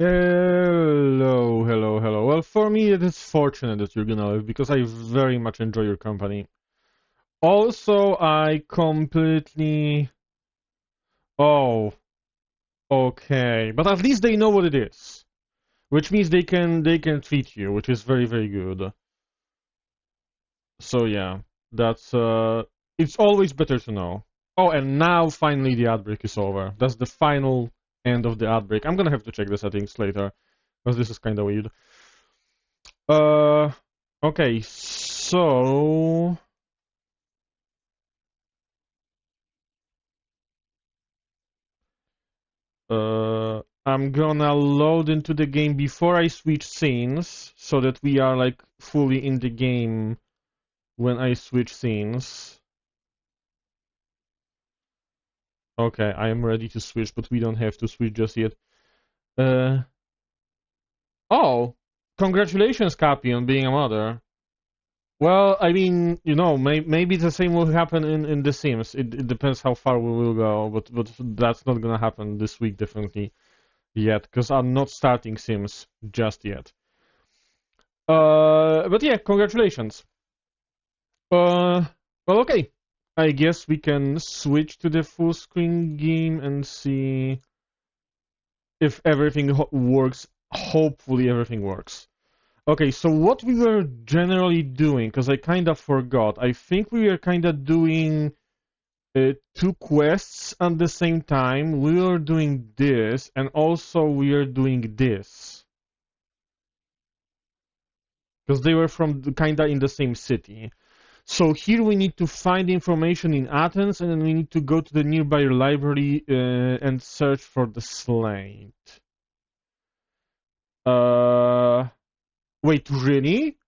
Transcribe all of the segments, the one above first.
Hello, hello, hello. Well, for me, it is fortunate that you're gonna live because I very much enjoy your company. Also, I completely. Oh, okay. But at least they know what it is, which means they can treat you, which is very, very good. So yeah, that's it's always better to know. Oh, and now finally the outbreak is over. That's the final end of the outbreak. I'm gonna have to check the settings later because this is kind of weird. Uh, okay, so I'm gonna load into the game before I switch scenes so that we are like fully in the game when I switch scenes. Okay, I am ready to switch, but we don't have to switch just yet. Uh, oh, congratulations, Cappy, on being a mother. Well, I mean, maybe the same will happen in The Sims. It depends how far we will go, but that's not gonna happen this week, definitely. Yet, because I'm not starting Sims just yet. But yeah, congratulations. Uh, well, okay. I guess we can switch to the full screen game and see if everything works. Hopefully, everything works. Okay, so what we were generally doing, because I kind of forgot. I think we were kind of doing two quests at the same time. We were doing this, and also we are doing this. Because they were from kinda in the same city. So here we need to find information in Athens, and then we need to go to the nearby library and search for the slate. Uh, wait, really?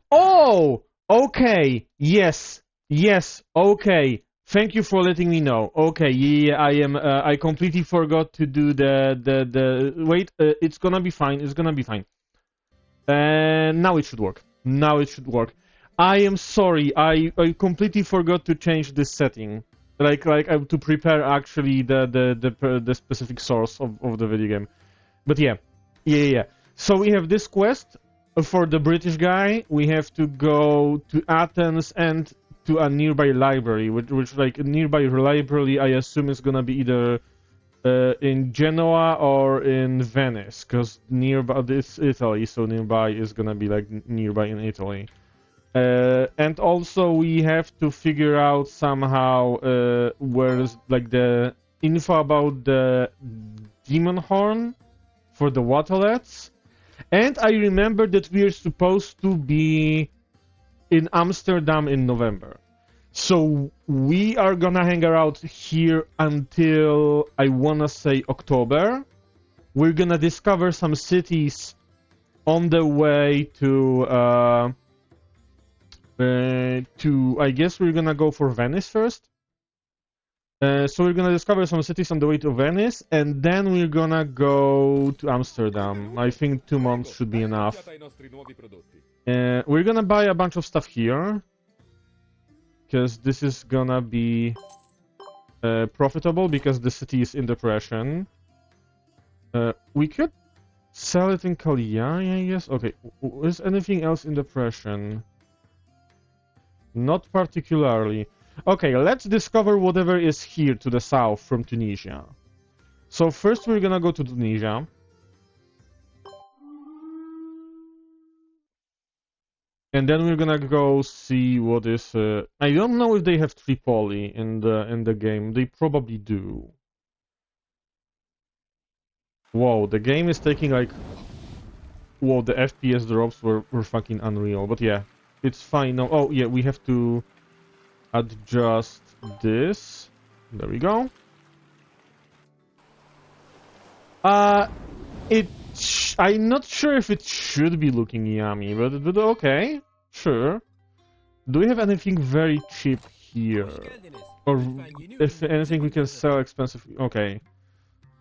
Oh, okay. Yes, yes. Okay. Thank you for letting me know. Okay, yeah, I am. I completely forgot to do the. Wait, it's gonna be fine. It's gonna be fine. And now it should work. Now it should work. I am sorry. I completely forgot to change this setting. To prepare actually the specific source of the video game. But yeah. So we have this quest for the British guy. We have to go to Athens and to a nearby library, which like a nearby library. I assume is gonna be either in Genoa or in Venice, because nearby this Italy, so nearby is gonna be like nearby in Italy. And also we have to figure out somehow where's like the info about the demon horn for the waterlets. And I remember that we're supposed to be in Amsterdam in November. So we are gonna hang out here until I wanna say October. We're gonna discover some cities on the way to I guess we're gonna go for Venice first. So we're gonna discover some cities on the way to Venice, and then we're gonna go to Amsterdam. I think 2 months should be enough. We're gonna buy a bunch of stuff here, because this is gonna be profitable because the city is in depression. We could sell it in Cagliari, I guess. Okay, is anything else in depression? Not particularly. Okay, let's discover whatever is here to the south from Tunisia. So first we're gonna go to Tunisia. And then we're gonna go see what is. I don't know if they have Tripoli in the game. They probably do. Whoa, the game is taking like. Whoa, the FPS drops were fucking unreal. But yeah, it's fine now. Oh yeah, we have to adjust this. There we go. It. I'm not sure if it should be looking yummy, but okay, sure. Do we have anything very cheap here? Or if anything we can sell expensive? Okay.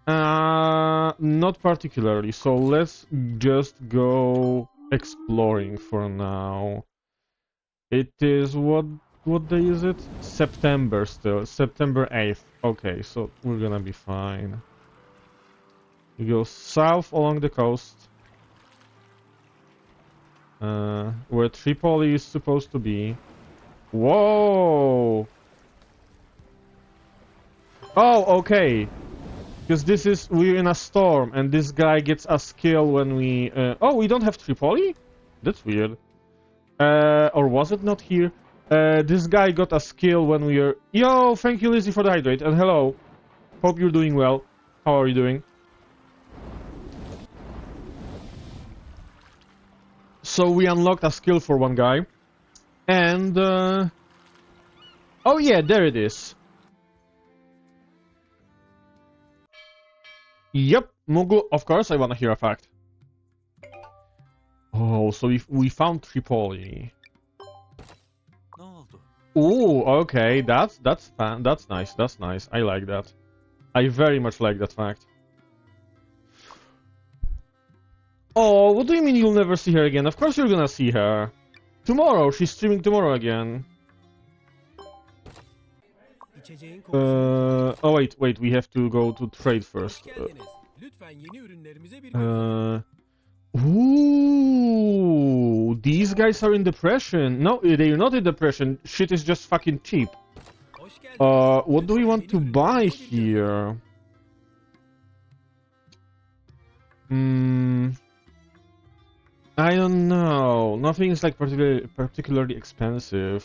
Not particularly. So let's just go exploring for now. It is what day is it? September still. September 8th. Okay, so we're gonna be fine. You go south along the coast. Where Tripoli is supposed to be. Whoa! Oh, okay. Because we're in a storm, and this guy gets us killed when we... oh, we don't have Tripoli? That's weird. Or was it not here? This guy got us killed when we were... Yo, thank you, Lizzie, for the hydrate, and hello. Hope you're doing well. How are you doing? So we unlocked a skill for one guy. And, oh yeah, there it is. Yep, Mughal, of course I wanna hear a fact. Oh, so we found Tripoli. Ooh, okay, that's fun. That's nice, that's nice. I like that. I very much like that fact. Oh, what do you mean you'll never see her again? Of course you're gonna see her. Tomorrow, she's streaming tomorrow again. Oh wait, we have to go to trade first. Ooh, these guys are in depression. No, they're not in depression. Shit is just fucking cheap. What do we want to buy here? I don't know. Nothing is like particularly expensive.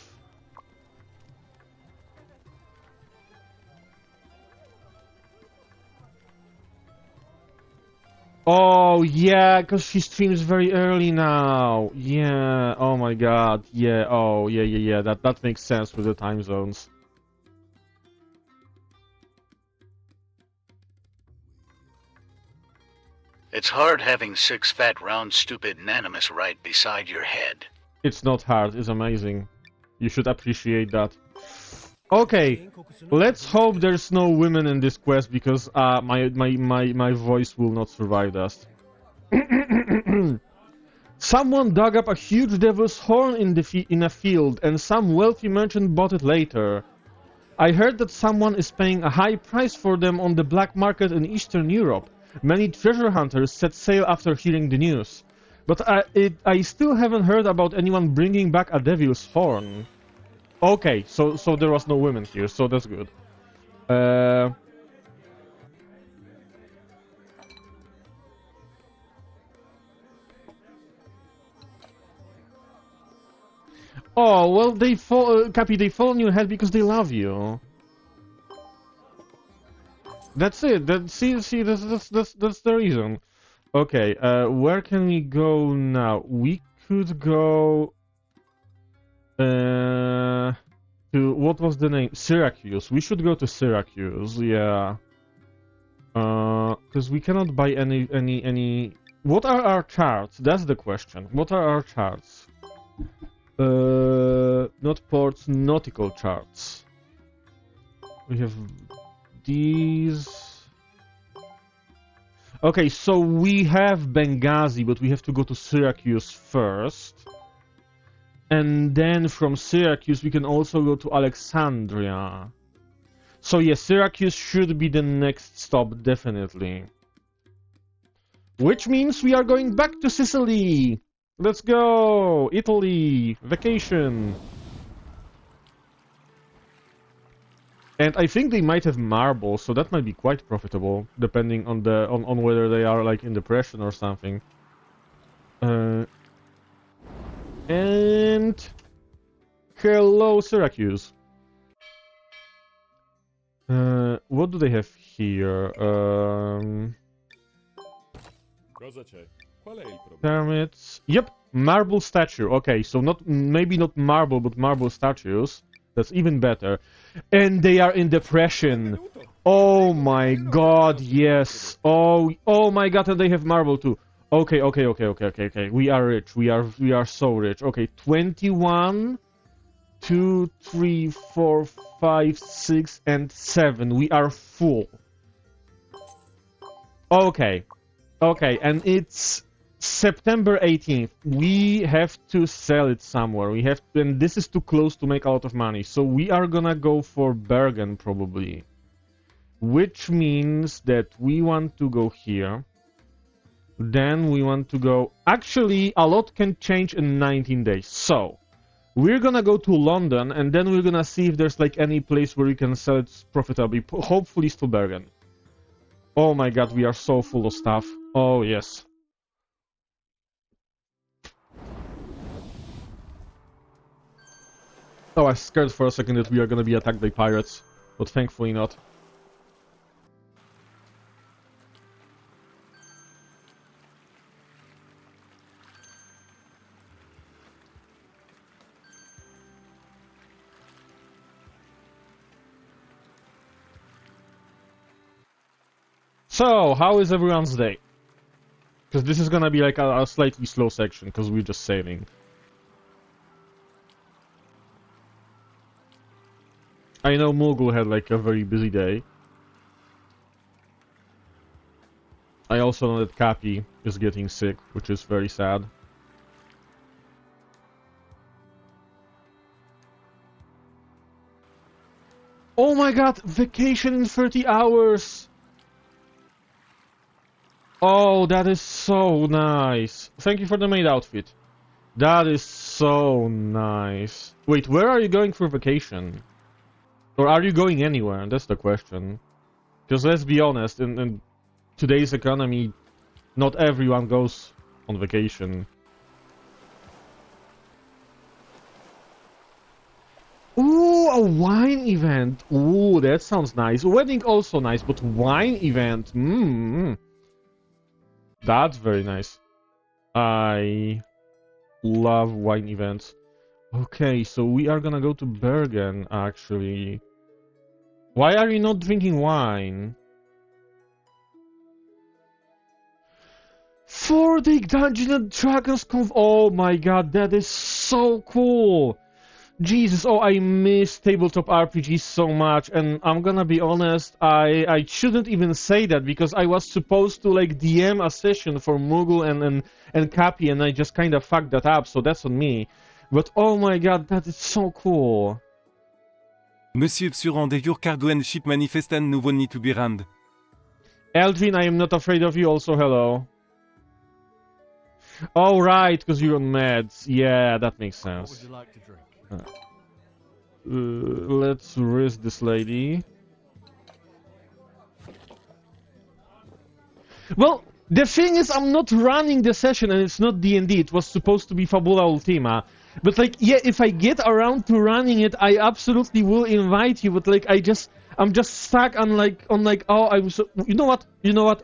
Oh yeah, because she streams very early now. Yeah. Oh my god. Yeah. Oh yeah. That makes sense with the time zones. It's hard having 6 fat, round, stupid Nanimus right beside your head. It's not hard, it's amazing. You should appreciate that. Okay, let's hope there's no women in this quest, because my voice will not survive that. Someone dug up a huge devil's horn in a field, and some wealthy merchant bought it later. I heard that someone is paying a high price for them on the black market in Eastern Europe. Many treasure hunters set sail after hearing the news. But I still haven't heard about anyone bringing back a devil's horn. Okay, so there was no women here, so that's good. Oh, well, Cappy, they fall on your head because they love you. That's it. See, that's the reason. Okay, where can we go now? We could go to what was the name? Syracuse. We should go to Syracuse. Yeah. Because we cannot buy any. What are our charts? That's the question. What are our charts? Not ports, nautical charts. We have these. Okay, so we have Benghazi, but we have to go to Syracuse first. And then from Syracuse we can also go to Alexandria. So yes, Syracuse should be the next stop, definitely. Which means we are going back to Sicily! Let's go! Italy! Vacation! And I think they might have marble, so that might be quite profitable, depending on on whether they are like in depression or something. And hello, Syracuse. What do they have here? Pyramids. Yep, marble statue. Okay, so maybe not marble, but marble statues. That's even better. And they are in depression. Oh my god, yes. Oh my god, and they have marble too. Okay. We are rich. We are so rich. Okay, 21, 2, 3, 4, 5, 6, and 7. We are full. Okay, and it's September 18th. We have to sell it somewhere. And this is too close to make a lot of money. So we are gonna go for Bergen probably. which means that we want to go here. Then we want to go... Actually, a lot can change in 19 days. So, we're gonna go to London, and then we're gonna see if there's like any place where we can sell it profitably. Hopefully still Bergen. Oh my god, we are so full of stuff. Oh yes. Oh, I was scared for a second that we are gonna be attacked by pirates, but thankfully not. So, how is everyone's day? Because this is gonna be like a slightly slow section, because we're just sailing. I know Mogul had like a very busy day. I also know that Cappy is getting sick, which is very sad. Oh my god, vacation in 30 hours! Oh, that is so nice. Thank you for the maid outfit. That is so nice. Wait, where are you going for vacation? Or are you going anywhere? That's the question. Because let's be honest, in today's economy, not everyone goes on vacation. Ooh, a wine event. Ooh, that sounds nice. Wedding also nice, but wine event. That's very nice. I love wine events. Okay, so we are gonna go to Bergen, actually. Why are you not drinking wine? 4-day Dungeons and Dragons conf— oh my god, that is so cool! Jesus, oh, I miss tabletop RPGs so much, and I'm gonna be honest, I shouldn't even say that, because I was supposed to, like, DM a session for Moogle and Cappy, and I just kinda fucked that up, so that's on me. But oh my god, that is so cool. Monsieur Psurand your Carduen ship manifestan nouveau need to be rammed. Eldrin, I am not afraid of you, also hello. Oh right, because you're on meds. Yeah, that makes sense. What would you like to drink? Let's risk this lady. Well, the thing is, I'm not running the session, and it's not D&D. It was supposed to be Fabula Ultima. But like, yeah, if I get around to running it, I absolutely will invite you. But like, I'm just stuck on like, oh, I was, you know what?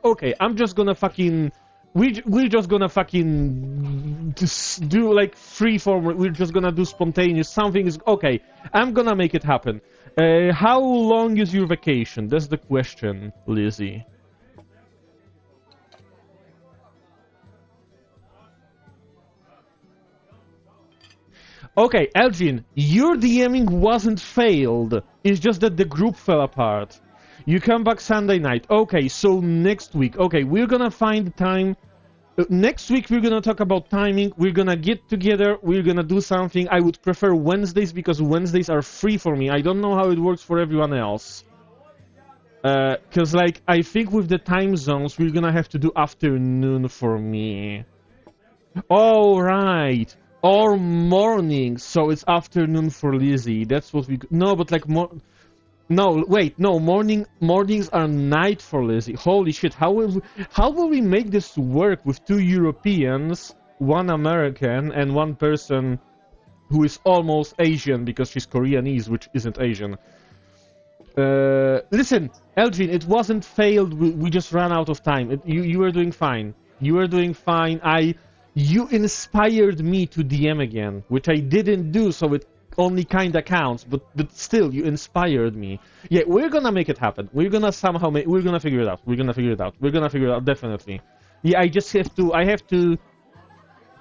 Okay, I'm just gonna fucking, we're just gonna fucking just do like freeform. We're just gonna do spontaneous. Something is okay. I'm gonna make it happen. How long is your vacation? That's the question, Lizzie. Okay, Elgin, your DMing wasn't failed. It's just that the group fell apart. You come back Sunday night. Okay, so next week. Okay, we're gonna find time. Next week we're gonna talk about timing. We're gonna get together. We're gonna do something. I would prefer Wednesdays because Wednesdays are free for me. I don't know how it works for everyone else. Cause like, I think with the time zones, we're gonna have to do afternoon for me. Oh, right. Or morning, so it's afternoon for Lizzie. That's what we... No, but like no, wait, no, mornings are night for Lizzie. Holy shit, how will we make this work with 2 Europeans, 1 American, and 1 person who is almost Asian because she's Koreanese, which isn't Asian? Listen, Elgin, it wasn't failed, we just ran out of time. You were doing fine. You were doing fine. You inspired me to DM again, which I didn't do, so it only kinda counts, but still, you inspired me. Yeah, we're gonna make it happen. We're gonna somehow we're gonna figure it out. We're gonna figure it out, definitely. Yeah, I have to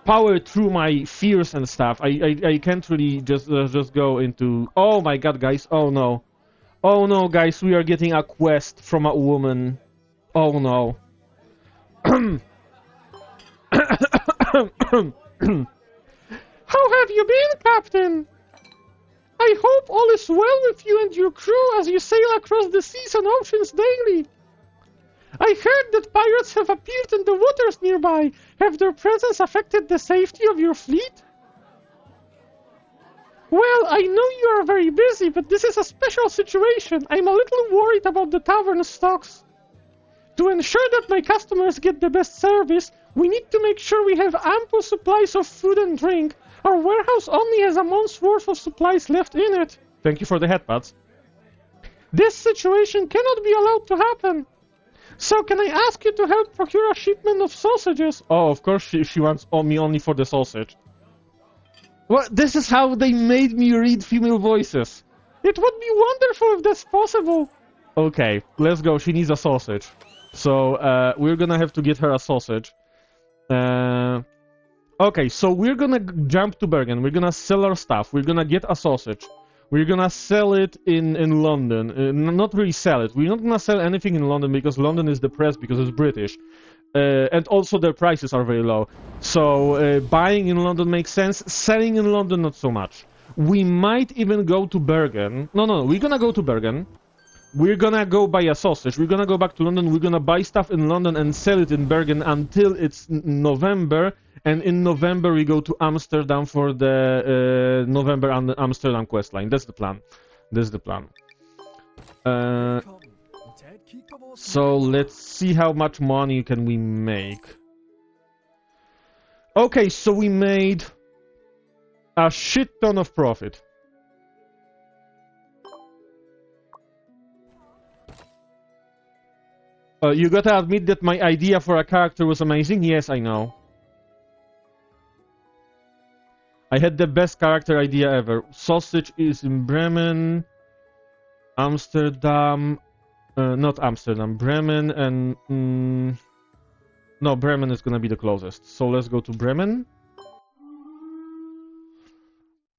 power through my fears and stuff. I can't really just go into... Oh my god, guys, oh no. Oh no, guys, we are getting a quest from a woman. Oh no. How have you been, Captain? I hope all is well with you and your crew as you sail across the seas and oceans daily. I heard that pirates have appeared in the waters nearby. Have their presence affected the safety of your fleet? Well, I know you are very busy, but this is a special situation. I'm a little worried about the tavern stocks. To ensure that my customers get the best service, we need to make sure we have ample supplies of food and drink. Our warehouse only has a month's worth of supplies left in it. Thank you for the headpads. This situation cannot be allowed to happen. So can I ask you to help procure a shipment of sausages? Oh, of course she wants me only for the sausage. Well, this is how they made me read female voices. It would be wonderful if that's possible. Okay, let's go. She needs a sausage. So, we're gonna have to get her a sausage. Okay, so we're gonna jump to Bergen. We're gonna sell our stuff. We're gonna get a sausage. We're gonna sell it in London. Not really sell it. We're not gonna sell anything in London because London is depressed because it's British. And also their prices are very low. So buying in London makes sense. Selling in London, not so much. We might even go to Bergen. No, we're gonna go to Bergen. We're gonna go buy a sausage. We're gonna go back to London. We're gonna buy stuff in London and sell it in Bergen until it's November. And in November we go to Amsterdam for the November and Amsterdam questline. That's the plan. That's the plan. So let's see how much money can we make. Okay, so we made a shit ton of profit. You gotta admit that my idea for a character was amazing. Yes, I know. I had the best character idea ever. Sausage is in Bremen, Amsterdam, not Amsterdam, Bremen, and no, Bremen is gonna be the closest. So let's go to Bremen.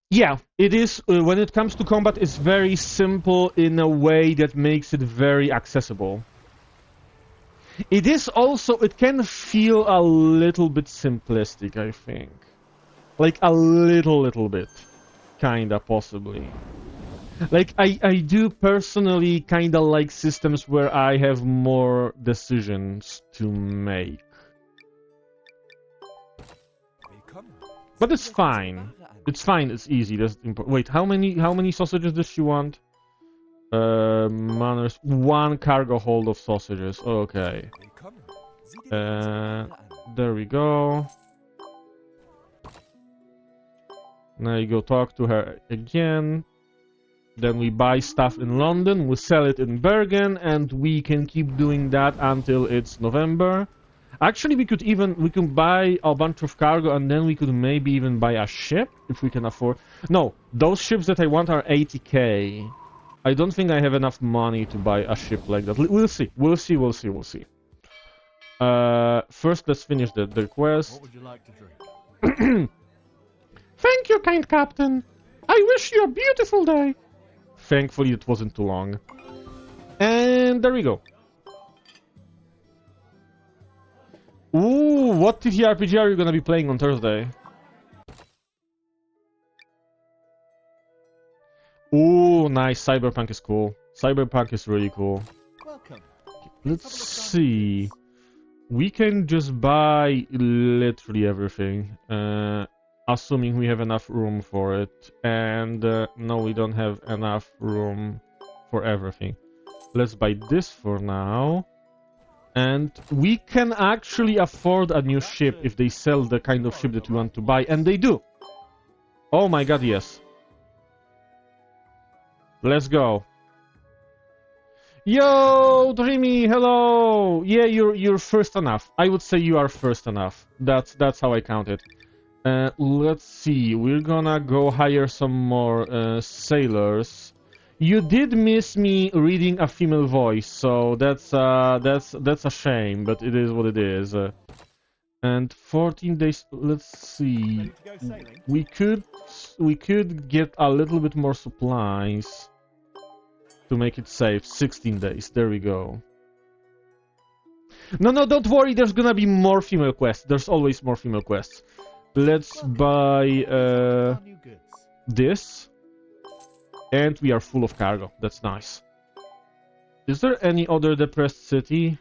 Yeah, it is. When it comes to combat, it's very simple in a way that makes it very accessible. It is also. It can feel a little bit simplistic, I think. Like a little bit, kinda, possibly. Like, I do personally kinda like systems where I have more decisions to make. But it's fine. It's fine, it's easy. That's important. Wait, how many sausages does she want? Manners. 1 cargo hold of sausages. Okay. There we go. Now you go talk to her again. Then we buy stuff in London, we sell it in Bergen, and we can keep doing that until it's November. Actually, we could buy a bunch of cargo, and then we could maybe even buy a ship, if we can afford. No, those ships that I want are 80k. I don't think I have enough money to buy a ship like that. We'll see. First, let's finish the quest. What would you like to drink? Thank you, kind captain. I wish you a beautiful day. Thankfully, it wasn't too long. And there we go. Ooh, what TTRPG are you gonna be playing on Thursday? Ooh, nice. Cyberpunk is cool. Cyberpunk is really cool. Welcome. Let's see. We can just buy literally everything. Assuming we have enough room for it. And no, we don't have enough room for everything. Let's buy this for now. And we can actually afford a new ship if they sell the kind of ship that we want to buy. And they do. Oh my god, yes. Let's go. Yo, Dreamy, hello. Yeah, you're first enough. I would say you are first enough. That's how I count it. Let's see. We're gonna go hire some more sailors. You did miss me reading a female voice, so that's a shame, but it is what it is. And 14 days. Let's see. We could get a little bit more supplies to make it safe. 16 days. There we go. No, don't worry. There's gonna be more female quests. There's always more female quests. Let's buy this. And we are full of cargo. That's nice. Is there any other depressed city?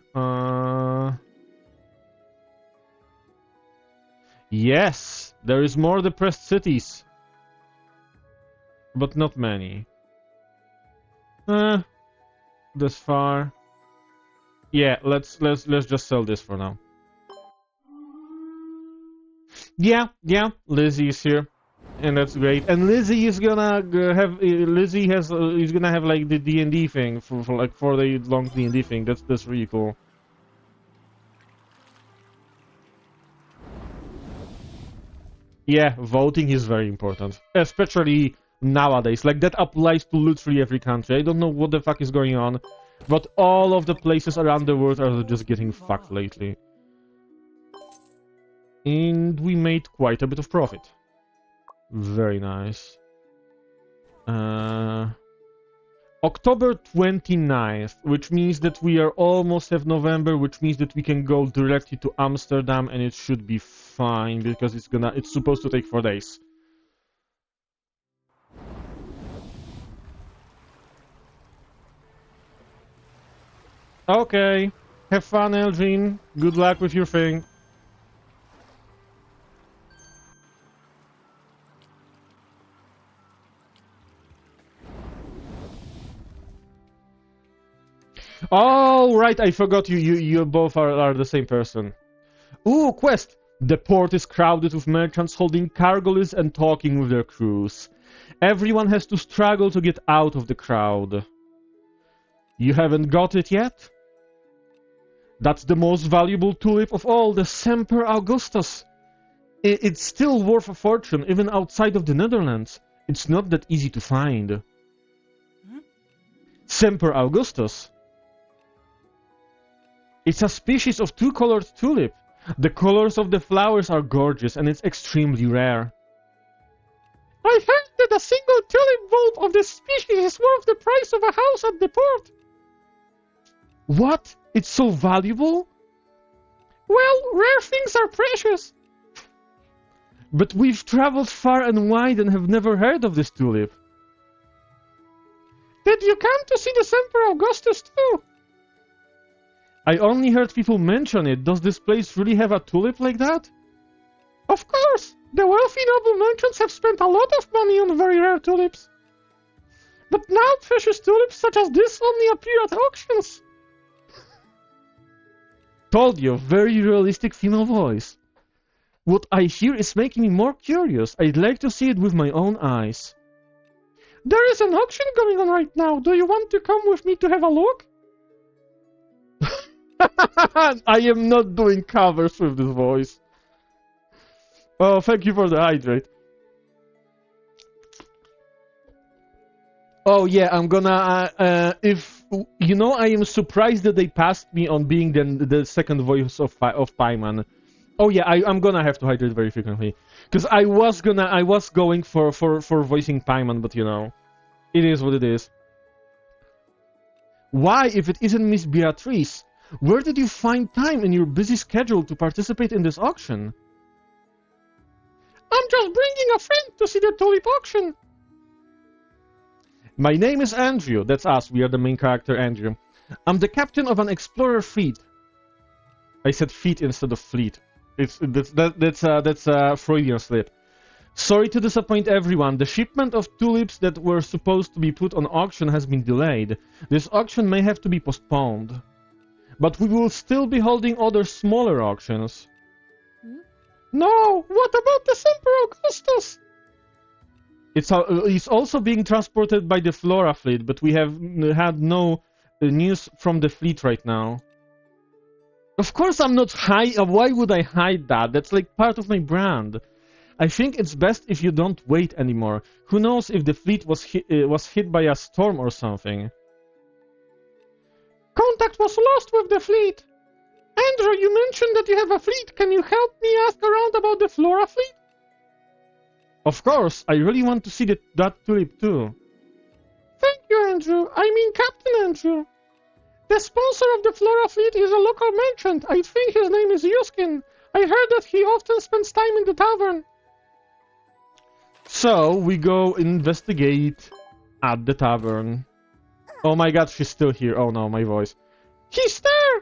Yes, there is more depressed cities. But not many. This far. Yeah, let's just sell this for now. Yeah, Lizzie is here. And that's great. And Lizzie is gonna is gonna have like the D&D thing for like 4-day long D&D thing. That's really cool. Yeah, voting is very important, especially nowadays. Like that applies to literally every country. I don't know what the fuck is going on, but all of the places around the world are just getting fucked lately. And we made quite a bit of profit. Very nice. October 29th, which means that we are almost have November, which means that we can go directly to Amsterdam and it should be fine because it's supposed to take 4 days. Okay. Have fun, Elgin. Good luck with your thing. Oh, right, I forgot you both are the same person. Ooh, quest! The port is crowded with merchants holding cargo lists and talking with their crews. Everyone has to struggle to get out of the crowd. You haven't got it yet? That's the most valuable tulip of all, the Semper Augustus. It's still worth a fortune, even outside of the Netherlands. It's not that easy to find. Semper Augustus. It's a species of two-colored tulip. The colors of the flowers are gorgeous and it's extremely rare. I heard that a single tulip bulb of this species is worth the price of a house at the port. What? It's so valuable? Well, rare things are precious. But we've traveled far and wide and have never heard of this tulip. Did you come to see the Semper Augustus too? I only heard people mention it. Does this place really have a tulip like that? Of course! The wealthy noble merchants have spent a lot of money on very rare tulips. But now precious tulips such as this only appear at auctions. Told you, very realistic female voice. What I hear is making me more curious. I'd like to see it with my own eyes. There is an auction going on right now. Do you want to come with me to have a look? I am not doing covers with this voice. Oh, thank you for the hydrate. Oh yeah, I'm gonna. If you know, I am surprised that they passed me on being the second voice of Paimon. Oh yeah, I'm gonna have to hydrate very frequently because I was going for voicing Paimon, but you know, it is what it is. Why, if it isn't Miss Beatrice? Where did you find time in your busy schedule to participate in this auction? I'm just bringing a friend to see the tulip auction. My name is Andrew. That's us. We are the main character, Andrew. I'm the captain of an explorer fleet. I said feet instead of fleet. That's a Freudian slip. Sorry to disappoint everyone. The shipment of tulips that were supposed to be put on auction has been delayed. This auction may have to be postponed. But we will still be holding other smaller auctions. No! What about the Semper Augustus? It's also being transported by the Flora fleet, but we have had no news from the fleet right now. Of course I'm not why would I hide that? That's like part of my brand. I think it's best if you don't wait anymore. Who knows if the fleet was hit by a storm or something. Contact was lost with the fleet. Andrew, you mentioned that you have a fleet. Can you help me ask around about the Flora fleet? Of course, I really want to see that tulip too. Thank you, Andrew. I mean Captain Andrew. The sponsor of the Flora fleet is a local merchant. I think his name is Yuskin. I heard that he often spends time in the tavern. So, we go investigate At the tavern. Oh my god, she's still here. Oh no, my voice. He's there!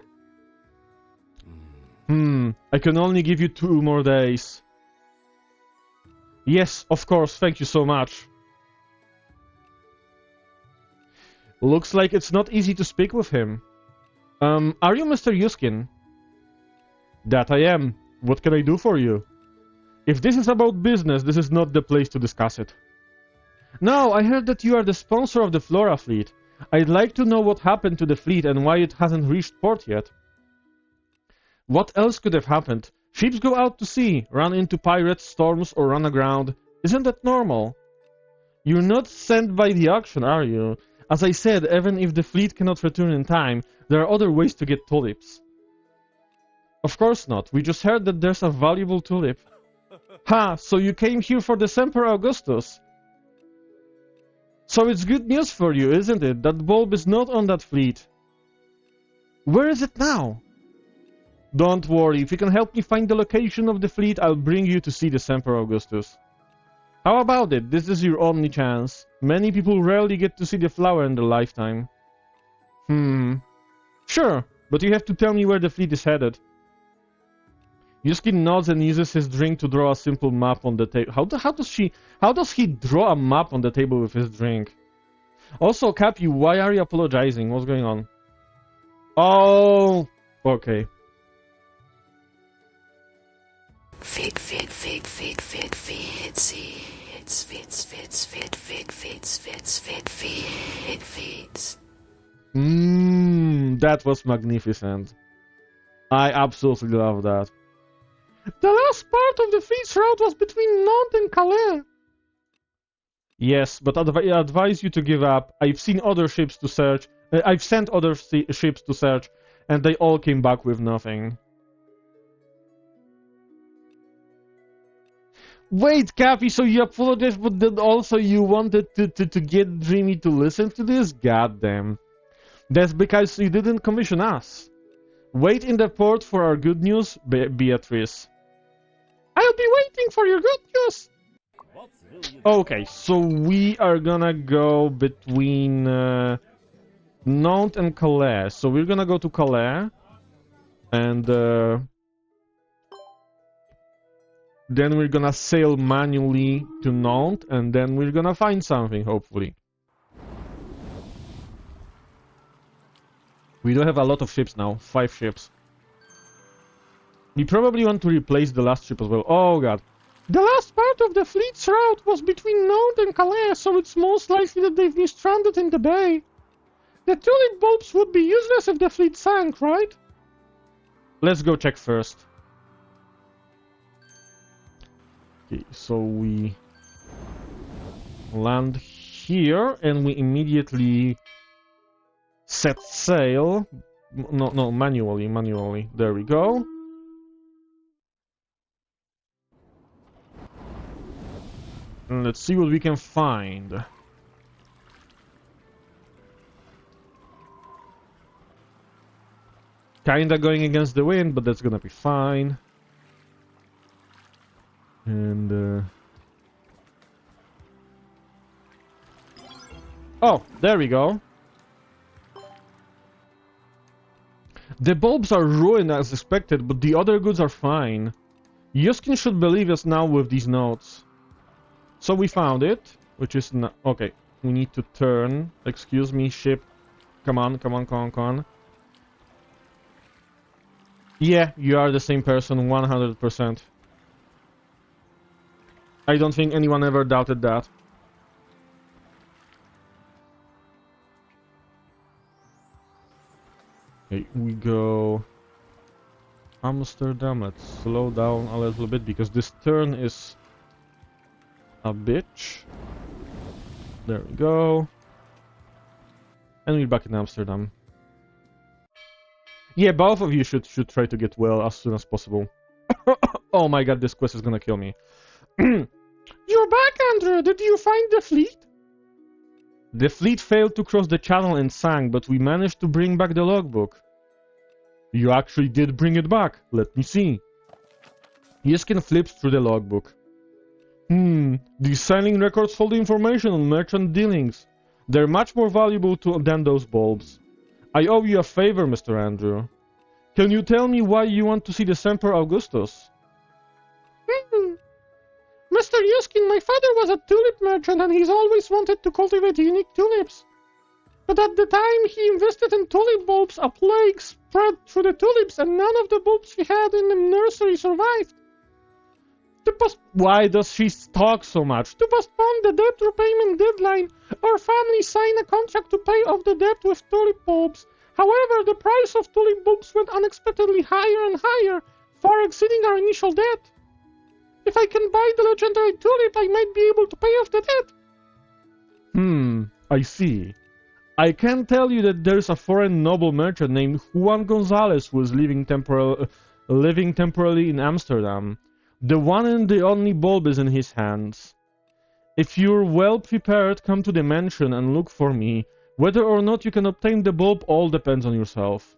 I can only give you 2 more days. Yes, of course, thank you so much. Looks like it's not easy to speak with him. Are you Mr. Yuskin? That I am. What can I do for you? If this is about business, this is not the place to discuss it. No, I heard that you are the sponsor of the Flora fleet. I'd like to know what happened to the fleet and why it hasn't reached port yet. What else could have happened? Ships go out to sea, run into pirates, storms, or run aground. Isn't that normal? You're not sent by the auction, are you? As I said, even if the fleet cannot return in time, there are other ways to get tulips. Of course not. We just heard that there's a valuable tulip. Ha! So you came here for the Semper Augustus. So it's good news for you, isn't it? That bulb is not on that fleet. Where is it now? Don't worry. If you can help me find the location of the fleet, I'll bring you to see the Semper Augustus. How about it? This is your only chance. Many people rarely get to see the flower in their lifetime. Sure, but you have to tell me where the fleet is headed. Yuskin nods and uses his drink to draw a simple map on the table. How does he draw a map on the table with his drink? Also, Cappy, why are you apologizing? What's going on? Oh, okay. That was magnificent. I absolutely love that. The last part of the fleet's route was between Nantes and Calais. Yes, but I advise you to give up. I've seen other ships to search. I've sent other ships to search, and they all came back with nothing. Wait, Cappy, so you apologized, but then also you wanted to get Dreamy to listen to this? Goddamn. That's because you didn't commission us. Wait in the port for our good news, Beatrice. I'll be waiting for your good news. Okay, so we are gonna go between Nantes and Calais. So we're gonna go to Calais, and then we're gonna sail manually to Nantes, and then we're gonna find something, hopefully. We do have a lot of ships now, 5 ships. We probably want to replace the last ship as well. Oh god. The last part of the fleet's route was between Nantes and Calais, so it's most likely that they've been stranded in the bay. The tulip bulbs would be useless if the fleet sank, right? Let's go check first. Okay, so we land here and we immediately set sail. No, manually. There we go. And let's see what we can find. Kinda going against the wind, but that's gonna be fine. And oh, there we go. The bulbs are ruined as expected, but the other goods are fine. Yuskin should believe us now with these notes. So we found it, which is not okay. We need to turn. Excuse me, ship. Come on. Yeah, you are the same person, 100%. I don't think anyone ever doubted that. Okay, we go Amsterdam. Let's slow down a little bit because this turn is a bitch. There we go. And we're back in Amsterdam. Yeah, both of you should try to get well as soon as possible. Oh my god, this quest is gonna kill me. You're back, Andrew! Did you find the fleet? The fleet failed to cross the channel and sank, but we managed to bring back the logbook. You actually did bring it back. Let me see. Yuskin flips through the logbook. These sailing records hold information on merchant dealings. They're much more valuable than those bulbs. I owe you a favor, Mr. Andrew. Can you tell me why you want to see the Emperor Augustus? Mr. Yuskin, my father was a tulip merchant and he's always wanted to cultivate unique tulips. But at the time he invested in tulip bulbs, a plague spread through the tulips and none of the bulbs he had in the nursery survived. Why does she talk so much? To postpone the debt repayment deadline, our family signed a contract to pay off the debt with tulip bulbs. However, the price of tulip bulbs went unexpectedly higher and higher, far exceeding our initial debt. If I can buy the legendary tulip, I might be able to pay off the debt. I see. I can tell you that there's a foreign noble merchant named Juan Gonzalez who is living temporarily in Amsterdam. The one and the only bulb is in his hands. If you're well prepared, come to the mansion and look for me. Whether or not you can obtain the bulb all depends on yourself.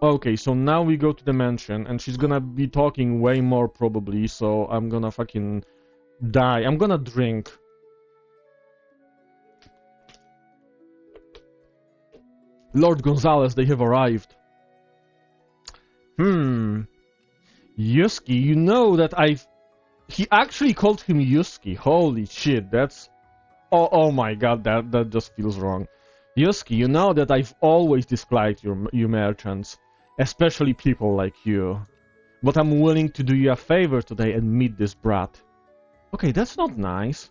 Okay, so now we go to the mansion, and she's gonna be talking way more probably, so I'm gonna fucking die. I'm gonna drink. Lord Gonzalez, they have arrived. Yuski, you know that he actually called him Yuski. Holy shit, that's... Oh my god, that just feels wrong. Yuski, you know that I've always disliked you merchants. Especially people like you. But I'm willing to do you a favor today and meet this brat. Okay, that's not nice.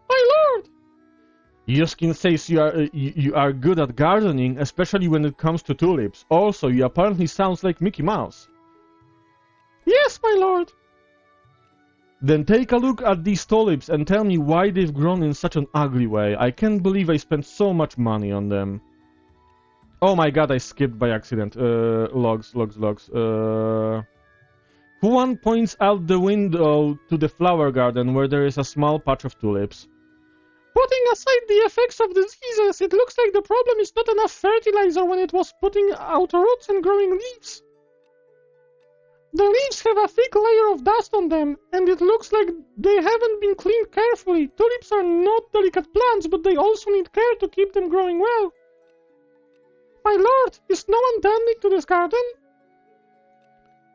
My lord! Yuskin says you are good at gardening, especially when it comes to tulips. Also, you apparently sounds like Mickey Mouse. Yes, my lord. Then take a look at these tulips and tell me why they've grown in such an ugly way. I can't believe I spent so much money on them. Oh my god, I skipped by accident. Logs. Juan points out the window to the flower garden where there is a small patch of tulips. Putting aside the effects of diseases, it looks like the problem is not enough fertilizer when it was putting out roots and growing leaves. The leaves have a thick layer of dust on them, and it looks like they haven't been cleaned carefully. Tulips are not delicate plants, but they also need care to keep them growing well. My lord, is no one tending to this garden?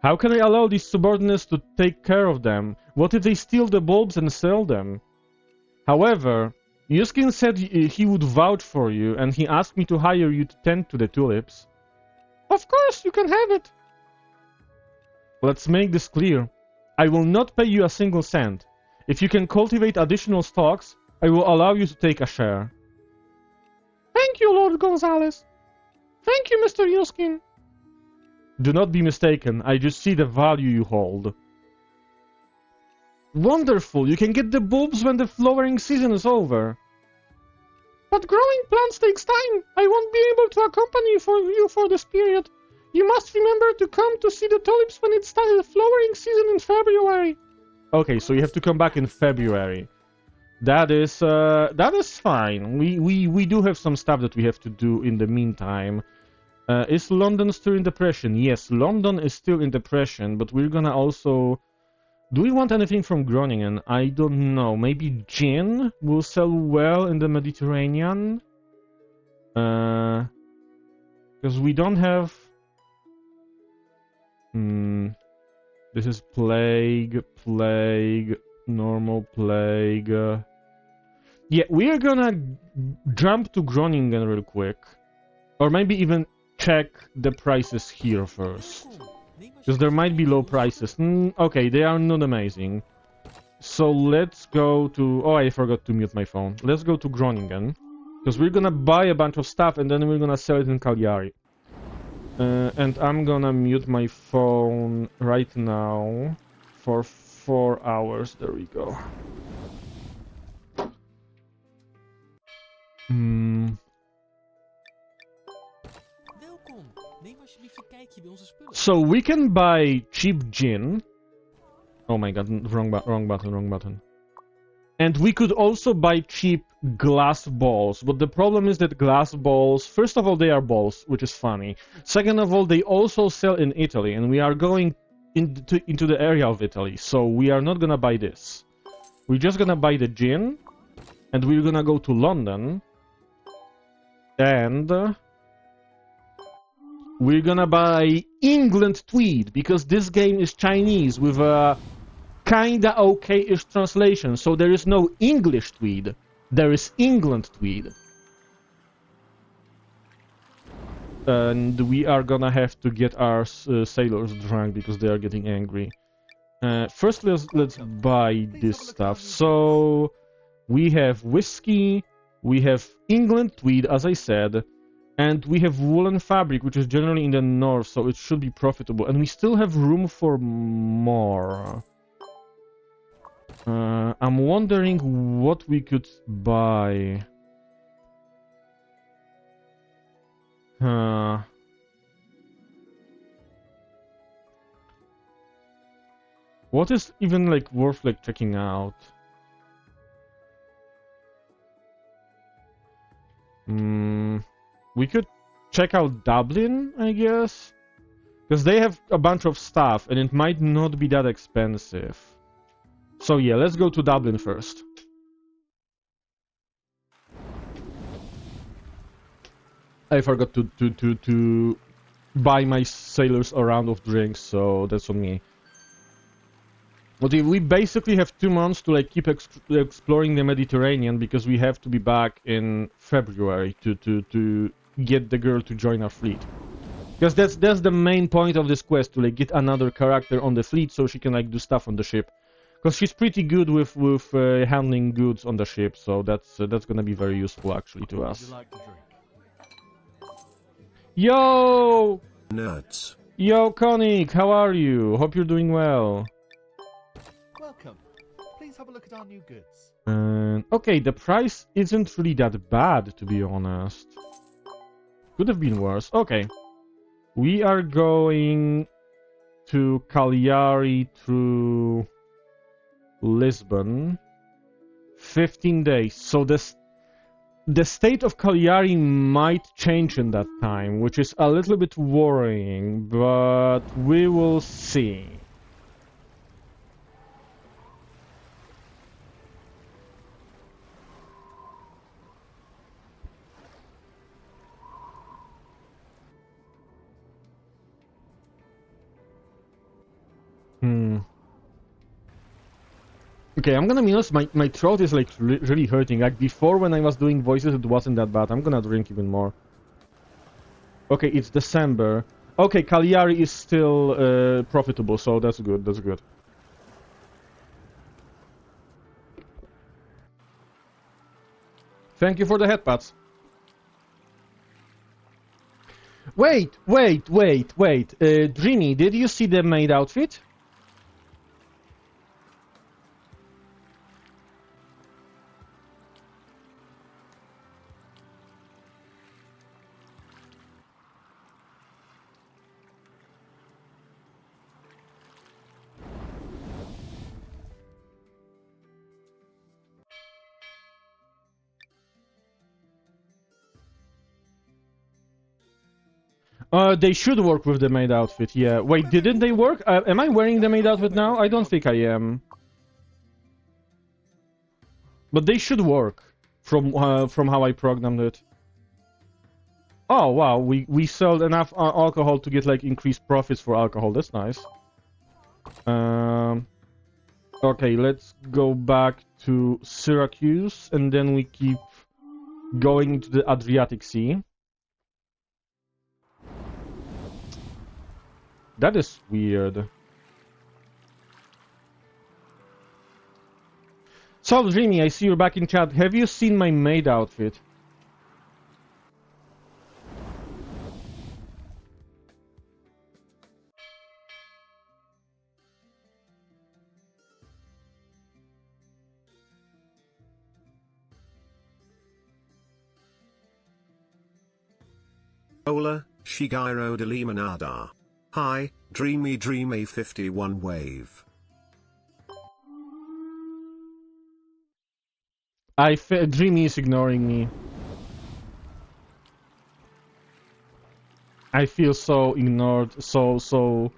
How can I allow these subordinates to take care of them? What if they steal the bulbs and sell them? However, Yuskin said he would vouch for you, and he asked me to hire you to tend to the tulips. Of course, you can have it. Let's make this clear. I will not pay you a single cent. If you can cultivate additional stocks, I will allow you to take a share. Thank you, Lord Gonzalez. Thank you, Mr. Yuskin. Do not be mistaken, I just see the value you hold. Wonderful, you can get the bulbs when the flowering season is over. But growing plants takes time. I won't be able to accompany you for this period. You must remember to come to see the tulips when it's the flowering season in February. Okay, so you have to come back in February. That is fine. We do have some stuff that we have to do in the meantime. Is London still in depression? Yes, London is still in depression, but we're gonna also... Do we want anything from Groningen? I don't know. Maybe gin will sell well in the Mediterranean? Because we don't have... This is plague, normal plague... Yeah, we are gonna jump to Groningen real quick. Or maybe even check the prices here first. Because there might be low prices. Okay, they are not amazing. So let's go to... Oh, I forgot to mute my phone. Let's go to Groningen. Because we're gonna buy a bunch of stuff and then we're gonna sell it in Cagliari. And I'm gonna mute my phone right now for 4 hours. There we go. So we can buy cheap gin. Oh my god, wrong button. And we could also buy cheap glass balls, but the problem is that glass balls, first of all, they are balls, which is funny. Second of all, they also sell in Italy, and we are going into the area of Italy, so we are not gonna buy this. We're just gonna buy the gin, and we're gonna go to London, and we're gonna buy England Tweed, because this game is Chinese with a kinda okay-ish translation, so there is no English Tweed, there is England Tweed. And we are gonna have to get our sailors drunk because they are getting angry. First, let's buy this stuff. So we have whiskey, we have England Tweed, as I said, and we have woolen fabric, which is generally in the north, so it should be profitable. And we still have room for more. I'm wondering what we could buy. What is even like worth like checking out? We could check out Dublin, I guess, because they have a bunch of stuff and it might not be that expensive. So yeah, let's go to Dublin first. I forgot to buy my sailors a round of drinks, so that's on me. But we basically have 2 months to like keep exploring the Mediterranean, because we have to be back in February to get the girl to join our fleet. Because that's the main point of this quest, to like get another character on the fleet so she can like do stuff on the ship. Because she's pretty good with handling goods on the ship, so that's gonna be very useful actually to Would us. you like to drink? Yo! Nerds. Yo, Konik, how are you? Hope you're doing well. Welcome. Please have a look at our new goods. Okay, the price isn't really that bad, to be honest. Could have been worse. Okay. We are going to Cagliari through Lisbon. 15 days. So the state of Cagliari might change in that time, which is a little bit worrying, but we will see. Okay, I'm gonna be honest, my throat is like really hurting. Like before when I was doing voices it wasn't that bad. I'm gonna drink even more. Okay, it's December. Okay, Cagliari is still profitable, so that's good, that's good. Thank you for the headpads. Wait. Dreamy, did you see the maid outfit? They should work with the maid outfit, yeah. Wait, didn't they work? Am I wearing the maid outfit now? I don't think I am. But they should work from how I programmed it. Oh wow, we sold enough alcohol to get like increased profits for alcohol. That's nice. Okay, let's go back to Syracuse and then we keep going into the Adriatic Sea. That is weird. So, Dreamy, I see you're back in chat. Have you seen my maid outfit? Hola, Shigeru de Limonada. Hi, Dreamy 51 Wave. Dreamy is ignoring me. I feel so ignored, so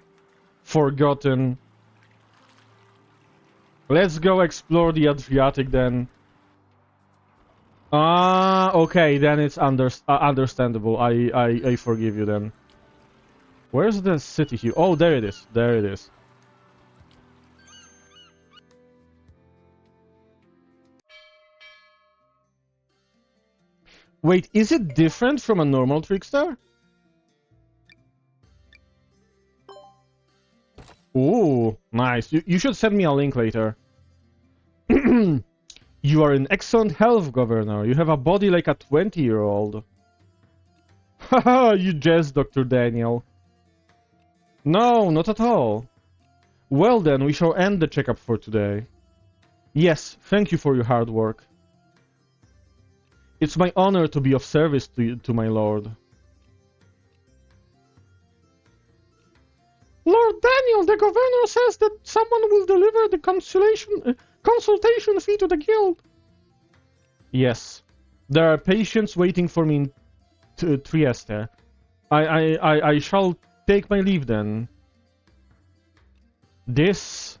forgotten. Let's go explore the Adriatic then. Ah, okay, then it's understandable. I forgive you then. Where's the city here? Oh, there it is. There it is. Wait, is it different from a normal trickster? Ooh, nice. You should send me a link later. You are in excellent health, Governor. You have a body like a 20-year-old. Haha, you jest, Dr. Daniel. No, not at all. Well then, we shall end the checkup for today. Yes, thank you for your hard work. It's my honor to be of service to my lord. Lord Daniel, the governor says that someone will deliver the consultation fee to the guild. Yes, there are patients waiting for me in Trieste. I shall take my leave then. This...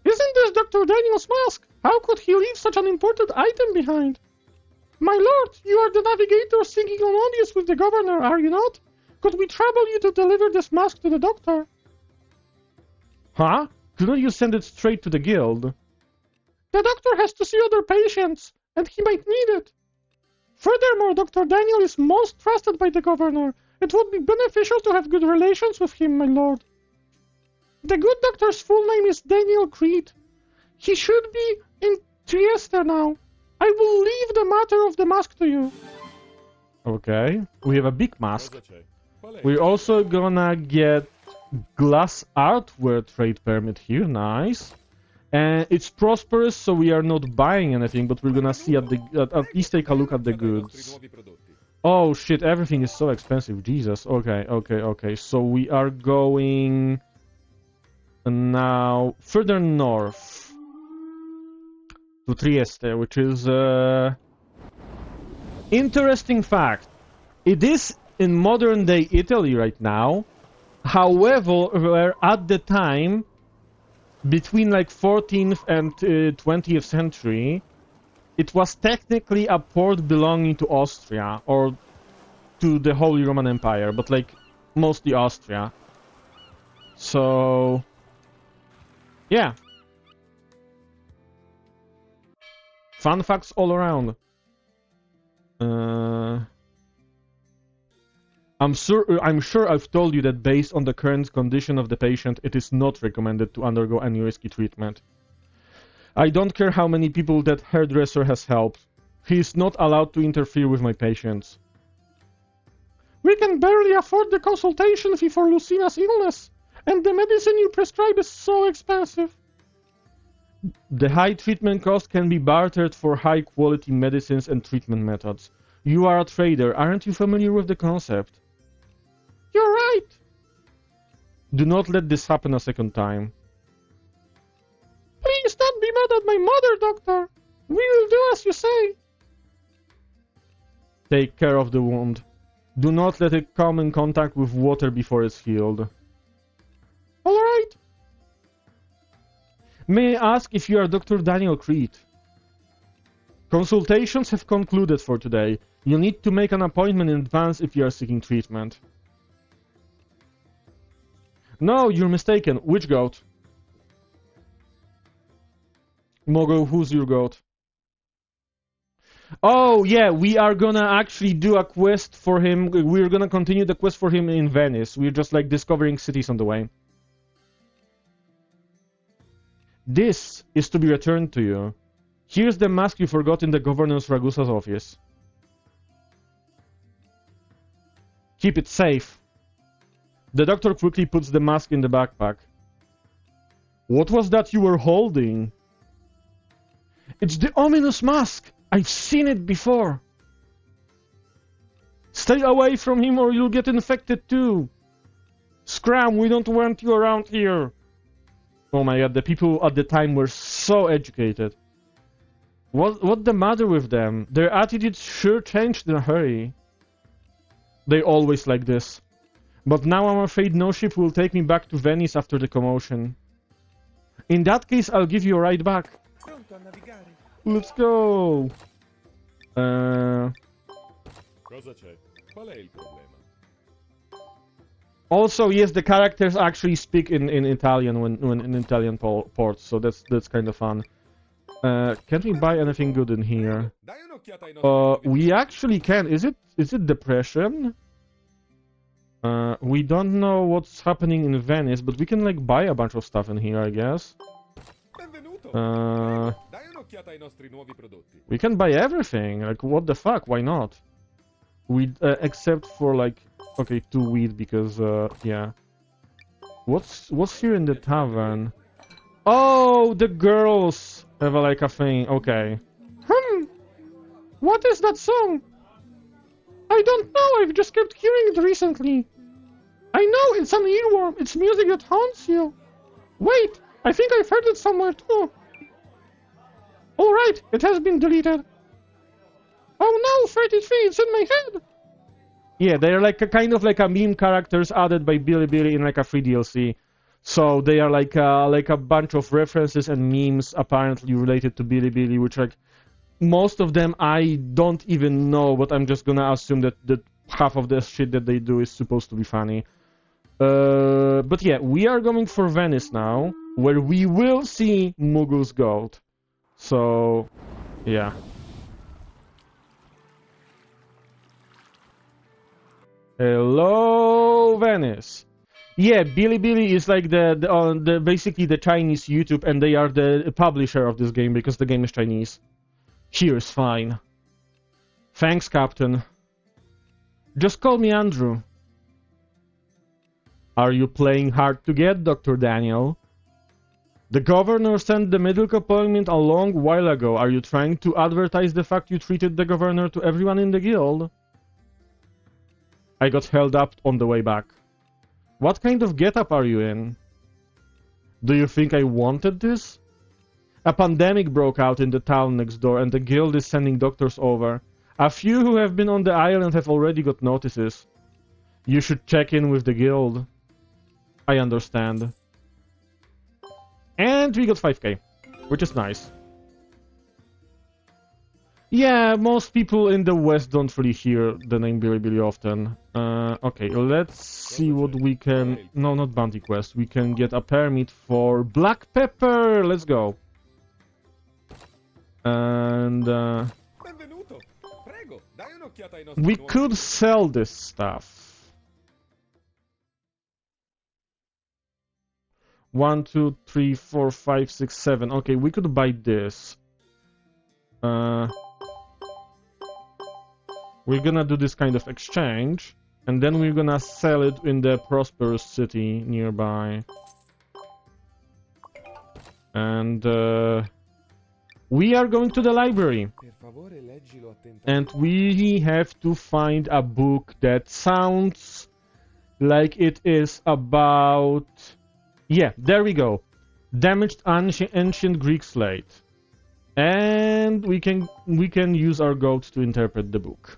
Isn't this Dr. Daniel's mask? How could he leave such an important item behind? My lord, you are the navigator seeking an audience with the governor, are you not? Could we trouble you to deliver this mask to the doctor? Huh? Couldn't you send it straight to the guild? The doctor has to see other patients, and he might need it. Furthermore, Dr. Daniel is most trusted by the governor. It would be beneficial to have good relations with him, my lord. The good doctor's full name is Daniel Creed. He should be in Trieste now. I will leave the matter of the mask to you. Okay, we have a big mask. We're also gonna get glass artware trade permit here, nice. And it's prosperous, so we are not buying anything, but we're gonna see at least take a look at the goods. Oh shit, everything is so expensive, Jesus. Okay. So we are going now further north to Trieste, which is interesting fact. It is in modern day Italy right now. However, at the time, between like 14th and 20th century, it was technically a port belonging to Austria or to the Holy Roman Empire, but like mostly Austria. So, yeah. Fun facts all around. I'm sure I've told you that based on the current condition of the patient, it is not recommended to undergo any risky treatment. I don't care how many people that hairdresser has helped. He is not allowed to interfere with my patients. We can barely afford the consultation fee for Lucina's illness, and the medicine you prescribe is so expensive. The high treatment cost can be bartered for high-quality medicines and treatment methods. You are a trader, aren't you familiar with the concept? You're right! Do not let this happen a second time. Please don't be mad at my mother, Doctor! We will do as you say! Take care of the wound. Do not let it come in contact with water before it's healed. Alright! May I ask if you are Dr. Daniel Creed? Consultations have concluded for today. You need to make an appointment in advance if you are seeking treatment. No, you're mistaken. Which goat? Mogo, who's your goat? Oh, yeah, we are gonna actually do a quest for him. We're gonna continue the quest for him in Venice. We're just like discovering cities on the way. This is to be returned to you. Here's the mask you forgot in the Governor's Ragusa's office. Keep it safe. The doctor quickly puts the mask in the backpack. What was that you were holding? It's the ominous mask! I've seen it before! Stay away from him or you'll get infected too! Scram, we don't want you around here! Oh my god, the people at the time were so educated. What's the matter with them? Their attitudes sure changed in a hurry. They always like this. But now I'm afraid no ship will take me back to Venice after the commotion. In that case, I'll give you a ride back. Let's go! Cosa c'è? Qual è il problema? Also, yes, the characters actually speak in Italian when in Italian ports, so that's kind of fun. Can we buy anything good in here? Dai un'occhiata ai nostri nuovi We actually can. Is it depression? We don't know what's happening in Venice, but we can like buy a bunch of stuff in here, I guess. Benvenuto. Uh, Dai un'occhiata ai nostri nuovi prodotti. we can buy everything. Like, what the fuck? Why not? We except for like, okay, 2 wheat because yeah. What's here in the tavern? Oh, the girls have like a thing. Okay. What is that song? I don't know. I've just kept hearing it recently. I know it's an earworm. It's music that haunts you. Wait, I think I've heard it somewhere too. All right, it has been deleted. Oh no, 33, it's in my head. Yeah, they're like a kind of like a meme characters added by Bilibili in like a free DLC. So they are like a bunch of references and memes apparently related to Bilibili, which like most of them I don't even know, but I'm just gonna assume that half of the shit that they do is supposed to be funny. But yeah, we are going for Venice now, where we will see Mughul's Gold. So, yeah. Hello, Venice. Yeah, Bilibili is like the basically the Chinese YouTube, and they are the publisher of this game because the game is Chinese. Here's fine. Thanks, Captain. Just call me Andrew. Are you playing hard to get, Dr. Daniel? The governor sent the medical appointment a long while ago. Are you trying to advertise the fact you treated the governor to everyone in the guild? I got held up on the way back. What kind of getup are you in? Do you think I wanted this? A pandemic broke out in the town next door and the guild is sending doctors over. A few who have been on the island have already got notices. You should check in with the guild. I understand. And we got 5k, which is nice. Yeah, most people in the West don't really hear the name Bilibili often. Okay, let's see what we can... No, not bounty quest. We can get a permit for black pepper. Let's go. And Benvenuto. Prego, dai un'occhiata ai nostri we nuovi could sell this stuff. 1, 2, 3, 4, 5, 6, 7. Okay, we could buy this. We're gonna do this kind of exchange, and then we're gonna sell it in the prosperous city nearby. And we are going to the library. Per favore, leggilo attentamente. And we have to find a book that sounds like it is about... Yeah, there we go. Damaged ancient Greek slate. And we can use our goat to interpret the book.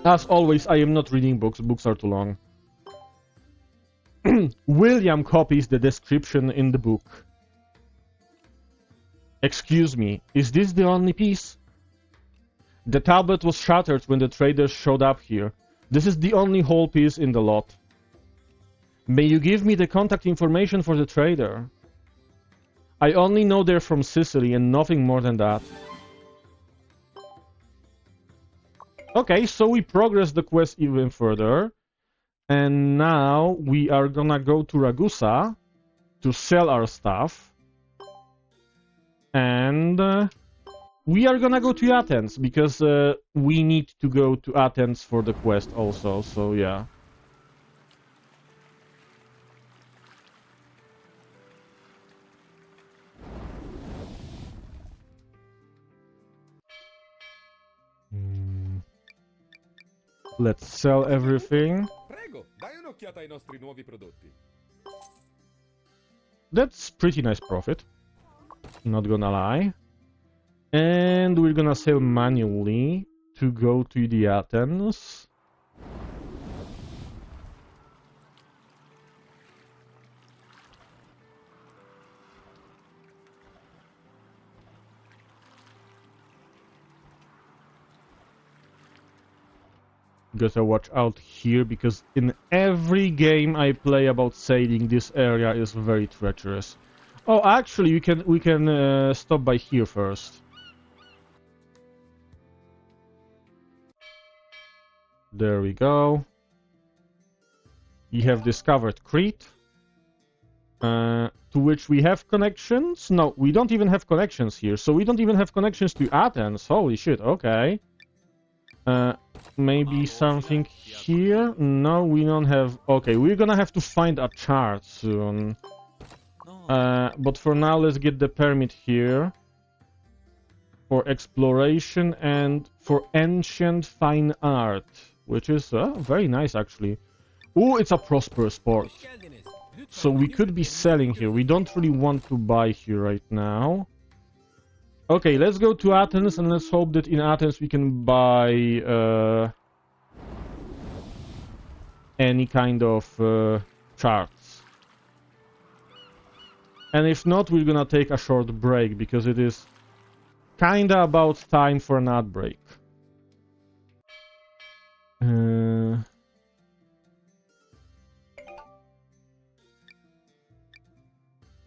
As always, I am not reading books. Books are too long. William copies the description in the book. Excuse me, is this the only piece? The tablet was shattered when the traders showed up here. This is the only whole piece in the lot. May you give me the contact information for the trader? I only know they're from Sicily and nothing more than that. Okay, so we progress the quest even further. And now we are gonna go to Ragusa to sell our stuff. And we are gonna go to Athens because we need to go to Athens for the quest also, so yeah. Let's sell everything. Prego, dai un'occhiata ai nostri nuovi prodotti. That's pretty nice profit. Not gonna lie. And we're gonna sell manually to go to the Athens. Gotta watch out here, because in every game I play about sailing, this area is very treacherous. Oh, actually, we can stop by here first. There we go. We have discovered Crete, to which we have connections. No, we don't even have connections here, so we don't even have connections to Athens. Holy shit, okay. Maybe something here? No, we don't have... Okay, we're gonna have to find a chart soon. But for now, let's get the permit here. For exploration and for ancient fine art. Which is very nice, actually. Ooh, it's a prosperous port. So we could be selling here. We don't really want to buy here right now. Okay, let's go to Athens, and let's hope that in Athens we can buy any kind of charts. And if not, we're gonna take a short break, because it is kinda about time for an ad break.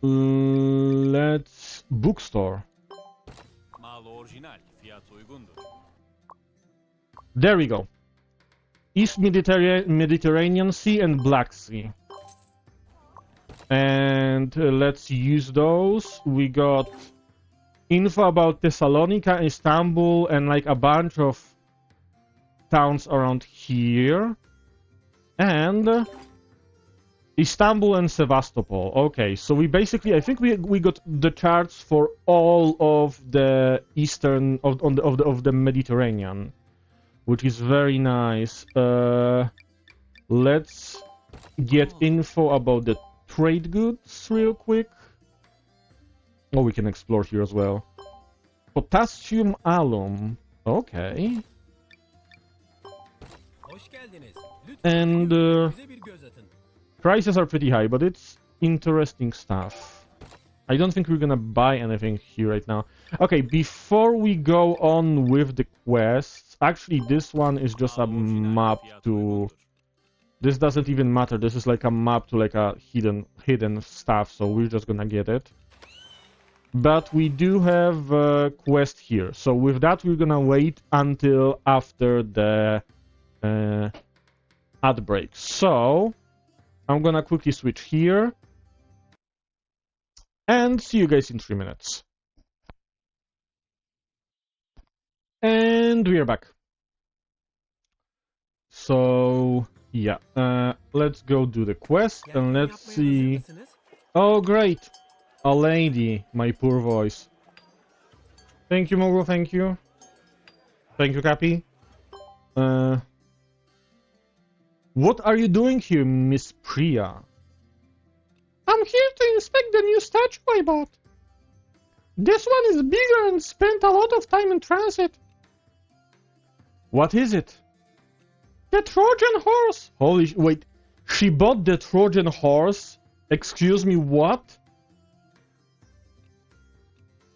Let's... bookstore. There we go. East Mediterranean Sea and Black Sea. And let's use those. We got info about Thessalonica, Istanbul, and like a bunch of towns around here. And Istanbul and Sevastopol. Okay, so we basically, I think we got the charts for all of the eastern of the Mediterranean, which is very nice. Let's get info about the trade goods real quick. Oh, we can explore here as well. Potassium alum. Okay. And prices are pretty high, but it's interesting stuff. I don't think we're gonna buy anything here right now. Okay, before we go on with the quests, actually this one is just a map to... This doesn't even matter. This is like a map to like a hidden stuff, so we're just gonna get it. But we do have a quest here, so with that we're gonna wait until after the ad break. So I'm gonna quickly switch here and see you guys in 3 minutes. And we are back. So yeah, let's go do the quest and let's see. Oh great, a lady. My poor voice. Thank you, Mogul. Thank you. Thank you, Cappy. What are you doing here, Miss Priya? I'm here to inspect the new statue I bought. This one is bigger and spent a lot of time in transit. What is it? The Trojan horse. Holy wait, she bought the Trojan horse? Excuse me, what?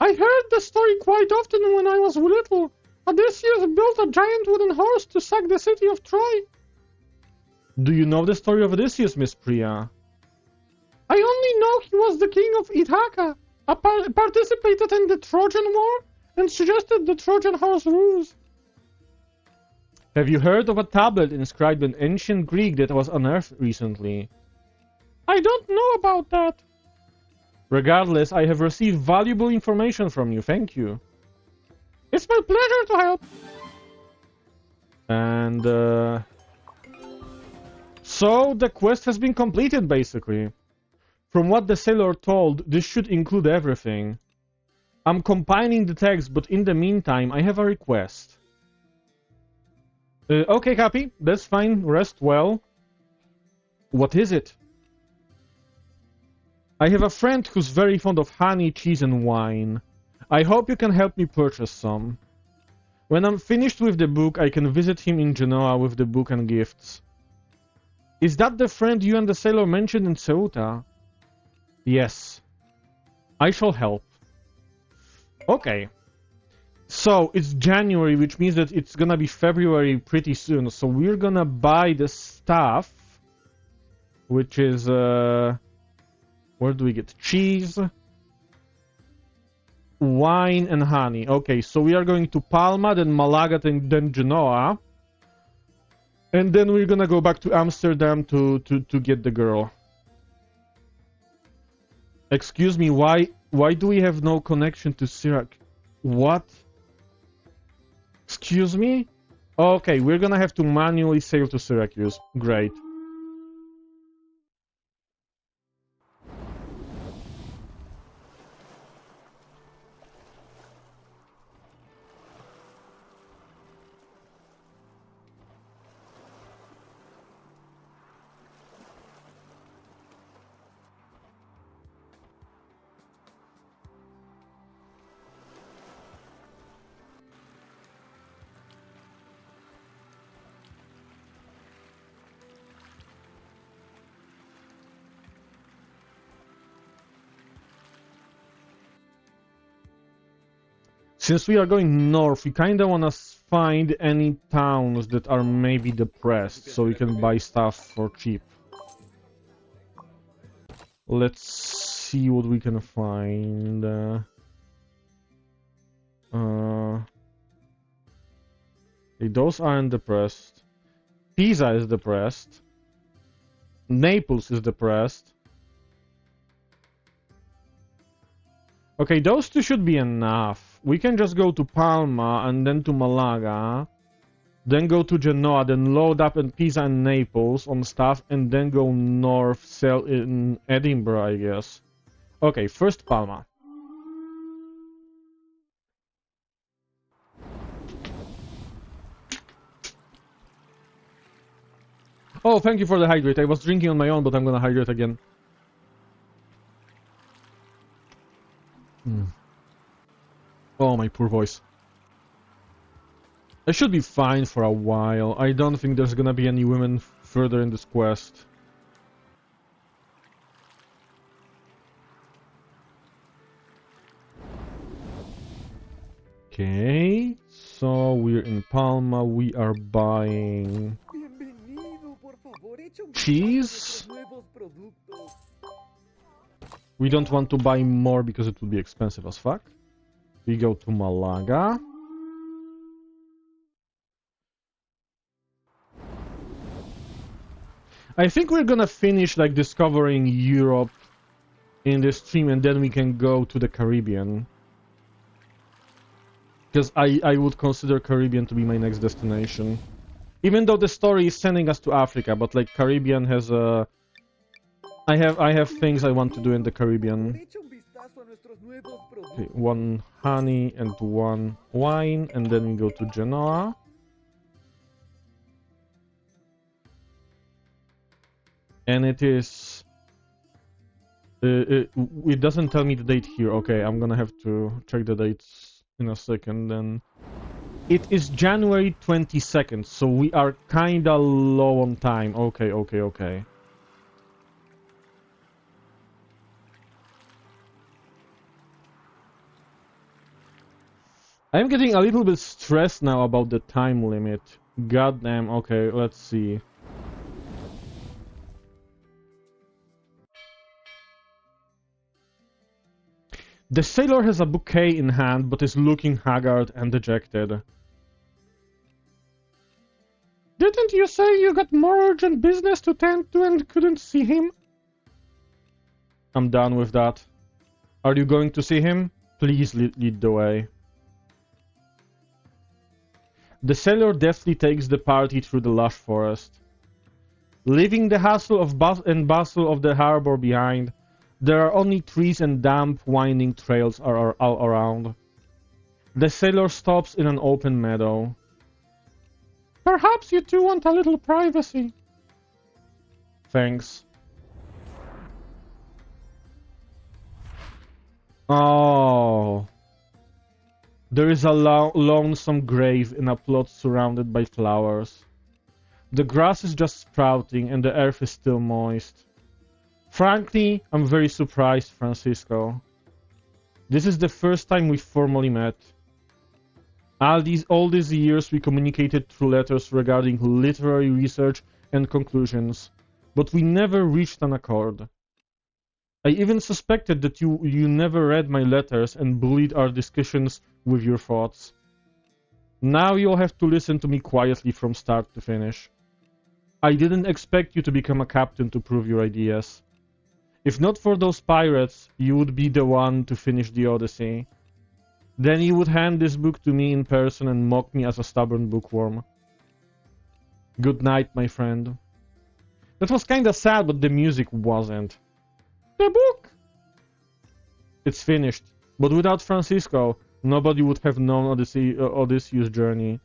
I heard the story quite often when I was little. Odysseus built a giant wooden horse to sack the city of Troy. Do you know the story of Odysseus, Miss Priya? I only know he was the king of Ithaca, participated in the Trojan War, and suggested the Trojan horse ruse. Have you heard of a tablet inscribed in ancient Greek that was unearthed recently? I don't know about that. Regardless, I have received valuable information from you. Thank you. It's my pleasure to help. And, so the quest has been completed, basically. From what the sailor told, this should include everything. I'm compiling the text, but in the meantime, I have a request. Okay, Cappy, that's fine. Rest well. What is it? I have a friend who's very fond of honey, cheese, and wine. I hope you can help me purchase some. When I'm finished with the book, I can visit him in Genoa with the book and gifts. Is that the friend you and the sailor mentioned in Ceuta? Yes. I shall help. Okay. So it's January, which means that it's gonna be February pretty soon. So we're gonna buy the stuff, which is where do we get cheese, wine, and honey? Okay, so we are going to Palma, then Malaga, then Genoa, and then we're gonna go back to Amsterdam to get the girl. Excuse me, why do we have no connection to Syracuse? What? Excuse me? Okay, we're gonna have to manually sail to Syracuse. Great. Since we are going north, we kinda wanna find any towns that are maybe depressed, so we can buy stuff for cheap. Let's see what we can find. Okay, those aren't depressed. Pisa is depressed. Naples is depressed. Okay, those two should be enough. We can just go to Palma and then to Malaga, then go to Genoa, then load up in Pisa and Naples on stuff, and then go north, sell in Edinburgh, I guess. Okay, first Palma. Oh, thank you for the hydrate. I was drinking on my own, but I'm gonna hydrate again. Oh, my poor voice. I should be fine for a while. I don't think there's gonna be any women further in this quest. Okay, so we're in Palma. We are buying cheese. We don't want to buy more because it would be expensive as fuck. We go to Malaga. I think we're gonna finish like discovering Europe in this stream, and then we can go to the Caribbean. Because I would consider Caribbean to be my next destination. Even though the story is sending us to Africa, but like Caribbean has a... I have things I want to do in the Caribbean. Okay, one honey and one wine, and then we go to Genoa. And it is... it doesn't tell me the date here. Okay, I'm gonna have to check the dates in a second then. It is January 22nd, so we are kinda low on time. Okay. I'm getting a little bit stressed now about the time limit. Goddamn, okay, let's see. The sailor has a bouquet in hand, but is looking haggard and dejected. Didn't you say you got more urgent business to tend to and couldn't see him? I'm done with that. Are you going to see him? Please lead the way. The sailor deftly takes the party through the lush forest. Leaving the hustle and bustle of the harbor behind, there are only trees and damp, winding trails all around. The sailor stops in an open meadow. Perhaps you two want a little privacy. Thanks. Oh. There is a lonesome grave in a plot surrounded by flowers. The grass is just sprouting and the earth is still moist. Frankly, I'm very surprised, Francisco. This is the first time we've formally met. All these years we communicated through letters regarding literary research and conclusions, but we never reached an accord. I even suspected that you never read my letters and bullied our discussions with your thoughts. Now you'll have to listen to me quietly from start to finish. I didn't expect you to become a captain to prove your ideas. If not for those pirates, you would be the one to finish the Odyssey. Then you would hand this book to me in person and mock me as a stubborn bookworm. Good night, my friend. That was kinda sad, but the music wasn't. The book! It's finished, but without Francisco, nobody would have known Odysseus' journey.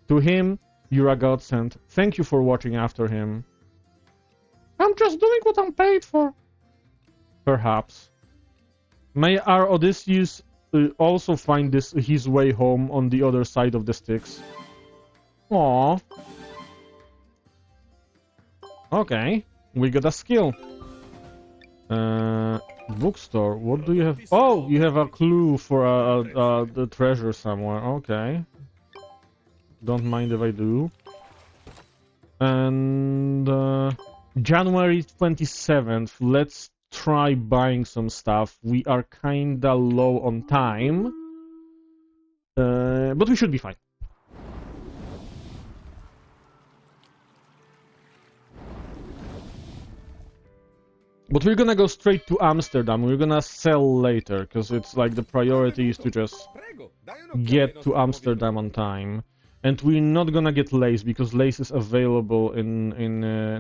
To him, you're a godsend. Thank you for watching after him. I'm just doing what I'm paid for. Perhaps. May our Odysseus also find his way home on the other side of the Styx. Aww. Okay, we got a skill. Bookstore, what do you have? Oh, you have a clue for the treasure somewhere. Okay. Don't mind if I do. And January 27th, let's try buying some stuff. We are kinda low on time. But we should be fine. But we're gonna go straight to Amsterdam. We're gonna sell later, because it's like the priority is to just Prego, dai un'occhiata ai get nostri to nuovi Amsterdam on time. And we're not gonna get lace, because lace is available in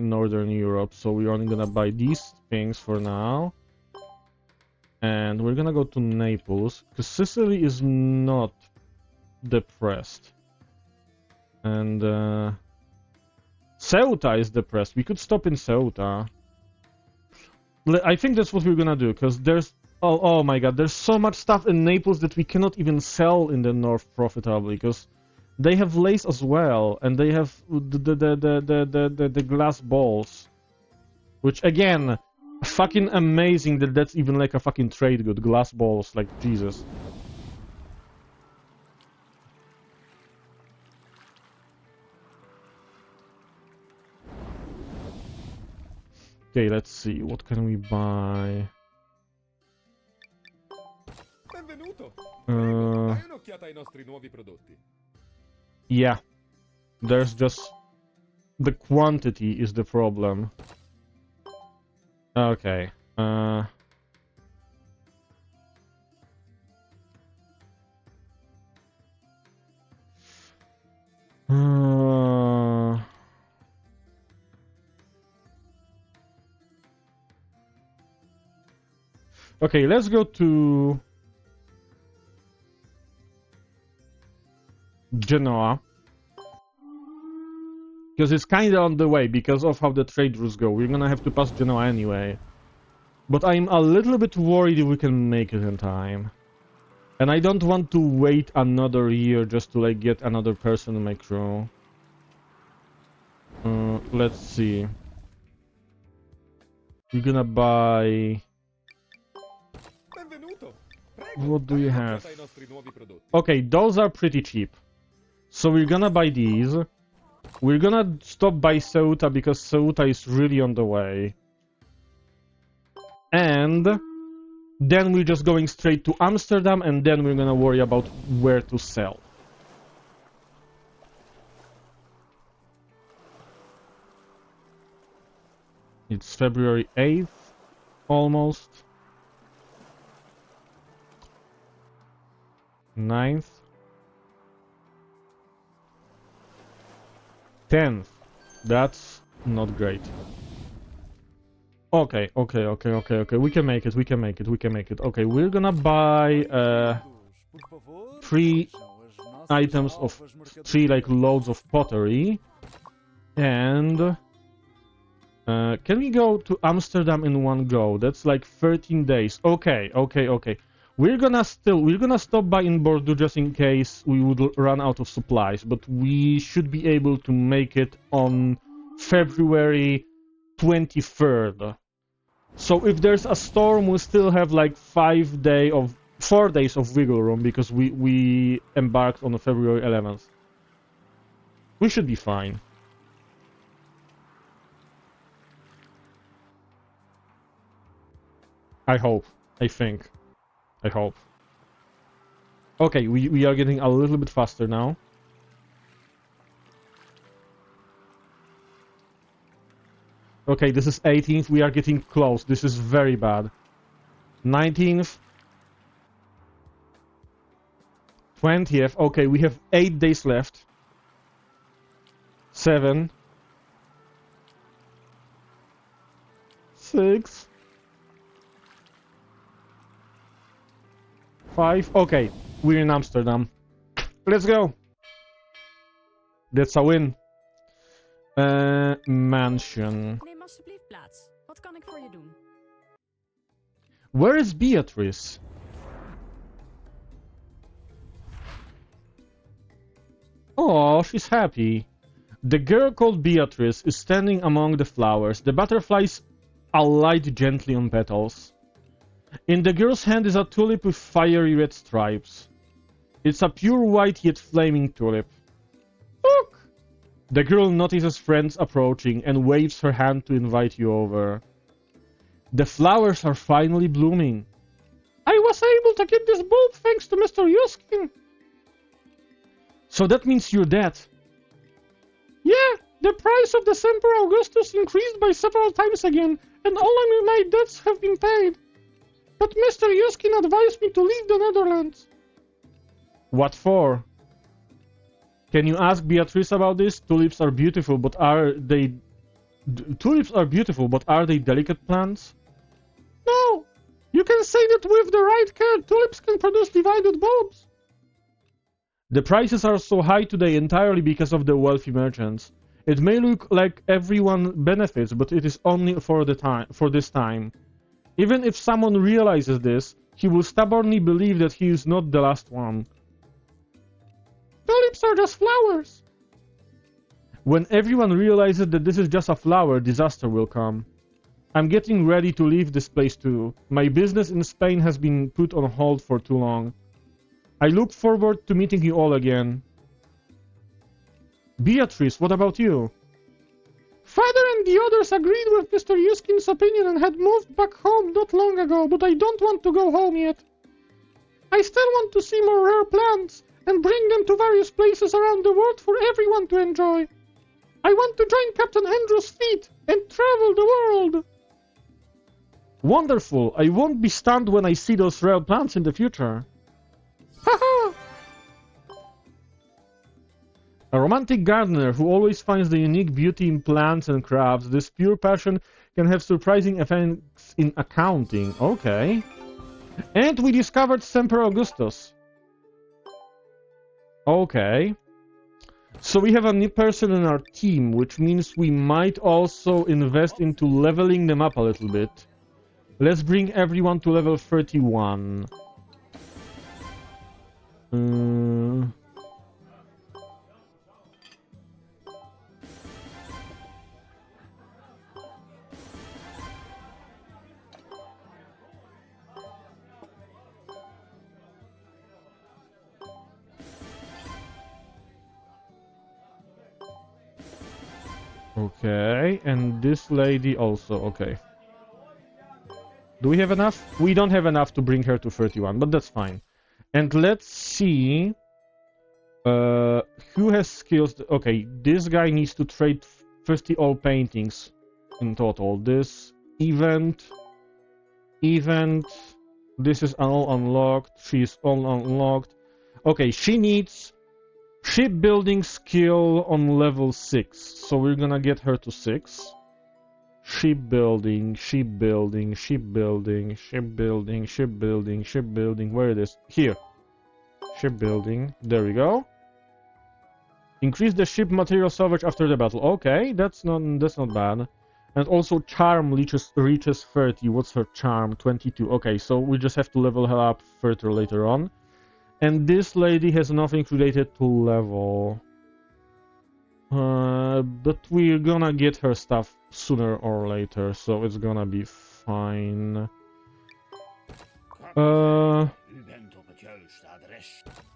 Northern Europe. So we're only gonna buy these things for now. And we're gonna go to Naples, because Sicily is not depressed. And Ceuta is depressed. We could stop in Ceuta. I think that's what we're gonna do, because there's... Oh my god, there's so much stuff in Naples that we cannot even sell in the north profitably, because they have lace as well, and they have the glass balls. Which, again, fucking amazing that that's even like a fucking trade good. Glass balls, like, Jesus. Okay, let's see. What can we buy? Benvenuto. Prego, Uh, dai un'occhiata ai nostri nuovi prodotti. yeah. There's just... The quantity is the problem. Okay. Okay, let's go to Genoa. Because it's kinda on the way, because of how the trade routes go. We're gonna have to pass Genoa anyway. But I'm a little bit worried if we can make it in time. And I don't want to wait another year just to, like, get another person in my crew. Let's see. We're gonna buy... Benvenuto. Prego, What do dai you un'occhiata have? ai nostri nuovi prodotti. Okay, those are pretty cheap. So we're gonna buy these. We're gonna stop by Ceuta because Ceuta is really on the way. And then we're just going straight to Amsterdam, and then we're gonna worry about where to sell. It's February 8th, almost. 9th. 10th. That's not great. Okay. We can make it. Okay, we're gonna buy 3 items of 3 like loads of pottery. And can we go to Amsterdam in one go? That's like 13 days. Okay. We're gonna stop by in Bordeaux just in case we would run out of supplies, but we should be able to make it on February 23rd. So if there's a storm, we still have like 5 days of 4 days of wiggle room because we embarked on February 11th. We should be fine. I hope. I think. I hope. Okay, we are getting a little bit faster now. Okay, this is 18th. We are getting close. This is very bad. 19th. 20th. Okay, we have 8 days left. 7. 6. 5. Okay, we're in Amsterdam. Let's go. That's a win. Mansion. Neem alsjeblieft plaats. Wat kan ik voor je doen? Where is Beatrice? Oh, she's happy. The girl called Beatrice is standing among the flowers. The butterflies alight gently on petals. In the girl's hand is a tulip with fiery red stripes. It's a pure white yet flaming tulip. Look! The girl notices friends approaching and waves her hand to invite you over. The flowers are finally blooming. I was able to get this bulb thanks to Mr. Yuskin. So that means you're dead. Yeah, the price of the Semper Augustus increased by several times again, and all of my debts have been paid. But Mr. Yuskin advised me to leave the Netherlands. What for? Can you ask Beatrice about this? Tulips are beautiful, but are they... Tulips are beautiful, but are they delicate plants? No! You can say that with the right care, tulips can produce divided bulbs. The prices are so high today entirely because of the wealthy merchants. It may look like everyone benefits, but it is only for this time. Even if someone realizes this, he will stubbornly believe that he is not the last one. Tulips are just flowers. When everyone realizes that this is just a flower, disaster will come. I'm getting ready to leave this place too. My business in Spain has been put on hold for too long. I look forward to meeting you all again. Beatrice, what about you? Father and the others agreed with Mr. Yuskin's opinion and had moved back home not long ago, but I don't want to go home yet. I still want to see more rare plants and bring them to various places around the world for everyone to enjoy. I want to join Captain Andrew's fleet and travel the world. Wonderful. I won't be stunned when I see those rare plants in the future. Haha! A romantic gardener who always finds the unique beauty in plants and crafts. This pure passion can have surprising effects in accounting. Okay. And we discovered Semper Augustus. Okay. So we have a new person in our team, which means we might also invest into leveling them up a little bit. Let's bring everyone to level 31. Okay, and this lady also, okay. Do we have enough? We don't have enough to bring her to 31, but that's fine. And let's see... who has skills? Okay, this guy needs to trade 50 all paintings in total. This event... This is all unlocked. She's all unlocked. Okay, she needs... shipbuilding skill on level 6. So we're gonna get her to 6. Shipbuilding. Where it is? Here. Shipbuilding. There we go. Increase the ship material salvage after the battle. Okay, that's not bad. And also charm reaches 30. What's her charm? 22. Okay, so we just have to level her up further later on. And this lady has nothing related to level. But we're gonna get her stuff sooner or later, so it's gonna be fine.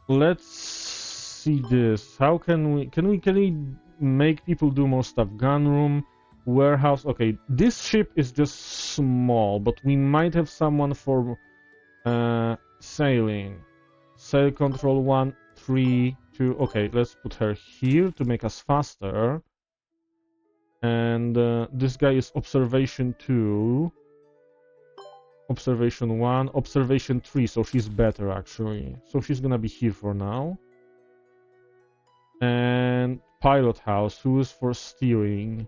Let's see this. How can we make people do more stuff? Gun room, warehouse. Okay, this ship is just small, but we might have someone for sailing. Sail control 1, 3, 2. Okay, let's put her here to make us faster. And this guy is observation 2. Observation 1, observation 3, so she's better actually. So she's gonna be here for now. And pilot house, who is for steering?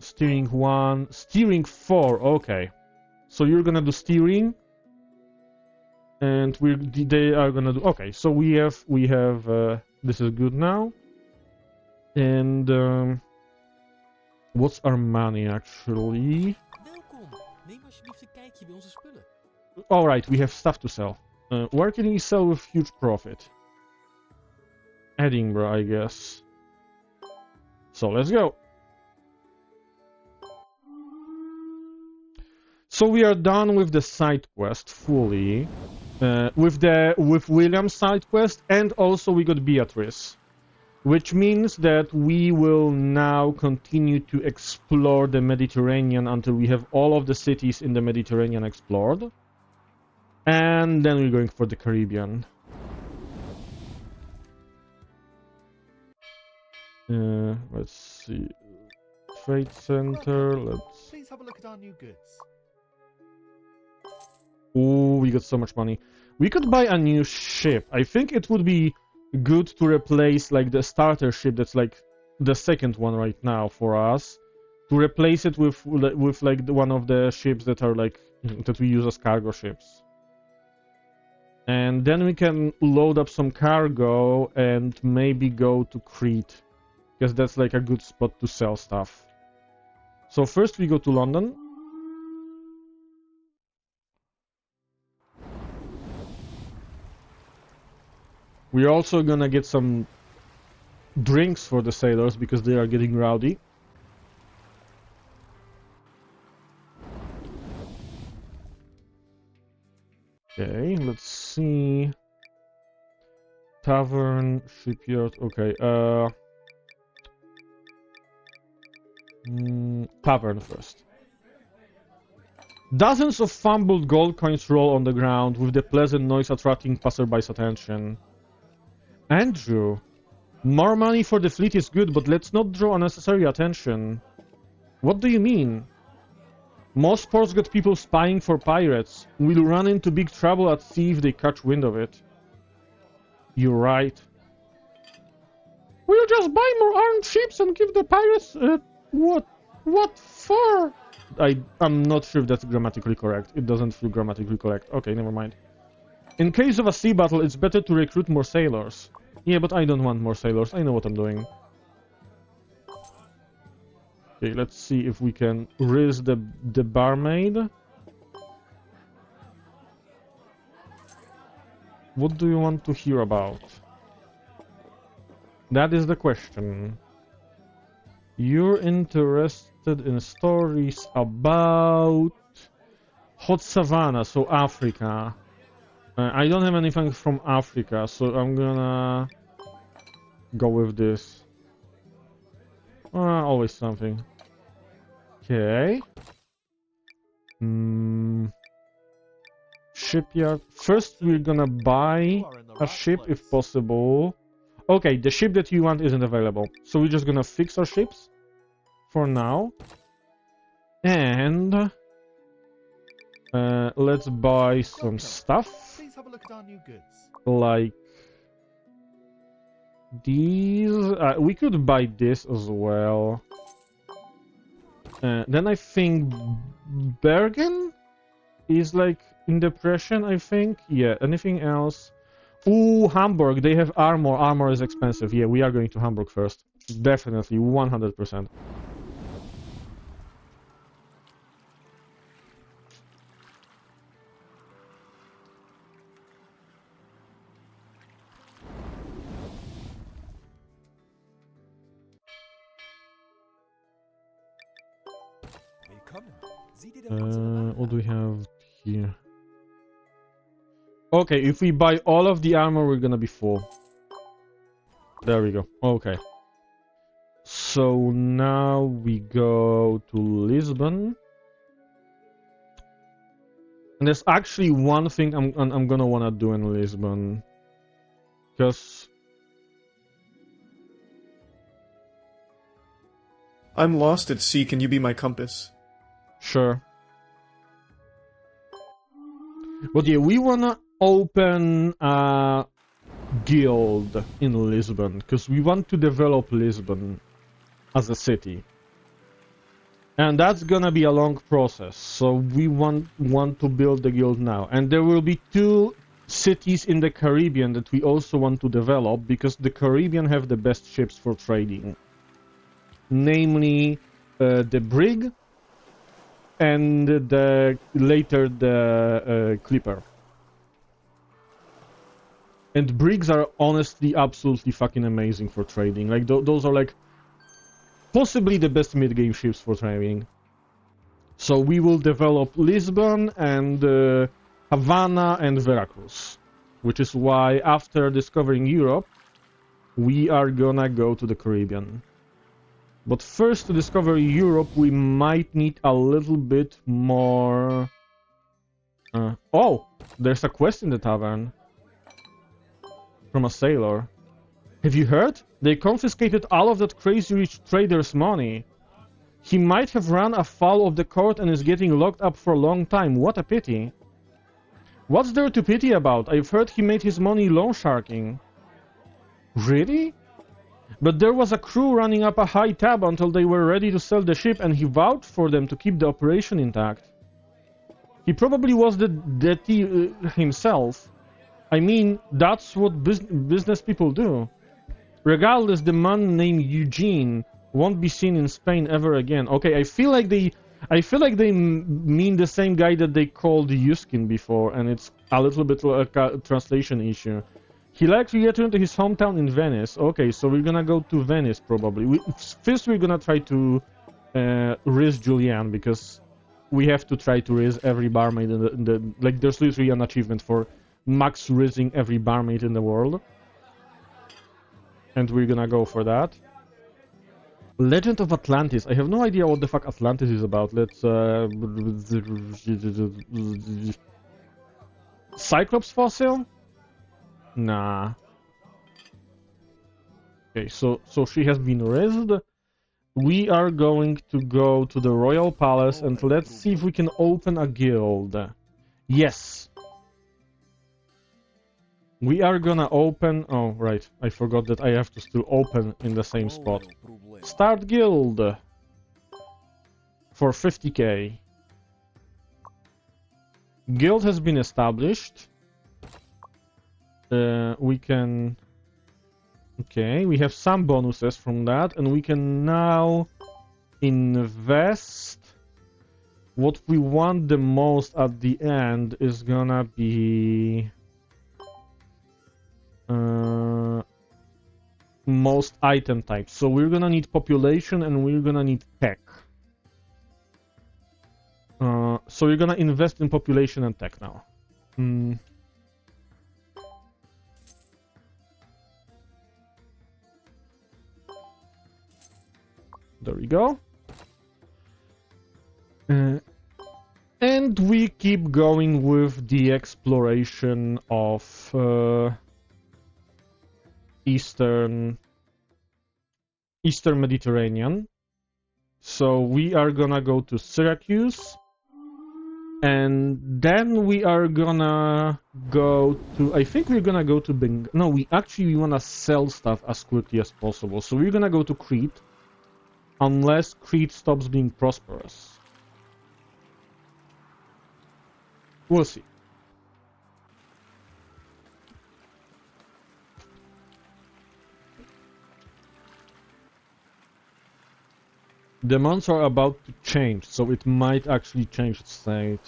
Steering 1, steering 4, okay. So you're gonna do steering. And they are gonna do, okay, so we have, this is good now. And what's our money actually? Neem alsjeblieft een kijkje bij onze spullen. Alright, we have stuff to sell. Where can we sell with huge profit? Edinburgh, I guess. So let's go. So we are done with the side quest fully. With William's side quest, and also we got Beatrice. Which means that we will now continue to explore the Mediterranean until we have all of the cities in the Mediterranean explored. And then we're going for the Caribbean. Let's see. Trade center, let's... Please have a look at our new goods. Ooh, we got so much money. We could buy a new ship. I think it would be good to replace like the starter ship that's like the second one right now for us, to replace it with like one of the ships that are like that we use as cargo ships, and then we can load up some cargo and maybe go to Crete, because that's like a good spot to sell stuff. So first we go to London. We're also gonna get some drinks for the sailors because they are getting rowdy. Okay, let's see. Tavern, shipyard, okay, tavern first. Dozens of fumbled gold coins roll on the ground with the pleasant noise attracting passersby's attention. Andrew, more money for the fleet is good, but let's not draw unnecessary attention. What do you mean? Most ports got people spying for pirates. We'll run into big trouble at sea if they catch wind of it. You're right. We'll just buy more armed ships and give the pirates... What for? I'm not sure if that's grammatically correct. It doesn't feel grammatically correct. Okay, never mind. In case of a sea battle, it's better to recruit more sailors. Yeah, but I don't want more sailors. I know what I'm doing. Okay, let's see if we can raise the barmaid. What do you want to hear about? That is the question. You're interested in stories about hot savanna, so Africa. I don't have anything from Africa, so I'm gonna go with this. Always something. Okay. Shipyard. First, we're gonna buy a ship if possible. Okay, the ship that you want isn't available, so we're just gonna fix our ships for now. And let's buy some stuff. Please have a look at our new goods. Like these. We could buy this as well. Then I think Bergen is like in depression, I think. Yeah, anything else? Ooh, Hamburg. They have armor. Armor is expensive. Yeah, we are going to Hamburg first. Definitely, 100%. What do we have here? Okay, if we buy all of the armor, we're gonna be full. There we go. Okay. So now we go to Lisbon. And there's actually one thing I'm gonna wanna do in Lisbon. Because... I'm lost at sea, can you be my compass? Sure. But yeah, we wanna open a guild in Lisbon, because we want to develop Lisbon as a city. And that's gonna be a long process, so we want to build the guild now. And there will be 2 cities in the Caribbean that we also want to develop, because the Caribbean have the best ships for trading. Namely, the Brig, and later the Clipper. And brigs are honestly absolutely fucking amazing for trading. Like, those are like possibly the best mid-game ships for trading. So we will develop Lisbon and Havana and Veracruz. Which is why after discovering Europe, we are gonna go to the Caribbean. But first, to discover Europe, we might need a little bit more... Oh! There's a quest in the tavern. From a sailor. Have you heard? They confiscated all of that crazy rich trader's money. He might have run afoul of the court and is getting locked up for a long time. What a pity. What's there to pity about? I've heard he made his money loan sharking. Really? But there was a crew running up a high tab until they were ready to sell the ship, and he vouched for them to keep the operation intact. He probably was the thief himself. I mean, that's what business people do. Regardless, the man named Eugene won't be seen in Spain ever again. Okay, I feel like they mean the same guy that they called Yuskin before, and it's a little bit like a translation issue. He likely returned to his hometown in Venice. Okay, so we're gonna go to Venice probably. First, we're gonna try to riz Julian, because we have to try to riz every barmaid in the like. There's literally an achievement for max rizzing every barmaid in the world, and we're gonna go for that. Legend of Atlantis. I have no idea what the fuck Atlantis is about. Let's Cyclops fossil? Nah. Okay, so she has been raised. We are going to go to the Royal Palace and let's see if we can open a guild. Yes. We are gonna open... Oh, right. I forgot that I have to still open in the same spot. Start guild. For 50k. Guild has been established. We can... Okay, we have some bonuses from that, and we can now invest. What we want the most at the end is gonna be... most item types. So we're gonna need population and we're gonna need tech. So we're gonna invest in population and tech now. There we go. And we keep going with the exploration of Eastern Mediterranean. So we are gonna go to Syracuse, and then we are gonna go to... I think we're gonna go to No, we wanna sell stuff as quickly as possible. So we're gonna go to Crete, unless Crete stops being prosperous. We'll see. The months are about to change, so it might actually change its state.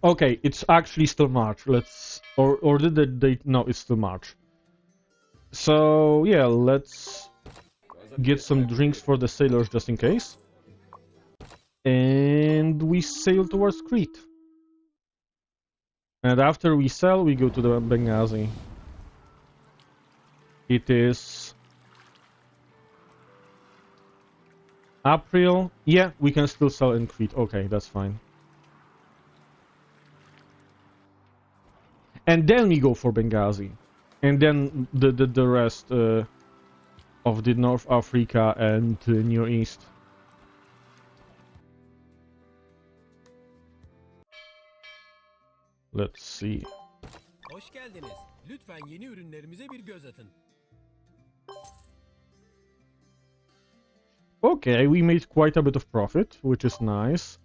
Okay, it's actually still March. Let's... Or did they... No, it's still March. So, yeah, let's get some drinks for the sailors just in case. And we sail towards Crete. And after we sail, we go to the Benghazi. It is April. Yeah, we can still sell in Crete. Okay, that's fine. And then we go for Benghazi. And then the rest of the North Africa and Near East. Let's see. Hoş geldiniz. Lütfen yeni ürünlerimize bir göz atın. Okay, we made quite a bit of profit, which is nice.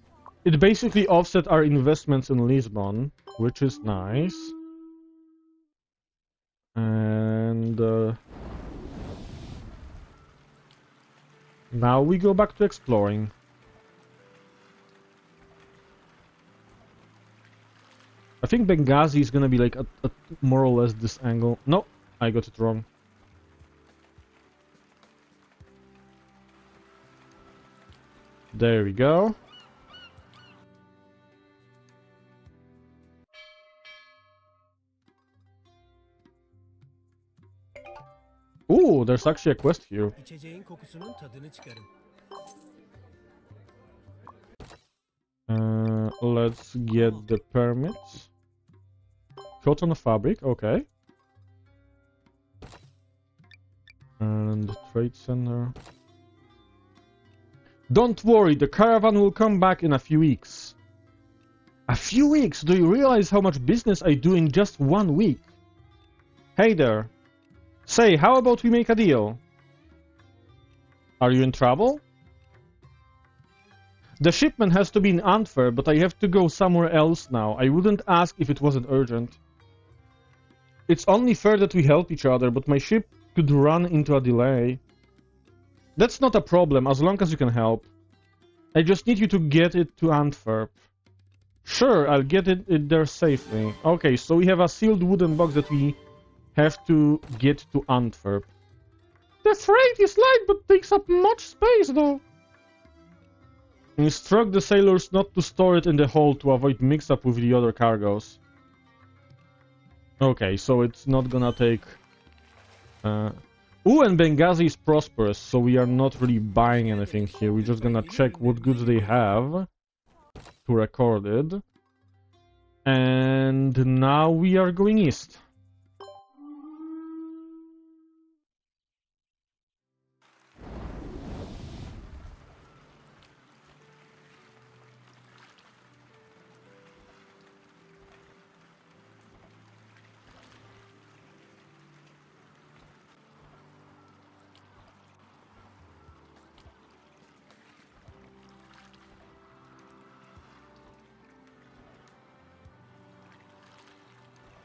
It basically offset our investments in Lisbon, which is nice. And now we go back to exploring. I think Benghazi is gonna be like at more or less this angle. No, I got it wrong. There we go. Ooh, there's actually a quest here. İçeceğin kokusunun tadını çıkarın. Let's get the permits. Cotton fabric, okay. And trade center. Don't worry, the caravan will come back in a few weeks. A few weeks? Do you realize how much business I do in just 1 week? Hey there. Say, how about we make a deal? Are you in trouble? The shipment has to be in Antwerp, but I have to go somewhere else now. I wouldn't ask if it wasn't urgent. It's only fair that we help each other, but my ship could run into a delay. That's not a problem, as long as you can help. I just need you to get it to Antwerp. Sure, I'll get it there safely. Okay, so we have a sealed wooden box that we have to get to Antwerp. The freight is light, but takes up much space, though. Instruct the sailors not to store it in the hold to avoid mix-up with the other cargoes. Okay, so it's not gonna take... Ooh, and Benghazi is prosperous, so we are not really buying anything here. We're just gonna check what goods they have to record it. And now we are going east.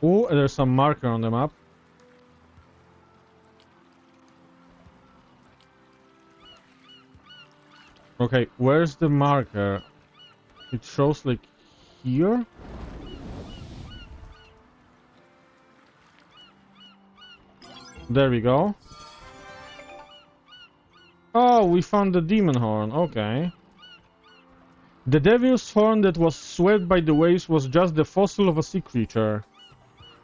Oh, there's some marker on the map. Okay, where's the marker? It shows like here? There we go. Oh, we found the demon horn. Okay. The devil's horn that was swept by the waves was just the fossil of a sea creature.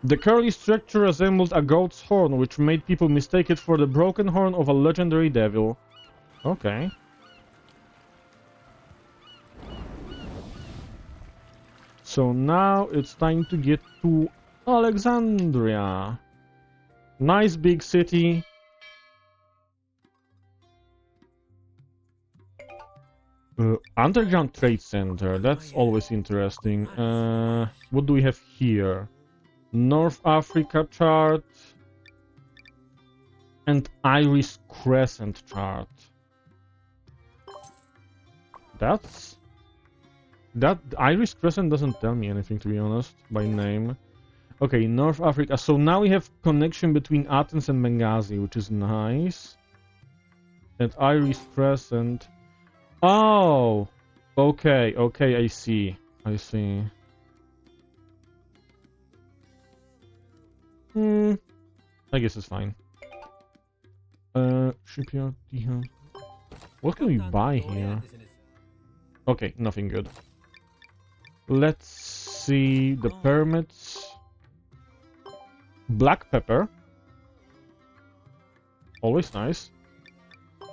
The curly structure resembled a goat's horn, which made people mistake it for the broken horn of a legendary devil. Okay. So now it's time to get to Alexandria. Nice big city. Underground Trade Center, that's always interesting. What do we have here? North Africa chart and Iris Crescent chart. That Iris Crescent doesn't tell me anything, to be honest, by name. Okay, North Africa. So now we have connection between Athens and Benghazi, which is nice. And Iris Crescent. Oh, okay, I see. I guess it's fine. Shipyard, tea house. What can we Kaptan, buy doğru here? yerdesiniz. Okay, nothing good. Let's see the permits. Black pepper. Always nice. Hoş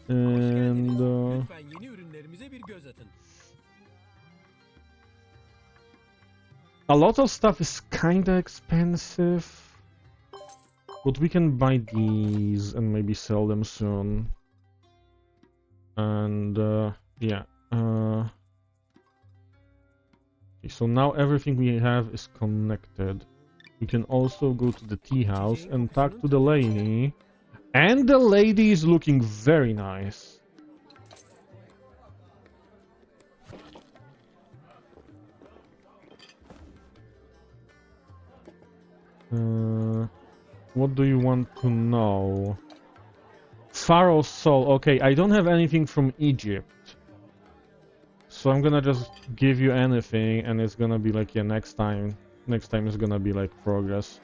And geldiniz. Lütfen yeni ürünlerimize bir göz atın. a lot of stuff is kinda expensive. But we can buy these and maybe sell them soon. And yeah. Okay, so now everything we have is connected. We can also go to the tea house and talk to the lady. And the lady is looking very nice. What do you want to know? Pharaoh soul. Okay, I don't have anything from Egypt. So I'm gonna just give you anything and it's gonna be like, yeah, next time. Next time is gonna be like progress.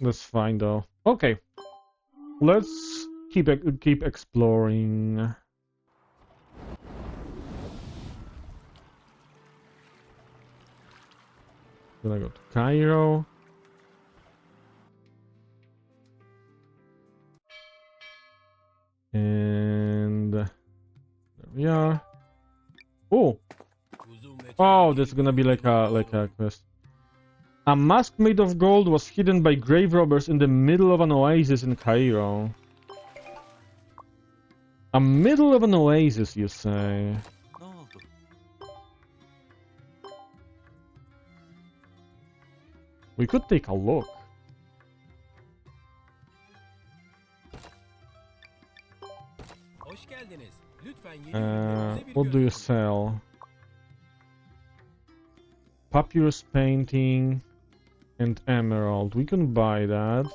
That's fine though. Okay. Let's keep exploring. Gonna go to Cairo. And there we are. Oh, Uzun ve oh, tehlikeli that's bir gonna be like a yolculuk. quest. A mask made of gold was hidden by grave robbers in the middle of an oasis in Cairo. A middle of an oasis, you say? Ne oldu? We could take a look. Hoş geldiniz. Lütfen yeni ürünlerimize bir What göz do you atın. sell? Papyrus painting and emerald. We can buy that.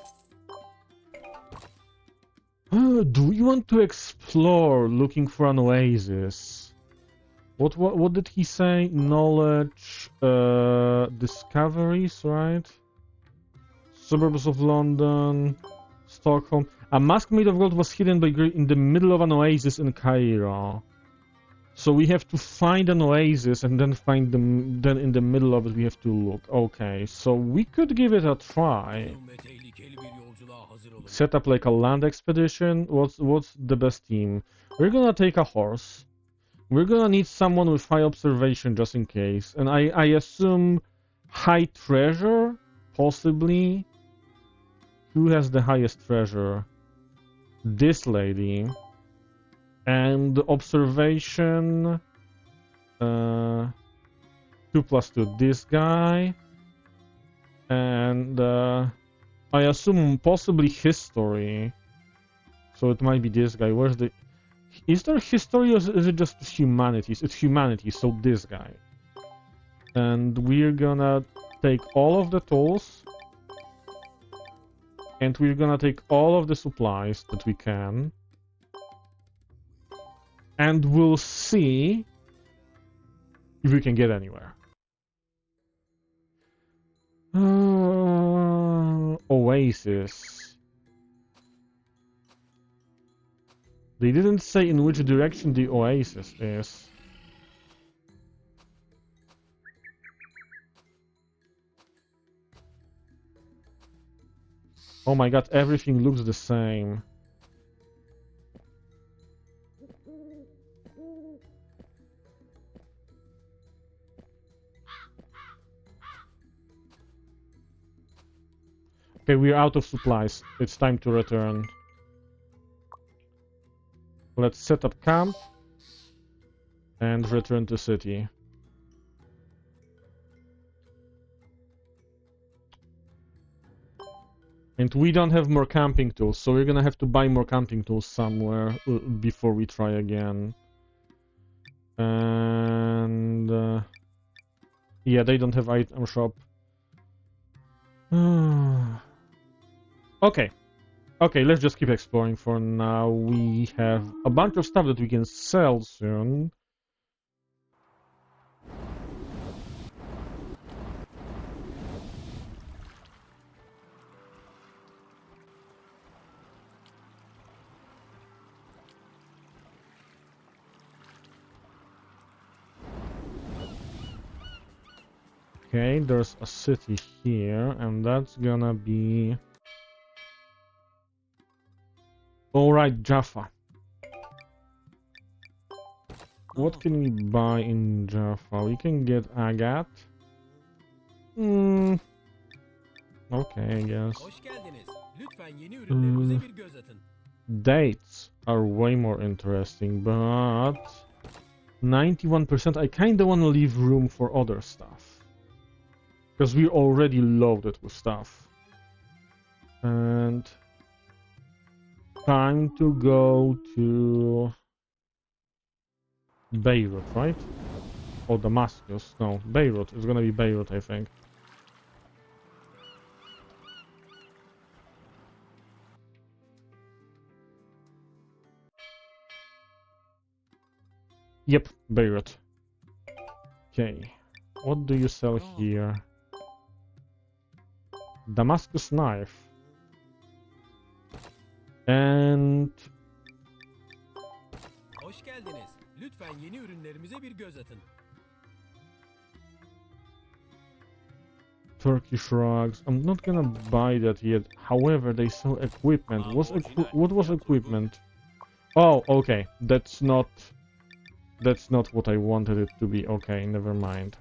Do we want to explore looking for an oasis? What did he say? Knowledge, discoveries, right? Suburbs of London, Stockholm. A mask made of gold was hidden in the middle of an oasis in Cairo. So we have to find an oasis and then find them. Then in the middle of it we have to look. Okay, so we could give it a try. Uzun ve tehlikeli bir yolculuğa hazır olun. Set up like a land expedition. What's the best team? We're gonna take a horse. We're gonna need someone with high observation just in case. And I assume high treasure, possibly. Who has the highest treasure? This lady. And observation. 2+2. This guy. And I assume possibly history. So it might be this guy. Where's the... Is there history or is it just humanities? It's humanities, so this guy. And we're gonna take all of the tools. And we're gonna take all of the supplies that we can. And we'll see if we can get anywhere. Oasis. They didn't say in which direction the oasis is. Oh my god, everything looks the same. Okay, we're out of supplies. It's time to return. Let's set up camp and return to city. And we don't have more camping tools, so we're gonna have to buy more camping tools somewhere before we try again. And yeah, they don't have item shop. Okay. Okay, let's just keep exploring for now. We have a bunch of stuff that we can sell soon. Okay, there's a city here, and that's gonna be... Alright, Jaffa. What can we buy in Jaffa? We can get Agat. Okay, I guess. Hoş geldiniz. Lütfen yeni ürünlerimize bir göz atın. Dates are way more interesting, but 91%, I kinda wanna leave room for other stuff. Because we're already loaded with stuff. And time to go to Beirut, right? Or Damascus? No, Beirut. It's gonna be Beirut, I think. Yep, Beirut. Okay, what do you sell here? Damascus knife. And Hoş geldiniz. Lütfen yeni ürünlerimize bir göz atın. Turkish rugs. I'm not gonna buy that yet. However, they sell equipment. What was equipment? Oh, okay. That's not what I wanted it to be. Okay, never mind.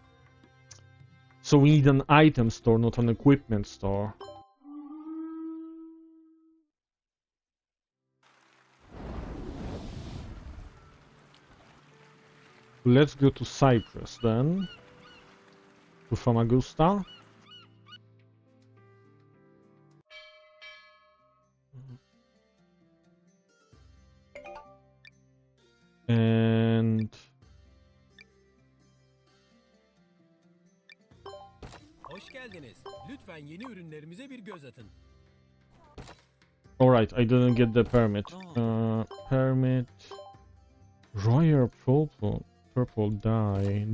So we need an item store, not an equipment store. Let's go to Cyprus then. To Famagusta. And Hoş geldiniz. Lütfen yeni ürünlerimize bir göz atın. alright, I didn't get the permit. Permit. Royal purple dye.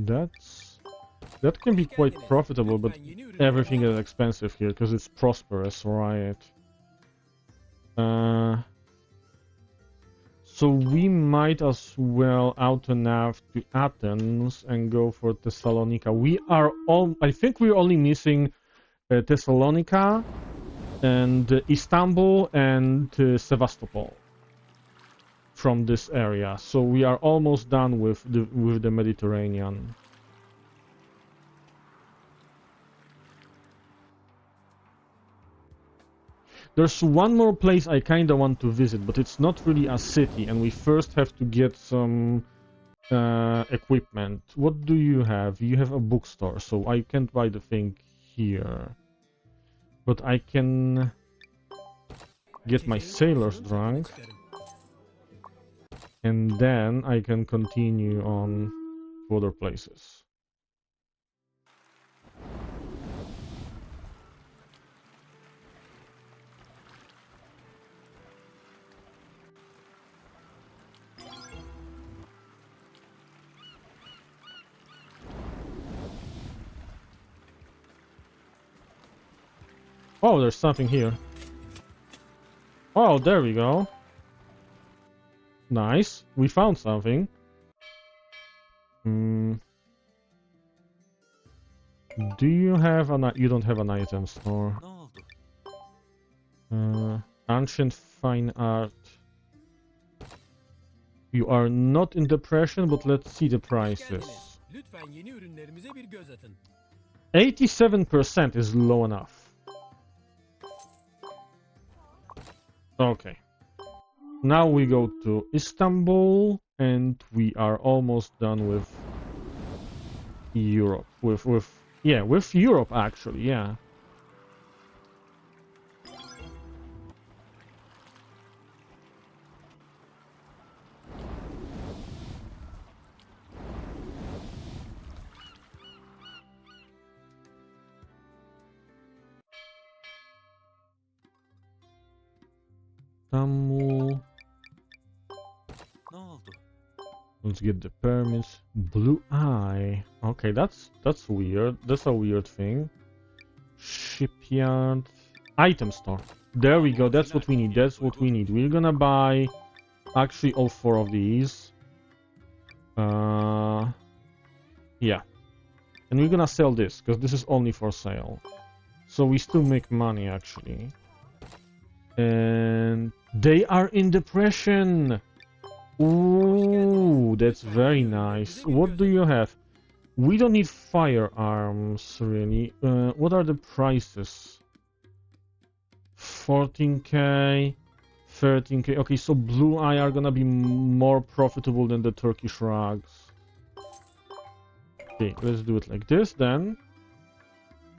That can be quite profitable, but everything is expensive here because it's prosperous, right? So we might as well out-nav to Athens and go for Thessalonica. I think we're only missing Thessalonica and Istanbul and Sevastopol from this area. So we are almost done with the Mediterranean. There's one more place I kinda want to visit, but it's not really a city, and we first have to get some equipment. What do you have? You have a bookstore, so I can't buy the thing here. But I can get my sailors drunk, and then I can continue on to other places. Oh, there's something here. Oh, there we go. Nice. We found something. Do you have an... You don't have an item store. Ancient fine art. You are not in depression, but let's see the prices. Lütfen yeni ürünlerimize bir göz atın. 87% is low enough. Okay. Now we go to Istanbul, and we are almost done with Europe. With Europe actually, yeah. Istanbul. Let's get the permits. Blue Eye. Okay, that's weird. That's a weird thing. Shipyard. Item store. There we go. That's what we need. That's what we need. We're gonna buy actually all 4 of these. Yeah. And we're gonna sell this, because this is only for sale. So we still make money, actually. And they are in depression! Ooh, that's very nice. What do you have? We don't need firearms, really. What are the prices? 14k, 13k. Okay, so Blue Eye are gonna be more profitable than the Turkish rugs. Okay, let's do it like this then.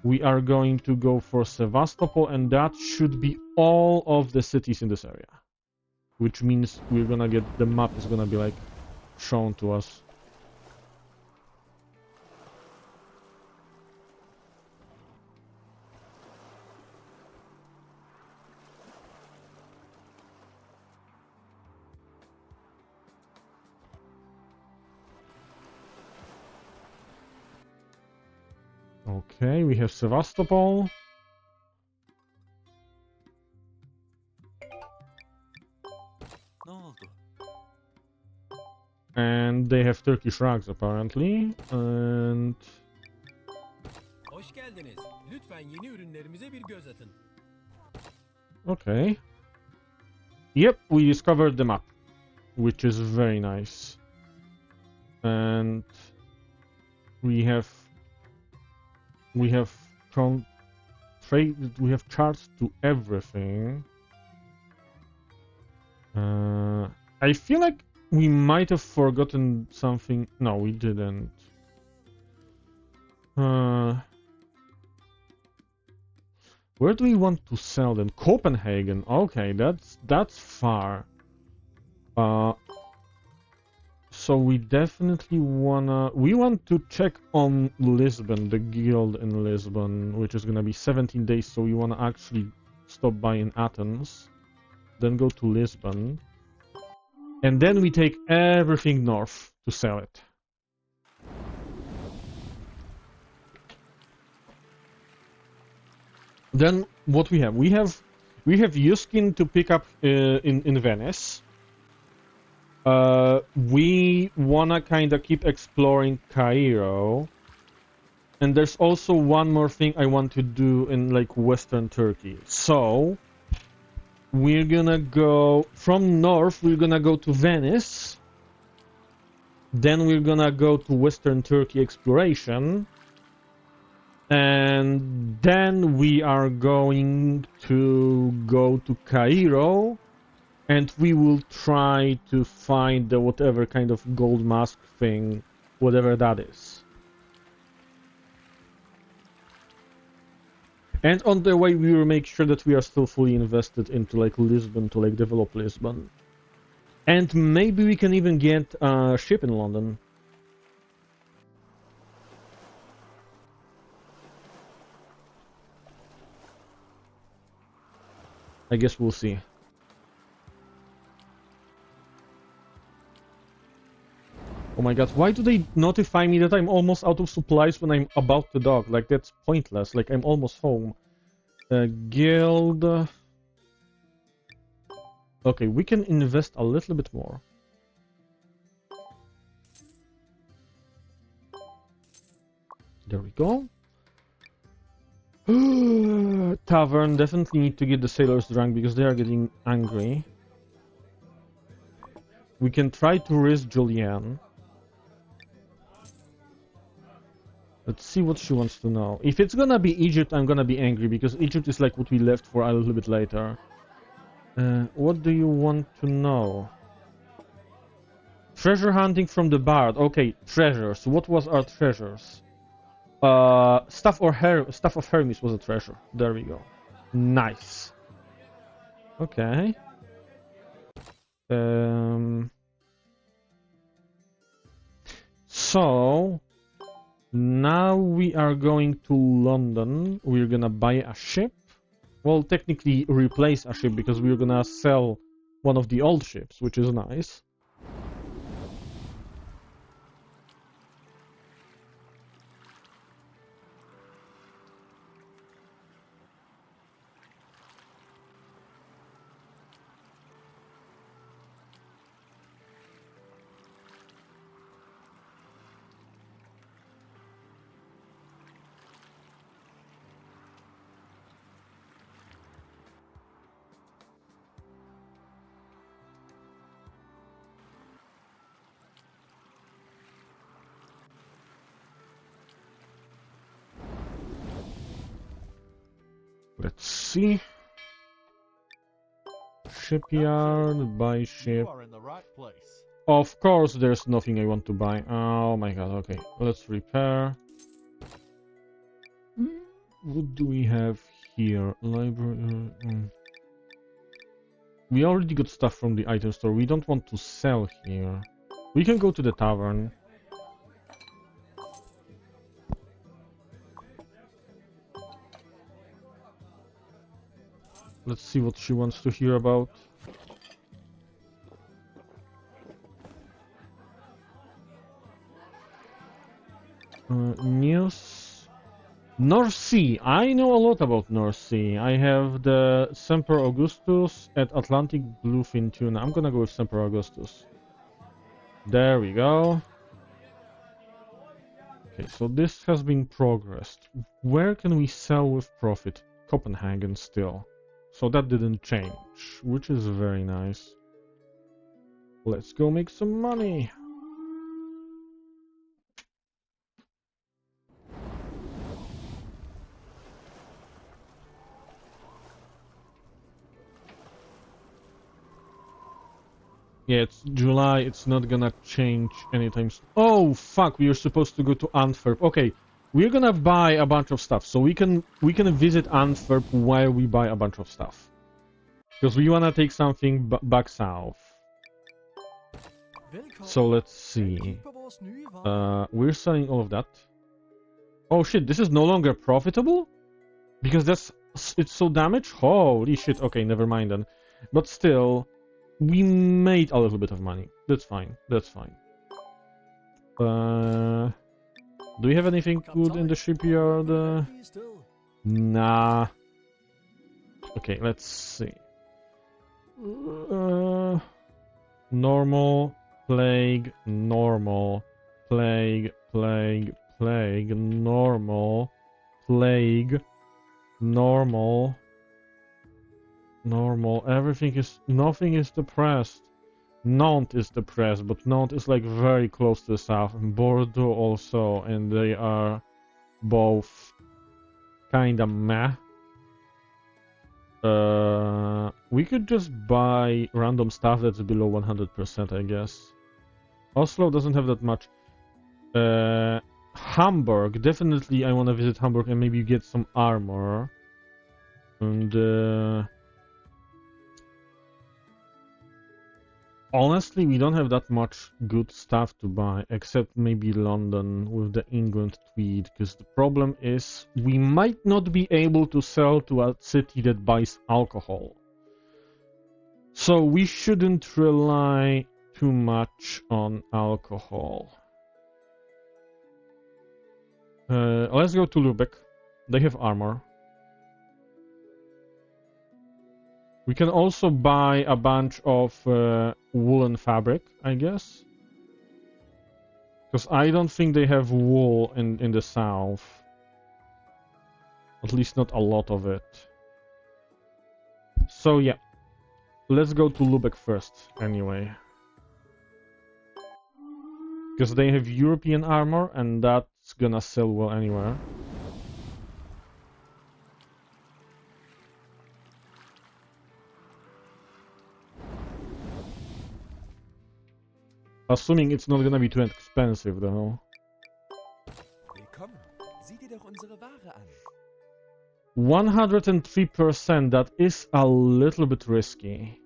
We are going to go for Sevastopol, and that should be all of the cities in this area. Which means we're gonna get, the map is gonna be like shown to us. Okay, we have Sevastopol. And they have Turkish rugs apparently. And Hoş geldiniz. Lütfen yeni ürünlerimize bir göz atın. okay. Yep, we discovered the map, which is very nice. And we have charts to everything. I feel like we might have forgotten something. No, we didn't. Where do we want to sell them? Copenhagen. Okay, that's far. So we definitely we want to check on Lisbon, the guild in Lisbon, which is gonna be 17 days. So we wanna actually stop by in Athens, then go to Lisbon, and then we take everything north to sell it. Then what we have? We have Yuskin to pick up in Venice. We wanna kinda keep exploring Cairo. And there's also one more thing I want to do in like Western Turkey. So we're gonna go from north, we're gonna go to Venice. Then we're gonna go to Western Turkey exploration. And then we are going to go to Cairo. And we will try to find the whatever kind of gold mask thing, whatever that is. And on the way, we will make sure that we are still fully invested into like Lisbon to like develop Lisbon. And maybe we can even get a ship in London. I guess we'll see. Oh my god, why do they notify me that I'm almost out of supplies when I'm about to dock? Like, that's pointless. Like, I'm almost home. Guild... Okay, we can invest a little bit more. There we go. Tavern, definitely need to get the sailors drunk because they are getting angry. We can try to risk Julianne. Let's see what she wants to know. If it's gonna be Egypt, I'm gonna be angry because Egypt is like what we left for a little bit later. What do you want to know? Treasure hunting from the Bard. Okay, treasures. What was our treasures? Staff of Hermes was a treasure. There we go. Nice. Okay. So now we are going to London. We're gonna buy a ship. Well, technically replace a ship because we're gonna sell one of the old ships, which is nice. Let's see. Shipyard, buy ship. You are in the right place. Of course, there's nothing I want to buy. Oh my god, okay. Let's repair. What do we have here? Library. We already got stuff from the item store. We don't want to sell here. We can go to the tavern. Let's see what she wants to hear about. News. North Sea. I know a lot about North Sea. I have the Semper Augustus at Atlantic Bluefin Tuna. I'm gonna go with Semper Augustus. There we go. Okay, so this has been progressed. Where can we sell with profit? Copenhagen still. So that didn't change, which is very nice. Let's go make some money. Yeah, it's July, it's not gonna change anytime soon. Oh, fuck, we are supposed to go to Antwerp. Okay, we're gonna buy a bunch of stuff, so we can visit Antwerp while we buy a bunch of stuff. Because we wanna take something back south. So let's see. We're selling all of that. Oh shit, this is no longer profitable? Because it's so damaged? Holy shit, okay, never mind then. But still... We made a little bit of money. That's fine. That's fine. Do we have anything good in the shipyard? Nah. Okay, let's see. Normal, plague, normal, plague, plague, plague, normal, plague, normal. Normal. Nothing is depressed. Nantes is depressed, but Nantes is like very close to the south, and Bordeaux also, and they are both kinda meh. We could just buy random stuff that's below 100%, I guess. Oslo doesn't have that much. Hamburg, definitely I want to visit Hamburg and maybe get some armor. And honestly, we don't have that much good stuff to buy, except maybe London with the England tweed, because the problem is we might not be able to sell to a city that buys alcohol. So we shouldn't rely too much on alcohol. Let's go to Lübeck. They have armor. We can also buy a bunch of woolen fabric, I guess. Because I don't think they have wool in the south. At least not a lot of it. So yeah. Let's go to Lübeck first, anyway. Because they have European armor, and that's gonna sell well anywhere. Assuming it's not gonna be too expensive, though. Willkommen. Sieh dir doch unsere Ware an. 103%, that is a little bit risky.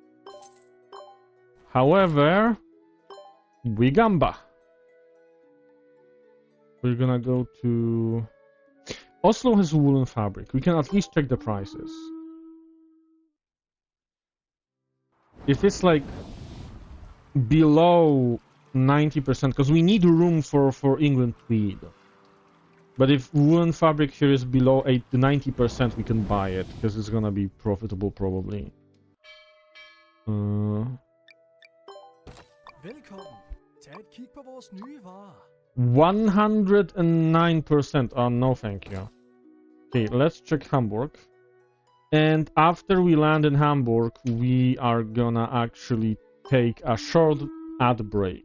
However, we gamba. We're gonna go to... Oslo has woolen fabric. We can at least check the prices. If it's like below 90%, because we need room for England tweed. But if woolen fabric here is below 90%, we can buy it, because it's gonna be profitable probably. Velkommen. Tag et kig på vores nye varer. 109%. Oh, no thank you. Okay, let's check Hamburg. And after we land in Hamburg, we are gonna actually take a short ad break.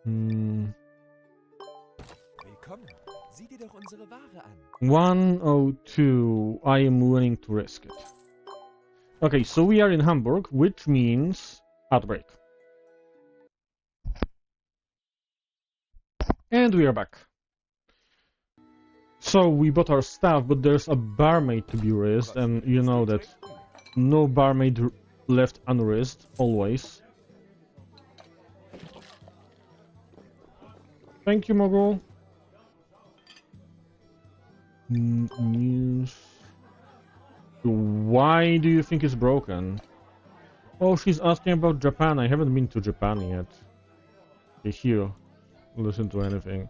Willkommen. Sieh dir doch unsere Ware an. 102. I am willing to risk it. Okay, so we are in Hamburg, which means outbreak. And we are back. So we bought our stuff, but there's a barmaid to be risked, and you know that no barmaid left unrisked, always. Thank you, Mogul. News. Why do you think it's broken? Oh, she's asking about Japan. I haven't been to Japan yet. Okay, here. Listen to anything.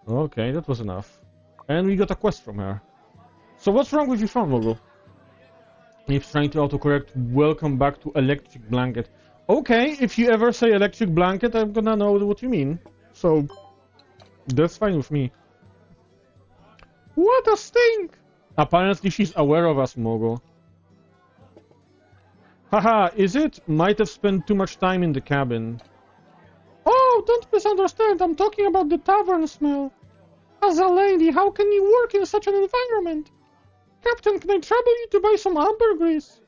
Okay, that was enough. And we got a quest from her. So what's wrong with your phone, Mogul? It's trying to autocorrect. Welcome back to Electric Blanket. Okay, if you ever say Electric Blanket, I'm gonna know what you mean. So, that's fine with me. What a stink! Apparently she's aware of us, Mogul. Haha, is it? Might have spent too much time in the cabin. Oh, don't misunderstand, I'm talking about the tavern smell. As a lady, how can you work in such an environment? Captain, can I trouble you to buy some ambergris?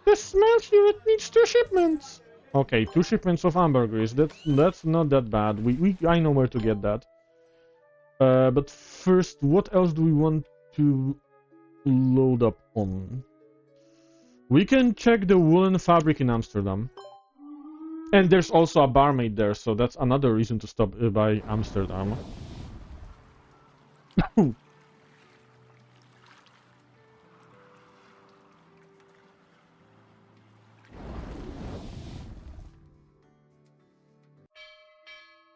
The smell here, it needs 2 shipments. Okay, 2 shipments of ambergris. That's not that bad. I know where to get that. But first, what else do we want to load up on? We can check the woolen fabric in Amsterdam. And there's also a barmaid there, so that's another reason to stop by Amsterdam.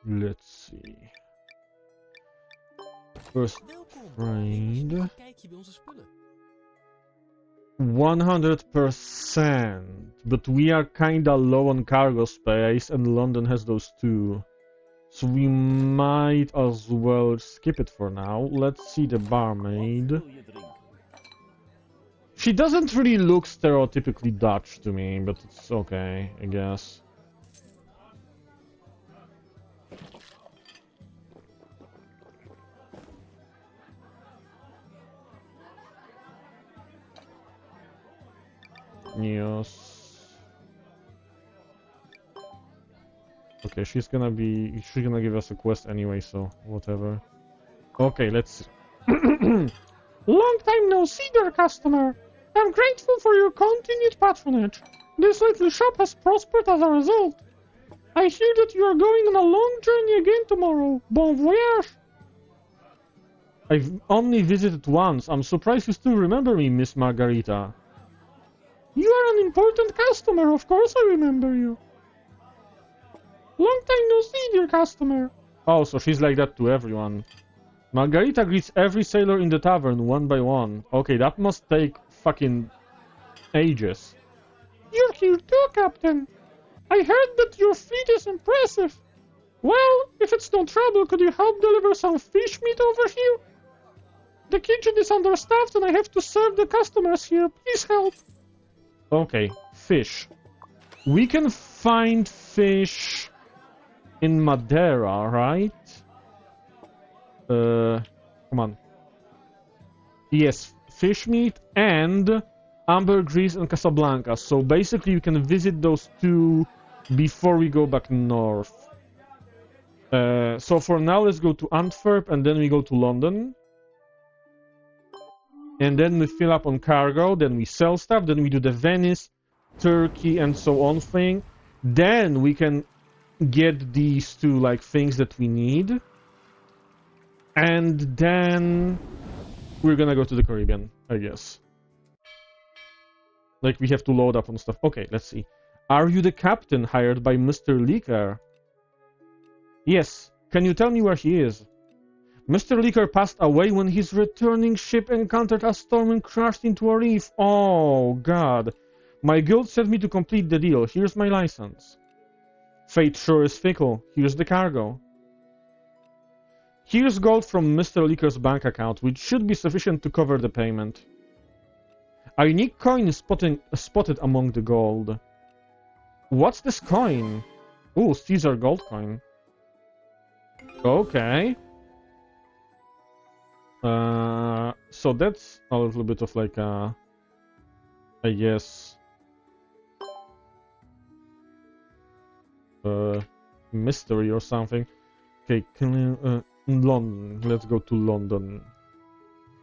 Let's see. First trade. Een kijkje bij onze spullen. 100%, but we are kinda low on cargo space and London has those too. So we might as well skip it for now. Let's see the barmaid. She doesn't really look stereotypically Dutch to me, but it's okay, I guess. Yes. Okay, she's gonna give us a quest anyway, so whatever. Okay, let's see. Long time no see, dear customer. I'm grateful for your continued patronage. This little shop has prospered as a result. I hear that you are going on a long journey again tomorrow. Bon voyage. I've only visited once. I'm surprised you still remember me, Miss Margarita. You are an important customer, of course I remember you. Long time no see, dear customer. Oh, so she's like that to everyone. Margarita greets every sailor in the tavern, one by one. Okay, that must take fucking ages. You're here too, Captain. I heard that your fleet is impressive. Well, if it's no trouble, could you help deliver some fish meat over here? The kitchen is understaffed and I have to serve the customers here. Please help. Okay, fish. We can find fish in Madeira, right? Come on. Yes, fish meat and ambergris and Casablanca. So basically you can visit those two before we go back north. So for now let's go to Antwerp and then we go to London. And then we fill up on cargo, then we sell stuff, then we do the Venice, Turkey, and so on thing. Then we can get these two, like, things that we need. And then we're gonna go to the Caribbean, I guess. Like, we have to load up on stuff. Okay, let's see. Are you the captain hired by Mr. Leaker? Yes. Can you tell me where he is? Mr. Leaker passed away when his returning ship encountered a storm and crashed into a reef. Oh, God. My guild sent me to complete the deal. Here's my license. Fate sure is fickle. Here's the cargo. Here's gold from Mr. Leaker's bank account, which should be sufficient to cover the payment. A unique coin is spotted among the gold. What's this coin? Ooh, Caesar gold coin. Okay. So that's a little bit of like a, I guess, mystery or something. Okay, can you, London. Let's go to London.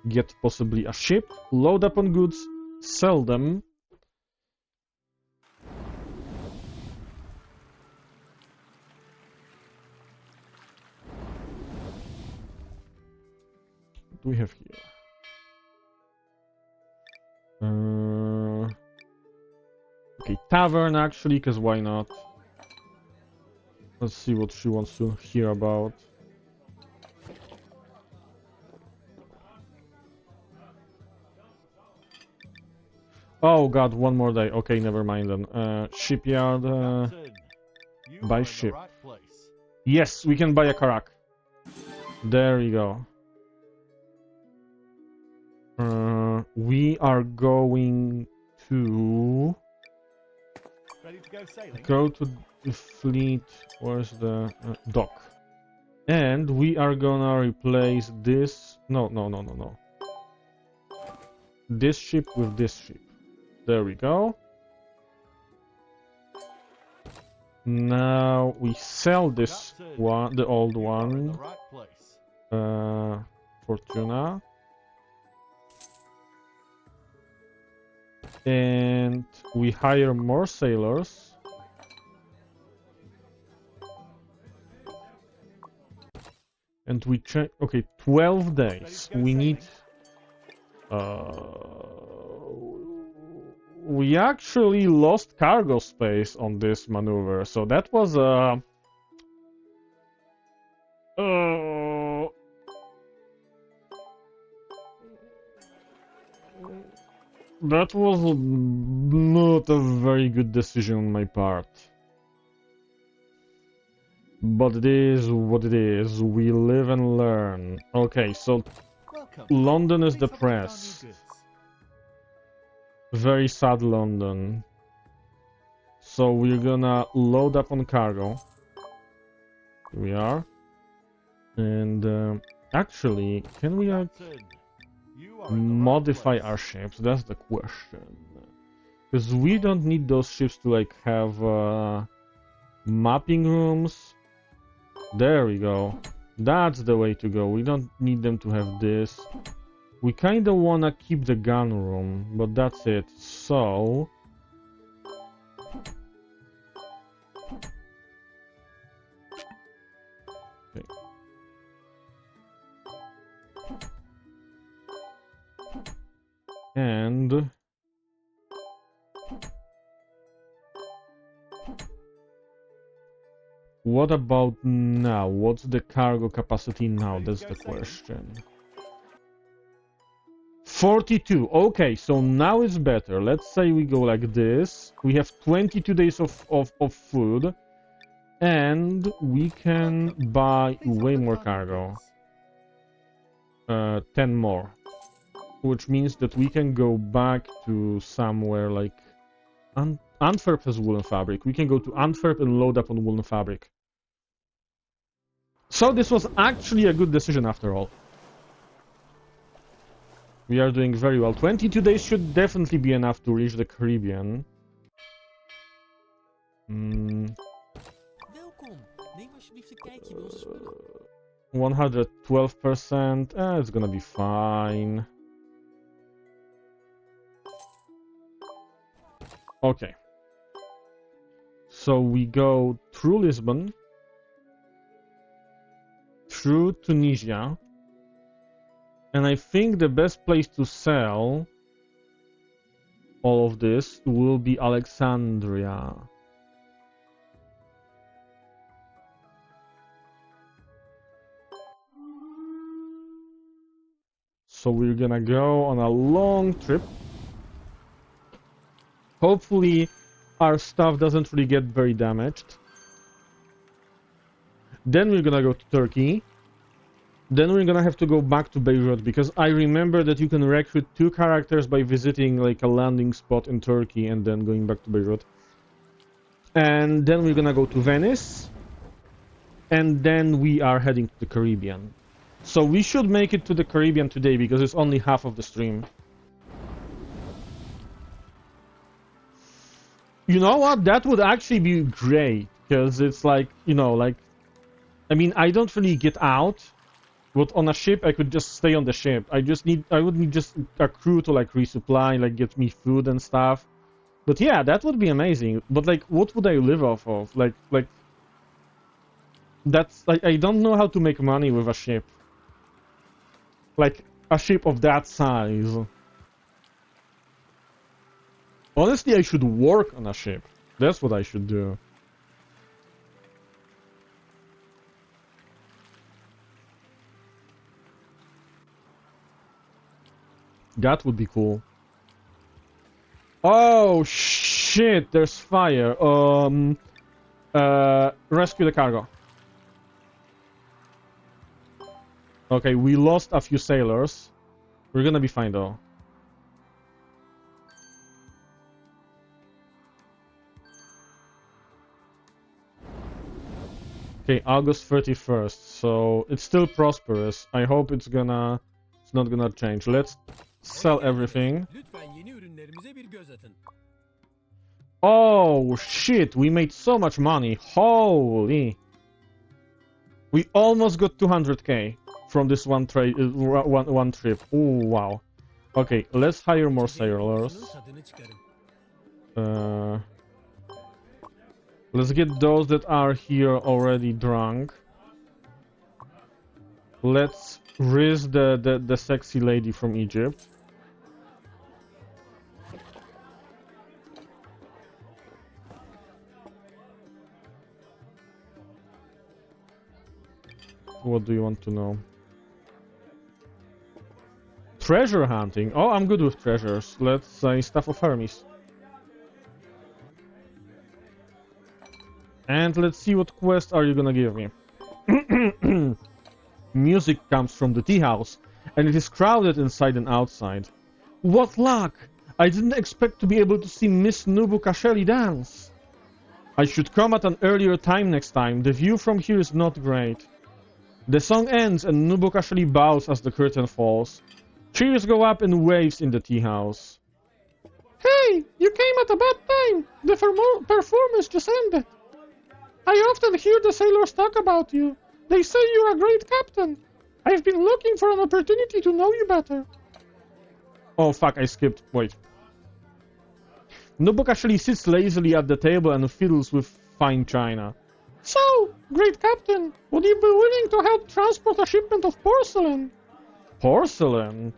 Get possibly a ship, load up on goods, sell them. What do we have here? Okay, tavern actually, because why not? Let's see what she wants to hear about. Oh god, one more day. Okay, never mind then. Shipyard, buy ship. Yes, we can buy a Karak. There we go. We are going to go to the fleet. Where's the dock? And we are gonna replace this. No. This ship with this ship. There we go. Now we sell this one, the old one. Fortuna. And we hire more sailors. And we check. Okay, 12 days. We need. We actually lost cargo space on this maneuver, so that was that was not a very good decision on my part. But it is what it is. We live and learn. Okay, so London is depressed. Very sad London. So we're gonna load up on cargo. Here we are. And actually, can we modify our ships? That's the question. Because we don't need those ships to like have mapping rooms. There we go. That's the way to go. We don't need them to have this. We kind of want to keep the gun room, but that's it. So... okay. And... what about now? What's the cargo capacity now? That's the question. 42. Okay, so now it's better. Let's say we go like this. We have 22 days of food. And we can buy way more cargo. 10 more. Which means that we can go back to somewhere like... Antwerp has woolen fabric. We can go to Antwerp and load up on woolen fabric. So this was actually a good decision after all. We are doing very well. 22 days should definitely be enough to reach the Caribbean. 112%. It's gonna be fine. Okay. So we go through Lisbon, through Tunisia, and I think the best place to sell all of this will be Alexandria. So we're gonna go on a long trip. Hopefully our stuff doesn't really get very damaged. Then we're gonna go to Turkey. Then we're gonna have to go back to Beirut, because I remember that you can recruit 2 characters by visiting like a landing spot in Turkey and then going back to Beirut. And then we're gonna go to Venice. And then we are heading to the Caribbean. So we should make it to the Caribbean today because it's only half of the stream. You know what? That would actually be great. Because it's like, you know, like... I mean, I don't really get out. But on a ship, I could just stay on the ship. I would need just a crew to like resupply, like get me food and stuff. But yeah, that would be amazing. But like, what would I live off of? Like, that's like, I don't know how to make money with a ship. Like, a ship of that size. Honestly, I should work on a ship. That's what I should do. That would be cool. Oh shit, there's fire. Rescue the cargo. Okay, we lost a few sailors. We're gonna be fine though. Okay, August 31st, so it's still prosperous. I hope it's not gonna change. Let's sell everything. Lütfen yeni ürünlerimize bir göz atın. Oh shit, we made so much money. Holy. We almost got 200k from this one trade, one trip. Oh wow. Okay, let's hire more sailors. Tadını çıkarın. Let's get those that are here already drunk. Let's raise the sexy lady from Egypt. What do you want to know? Treasure hunting. Oh, I'm good with treasures. Let's say Staff of Hermes. And let's see what quest are you gonna give me. Music comes from the tea house, and it is crowded inside and outside. What luck! I didn't expect to be able to see Miss Nubukasheli dance. I should come at an earlier time next time. The view from here is not great. The song ends and Nubukasheli bows as the curtain falls. Cheers go up in waves in the tea house. Hey, you came at a bad time. The performance just ended. I often hear the sailors talk about you. They say you're a great captain. I've been looking for an opportunity to know you better. Oh fuck, I skipped. Wait. Nubukasheli sits lazily at the table and fiddles with fine china. So, great captain, would you be willing to help transport a shipment of porcelain? Porcelain?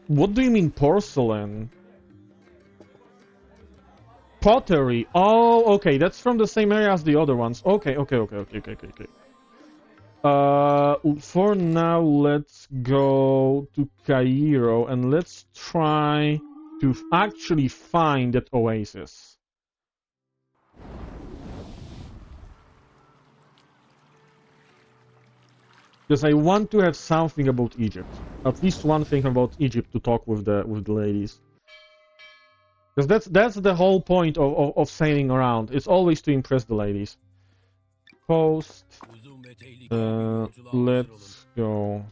What do you mean porcelain? Pottery. Oh, okay, that's from the same area as the other ones. Okay. For now, let's go to Cairo and let's try to actually find that oasis. Because I want to have something about Egypt. At least one thing about Egypt to talk with the ladies. Because that's the whole point of sailing around. It's always to impress the ladies. Post. Let's go.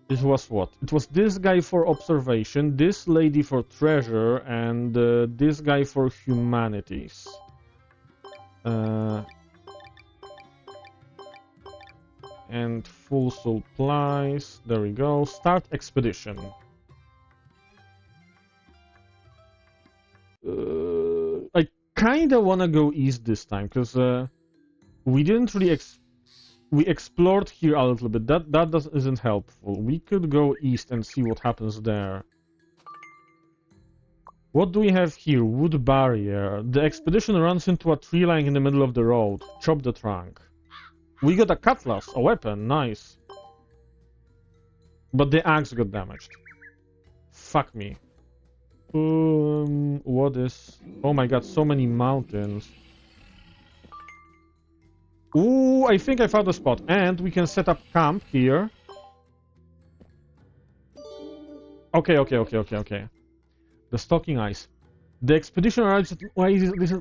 This was what? It was this guy for observation, this lady for treasure, and this guy for humanities. And full supplies. There we go. Start expedition. I kinda wanna go east this time because we didn't really we explored here a little bit. That isn't helpful. We could go east and see what happens there. What do we have here? Wood barrier. The expedition runs into a tree lying in the middle of the road. Chop the trunk. We got a cutlass, a weapon, nice. But the axe got damaged. Fuck me. What is... Oh my god, so many mountains. Ooh, I think I found a spot. And we can set up camp here. Okay. The stalking ice. The expedition arrives at why is this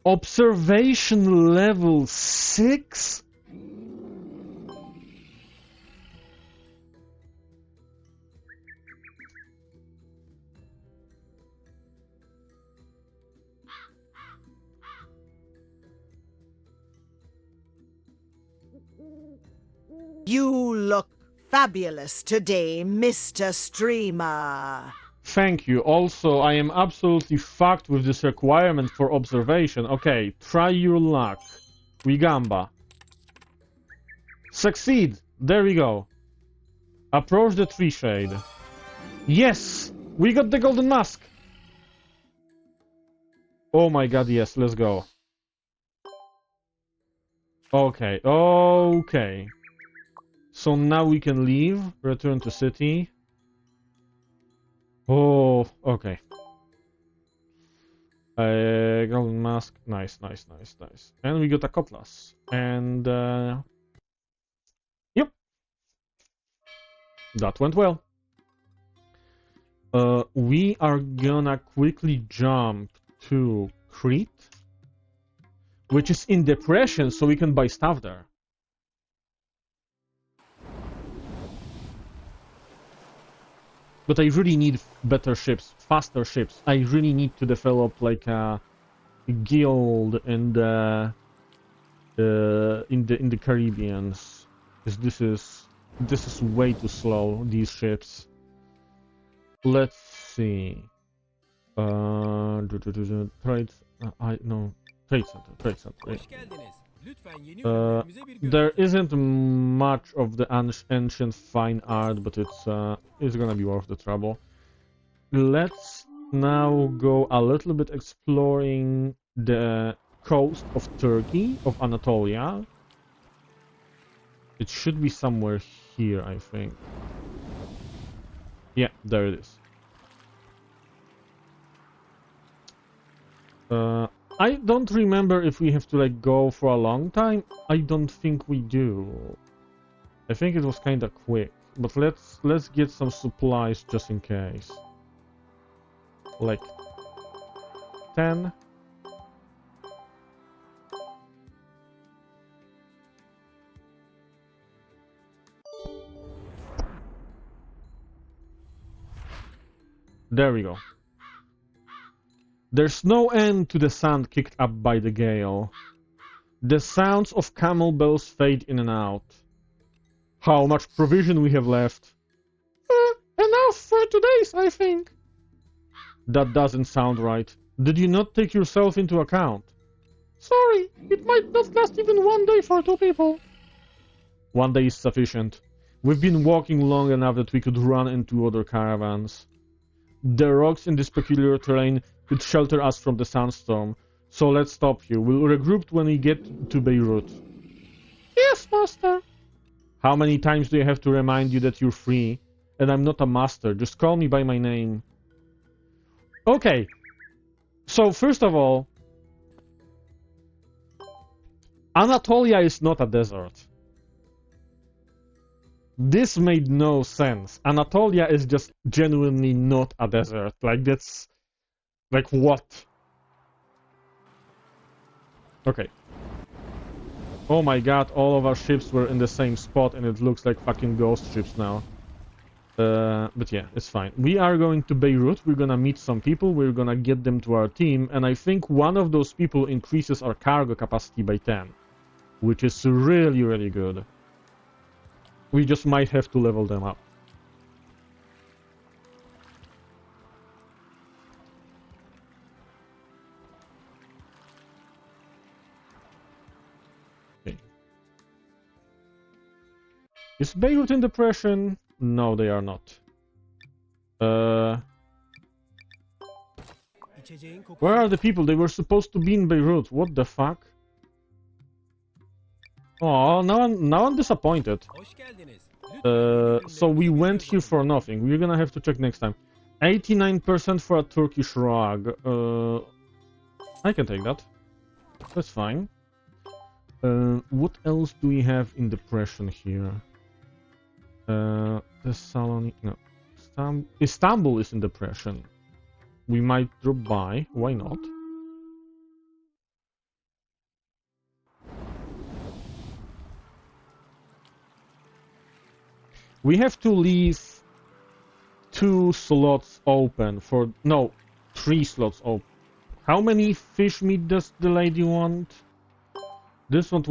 observation level 6? You look fabulous today, Mr. Streamer. Thank you. Also, I am absolutely fucked with this requirement for observation. Okay, try your luck. Wigamba. Succeed. There we go. Approach the tree shade. Yes! We got the golden mask! Oh my god, yes, let's go. Okay, okay. So now we can leave, return to city. Oh, okay. Golden mask, nice. And we got a cutlass. And, yep. That went well. We are gonna quickly jump to Crete, which is in depression, so we can buy stuff there. But I really need better ships, faster ships. I really need to develop like a guild in the Caribbeans, because this is way too slow. These ships. Let's see. Trade. Trade center. Hoş geldiniz. Lütfen yeni Uh, ürünlerimize bir göz There atın. isn't much of the ancient fine art, but it's gonna be worth the trouble. Let's now go a little bit exploring the coast of Turkey, of Anatolia. It should be somewhere here, I think. Yeah, there it is. I don't remember if we have to like go for a long time. I don't think we do. I think it was kind of quick, but let's get some supplies just in case. Like 10. There we go. There's no end to the sand kicked up by the gale. The sounds of camel bells fade in and out. How much provision we have left? Enough for 2 days, I think. That doesn't sound right. Did you not take yourself into account? Sorry, it might not last even 1 day for 2 people. 1 day is sufficient. We've been walking long enough that we could run into other caravans. The rocks in this peculiar terrain could shelter us from the sandstorm, so let's stop here. We'll regroup when we get to Beirut. Yes, master. How many times do I have to remind you that you're free? And I'm not a master, just call me by my name. Okay, so first of all, Anatolia is not a desert. This made no sense. Anatolia is just genuinely not a desert. Like, that's... Like, what? Okay. Oh my god, all of our ships were in the same spot and it looks like fucking ghost ships now. But yeah, it's fine. We are going to Beirut, we're gonna meet some people, we're gonna get them to our team, and I think one of those people increases our cargo capacity by 10. Which is really, really good. We just might have to level them up. Okay. Is Beirut in depression? No, they are not. İçeceğin kokusu. Where are the people? They were supposed to be in Beirut. What the fuck? Oh, now I'm disappointed. Hoş geldiniz. Lütfen So we went here for nothing. We're gonna have to check next time. 89% for a Turkish rug. I can take that. That's fine. What else do we have in depression here? Thessaloniki... No. Istanbul is in depression. we might drop by. Why not? We have to leave 2 slots open for... No, 3 slots open. How many fish meat does the lady want? This one,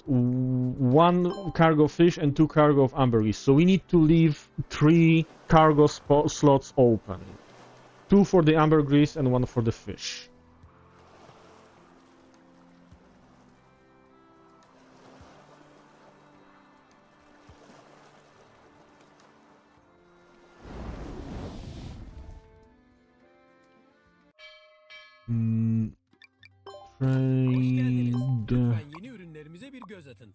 one cargo fish and 2 cargo of ambergris. So we need to leave 3 cargo slots open. 2 for the ambergris and 1 for the fish. Lütfen yeni ürünlerimize bir göz atın.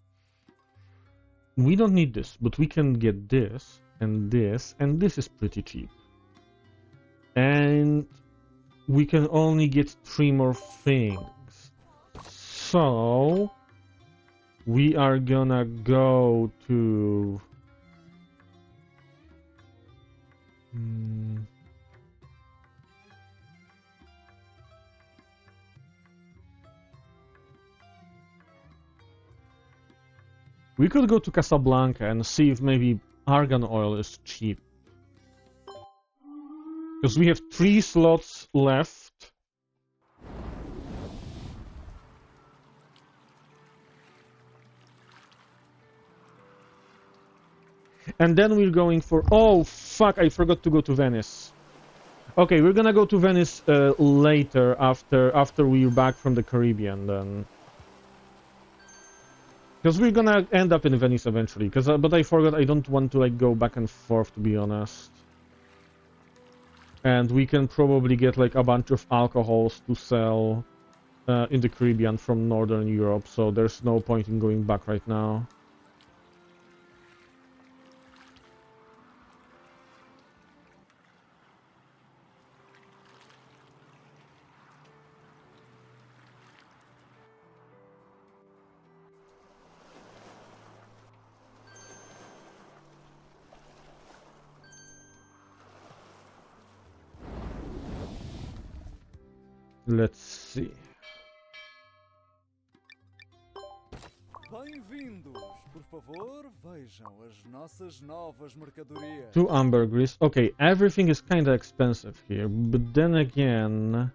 We don't need this, but we can get this, and this is pretty cheap. And we can only get 3 more things. So we are gonna go to... We could go to Casablanca and see if maybe argan oil is cheap. Because we have 3 slots left. And then we're going for... Oh, fuck, I forgot to go to Venice. Okay, we're gonna go to Venice later, after we're back from the Caribbean, then. Because we're gonna end up in Venice eventually. But I forgot, I don't want to like go back and forth, to be honest. And we can probably get like a bunch of alcohols to sell in the Caribbean from Northern Europe, so there's no point in going back right now. Let's see. Bem-vindos! Por favor, vejam as nossas novas mercadorias. 2 ambergris. Okay, everything is kinda expensive here, but then again...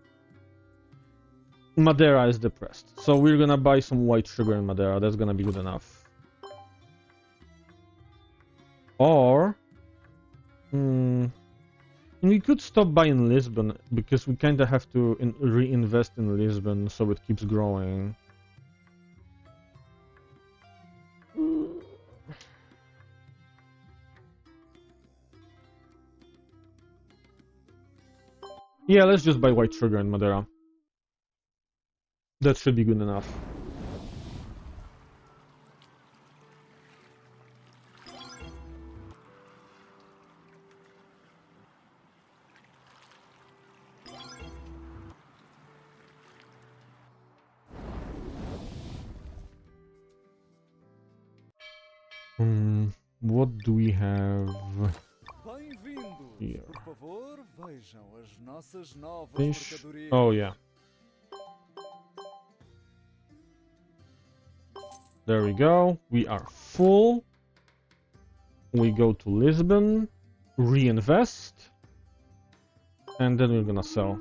Madeira is depressed, so we're gonna buy some white sugar in Madeira. That's gonna be good enough. Or... We could stop by in Lisbon, because we kinda have to reinvest in Lisbon so it keeps growing. Yeah, let's just buy white sugar in Madeira. That should be good enough. What do we have here? Por favor, vejam as nossas novas Fish. mercadorias. Oh yeah. There we go. We are full. We go to Lisbon, reinvest, and then we're gonna sell.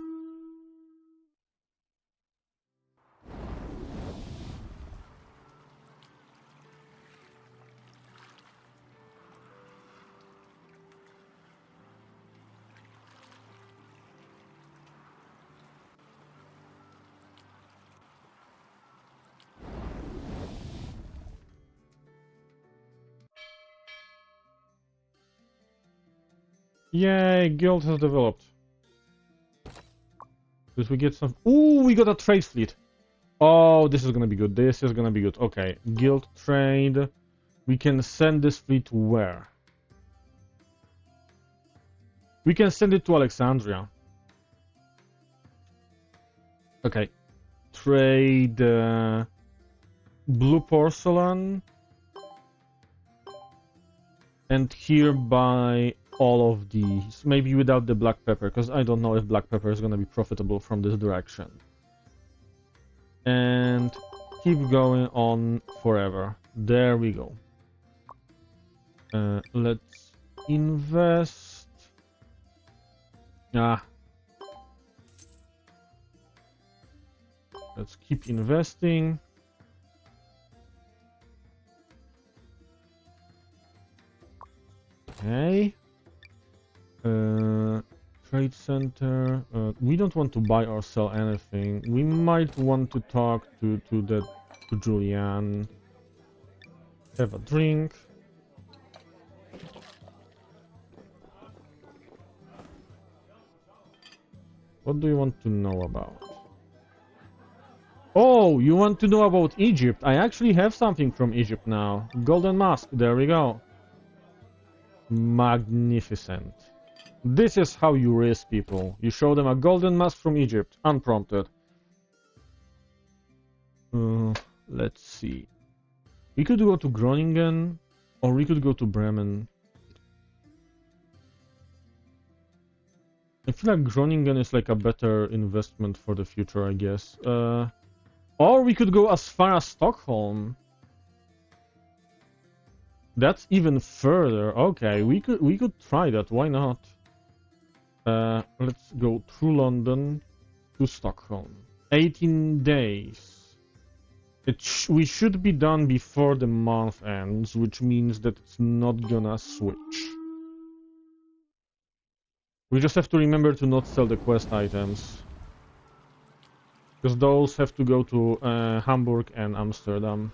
Yay, guild has developed. Because we get some... Ooh, we got a trade fleet. Oh, this is gonna be good. This is gonna be good. Okay, guild trade. We can send this fleet where? We can send it to Alexandria. Okay. Trade blue porcelain. And here buy all of these. Maybe without the black pepper, because I don't know if black pepper is gonna be profitable from this direction. And keep going on forever. There we go. Let's invest. Let's keep investing. Okay. Trade center. We don't want to buy or sell anything. We might want to talk to Julian. Have a drink. What do you want to know about? Oh, you want to know about Egypt? I actually have something from Egypt now. Golden mask. There we go. Magnificent. This is how you raise people. You show them a golden mask from Egypt, unprompted. Let's see. We could go to Groningen, or we could go to Bremen. I feel like Groningen is like a better investment for the future, I guess. Or we could go as far as Stockholm. That's even further. Okay, we could try that. Why not? Let's go through London to Stockholm. 18 days. We should be done before the month ends, which means that it's not gonna switch. We just have to remember to not sell the quest items, because those have to go to Hamburg and Amsterdam.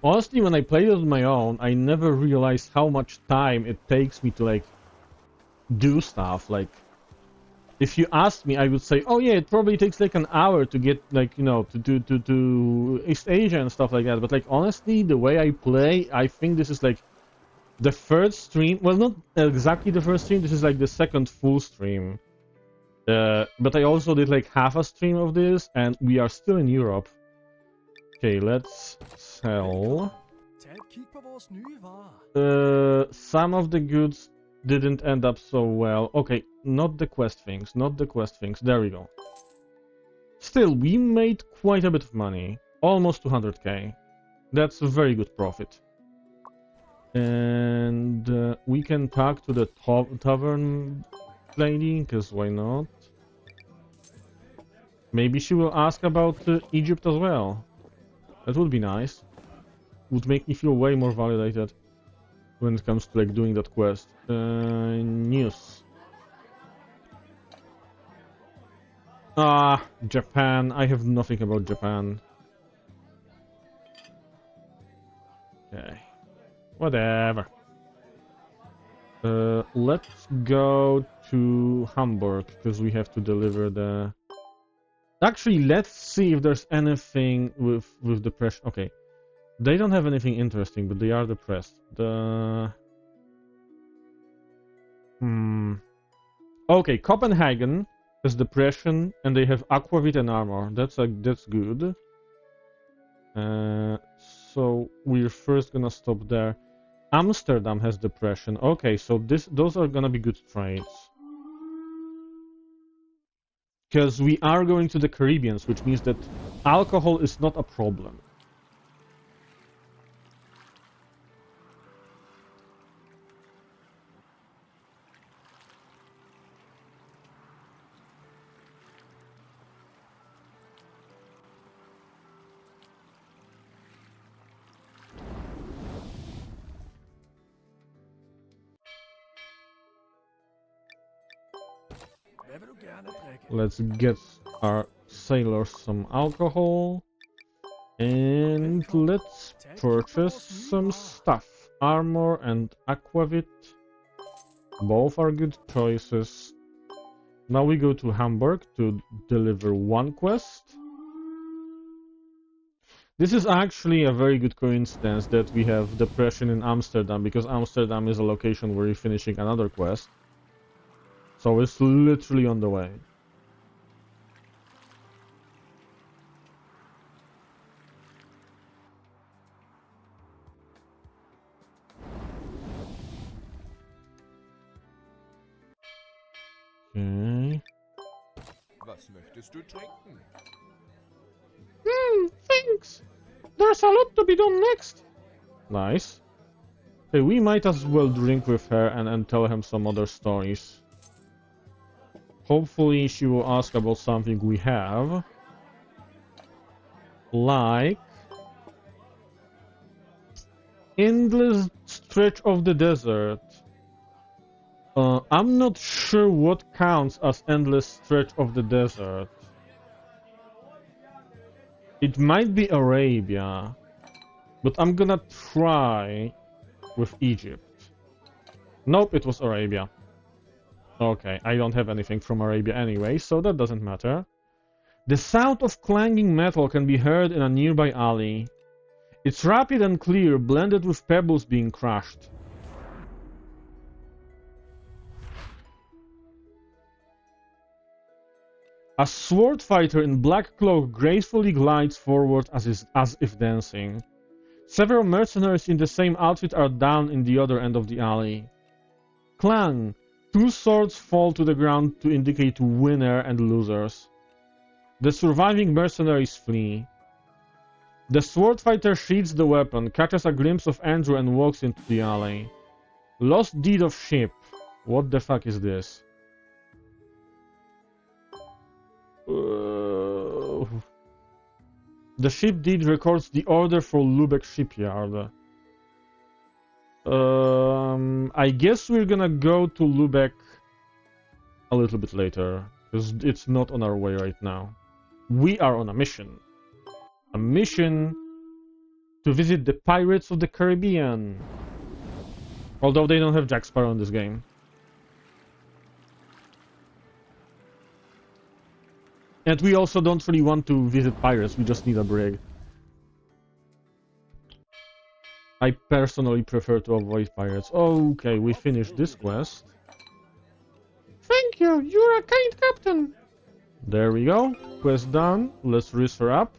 Honestly, when I played it on my own, I never realized how much time it takes me to, like, do stuff. Like, if you asked me, I would say, oh yeah, it probably takes like an hour to get, like, you know, to East Asia and stuff like that. But, like, honestly, the way I play, I think this is, like, the third stream. Well, not exactly the first stream, this is, like, the second full stream. But I also did, like, half a stream of this, and we are still in Europe. Okay, let's sell. Some of the goods didn't end up so well. Okay, not the quest things, not the quest things. There we go. Still, we made quite a bit of money. Almost 200k. That's a very good profit. And we can talk to the tavern lady, because why not? Maybe she will ask about Egypt as well. That would be nice. Would make me feel way more validated when it comes to, like, doing that quest. News. Japan. I have nothing about Japan. Okay. Whatever. Let's go to Hamburg, because we have to deliver the... Actually, let's see if there's anything with depression. Okay. They don't have anything interesting, but they are depressed. Okay, Copenhagen has depression, and they have aquavit and armor. That's good. So we're first gonna stop there. Amsterdam has depression. Okay, so those are gonna be good trades. Because we are going to the Caribbean, which means that alcohol is not a problem. Let's get our sailors some alcohol. And let's purchase some stuff. Armor and Aquavit. Both are good choices. Now we go to Hamburg to deliver one quest. This is actually a very good coincidence that we have depression in Amsterdam, because Amsterdam is a location where we're finishing another quest. So it's literally on the way. Okay. Was möchtest du trinken? Thanks. There's a lot to be done next. Nice. Okay, we might as well drink with her and tell him some other stories. Hopefully she will ask about something we have. Like... endless stretch of the desert. I'm not sure what counts as endless stretch of the desert. It might be Arabia, but I'm gonna try with Egypt. Nope, it was Arabia. Okay, I don't have anything from Arabia anyway, so that doesn't matter. The sound of clanging metal can be heard in a nearby alley. It's rapid and clear, blended with pebbles being crushed. A sword fighter in black cloak gracefully glides forward as if dancing. Several mercenaries in the same outfit are down in the other end of the alley. Clang! Two swords fall to the ground to indicate winner and losers. The surviving mercenaries flee. The sword fighter sheathes the weapon, catches a glimpse of Andrew and walks into the alley. Lost deed of ship. What the fuck is this? The ship deed records the order for Lubeck shipyard. I guess we're gonna go to Lubeck a little bit later, because it's not on our way right now. We are on a mission. A mission to visit the Pirates of the Caribbean. Although they don't have Jack Sparrow in this game. And we also don't really want to visit pirates, we just need a brig. I personally prefer to avoid pirates. Okay, we finished this quest. Thank you, you're a kind captain. There we go, quest done. Let's raise her up.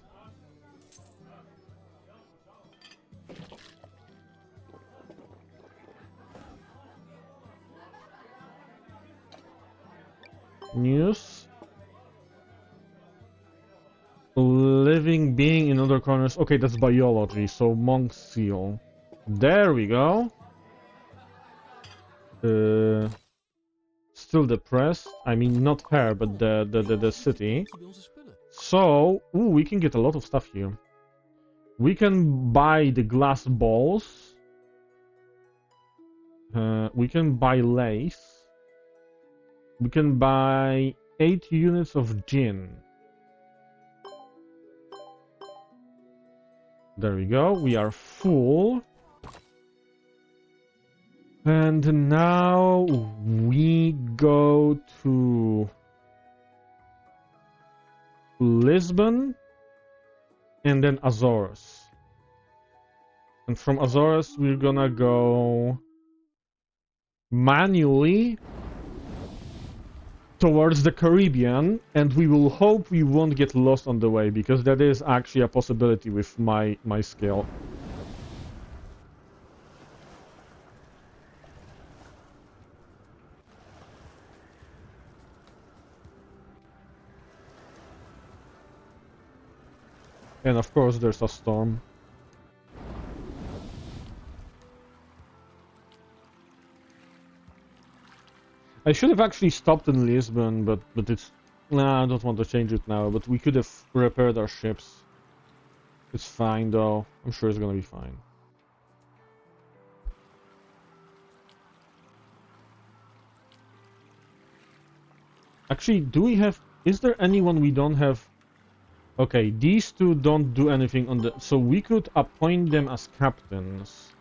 News. Living being in other corners. Okay, that's biology, so monk seal. There we go. Still depressed. I mean, not her, but the city. So, ooh, we can get a lot of stuff here. We can buy the glass balls. We can buy lace. We can buy 8 units of gin. There we go, we are full. And now we go to Lisbon and then Azores. And from Azores we're gonna go manually towards the Caribbean, and we will hope we won't get lost on the way, because that is actually a possibility with my skill. And of course there's a storm. I should have actually stopped in Lisbon, but it's... Nah, I don't want to change it now, but we could have repaired our ships. It's fine though, I'm sure it's gonna be fine. Actually, do we have... Is there anyone we don't have? Okay, these two don't do anything on the... So we could appoint them as captains.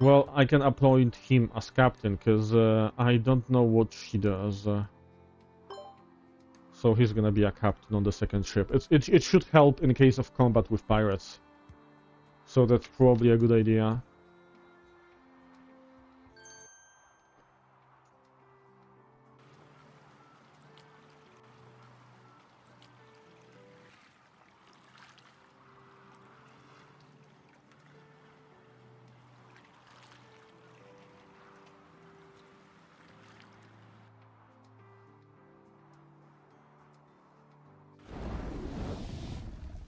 Well, I can appoint him as captain, because I don't know what she does. So he's gonna be a captain on the second ship. It should help in case of combat with pirates. So that's probably a good idea.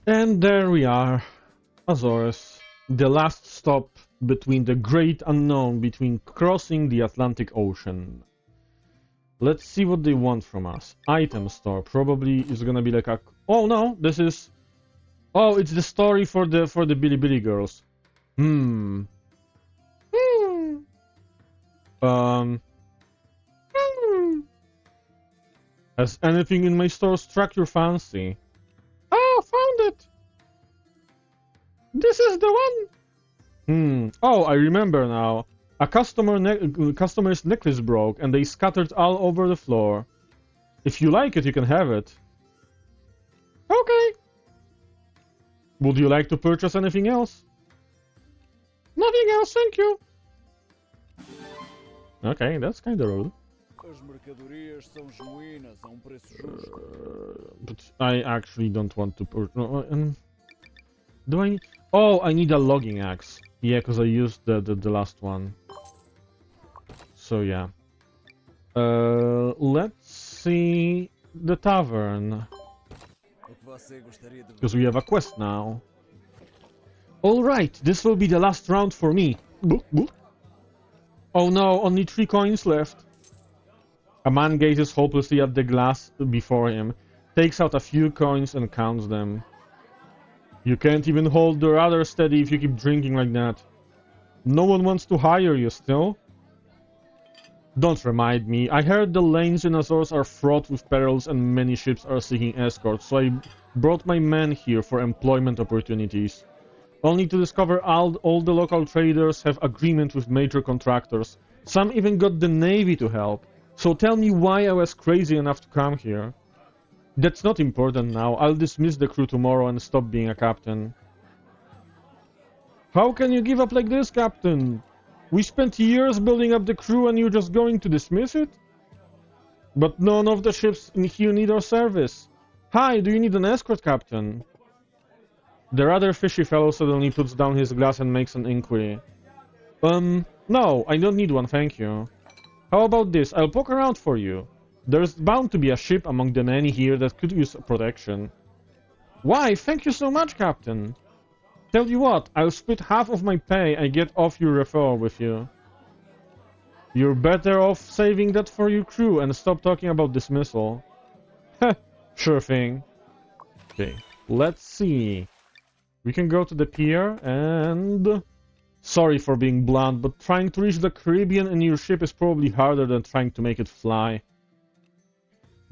And there we are, Azores, the last stop between the great unknown, between crossing the Atlantic Ocean. Let's see what they want from us. Item store, probably is gonna be like a... Oh no, this is... Oh, it's the story for the Bilibili girls. Has anything in my store struck your fancy? Oh, found it! This is the one! Oh, I remember now. A customer's necklace broke and they scattered all over the floor. If you like it, you can have it. Okay. Would you like to purchase anything else? Nothing else, thank you. Okay, that's kinda rude. As mercadorias são genuínas a preço justo. But I actually don't want to purchase... do I need... Oh, I need a logging axe. Yeah, because I used the last one. So yeah. Let's see the tavern. Because we have a quest now. Alright, this will be the last round for me. Oh no, only 3 coins left. A man gazes hopelessly at the glass before him, takes out a few coins and counts them. You can't even hold the rudder steady if you keep drinking like that. No one wants to hire you still. Don't remind me. I heard the lanes in Azores are fraught with perils and many ships are seeking escorts, so I brought my men here for employment opportunities. Only to discover all the local traders have agreement with major contractors. Some even got the Navy to help. So tell me why I was crazy enough to come here. That's not important now. I'll dismiss the crew tomorrow and stop being a captain. How can you give up like this, Captain? We spent years building up the crew and you're just going to dismiss it? But none of the ships in here need our service. Hi, do you need an escort, Captain? The rather fishy fellow suddenly puts down his glass and makes an inquiry. No, I don't need one, thank you. How about this? I'll poke around for you. There's bound to be a ship among the many here that could use protection. Why, thank you so much, Captain. Tell you what, I'll split half of my pay and get off your referral with you. You're better off saving that for your crew and stop talking about dismissal. Heh, sure thing. Okay, let's see. We can go to the pier and... Sorry for being blunt, but trying to reach the Caribbean in your ship is probably harder than trying to make it fly.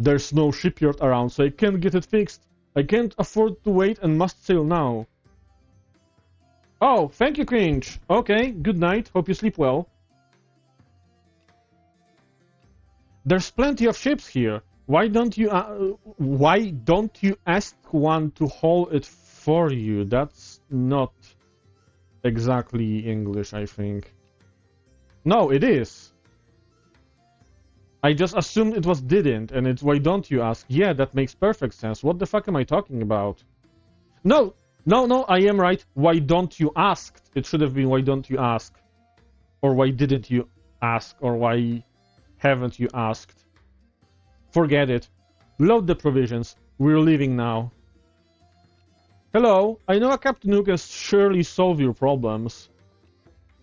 There's no shipyard around, so I can't get it fixed. I can't afford to wait and must sail now. Oh, thank you, Cringe. Okay, good night. Hope you sleep well. There's plenty of ships here. Why don't you ask one to haul it for you? That's not exactly English, I think. No, it is. I just assumed it was didn't, and it's why don't you ask? Yeah, that makes perfect sense. What the fuck am I talking about? No, I am right. Why don't you ask? It should have been why don't you ask? Or why didn't you ask? Or why haven't you asked? Forget it. Load the provisions. We're leaving now. Hello, I know a captain who can surely solve your problems.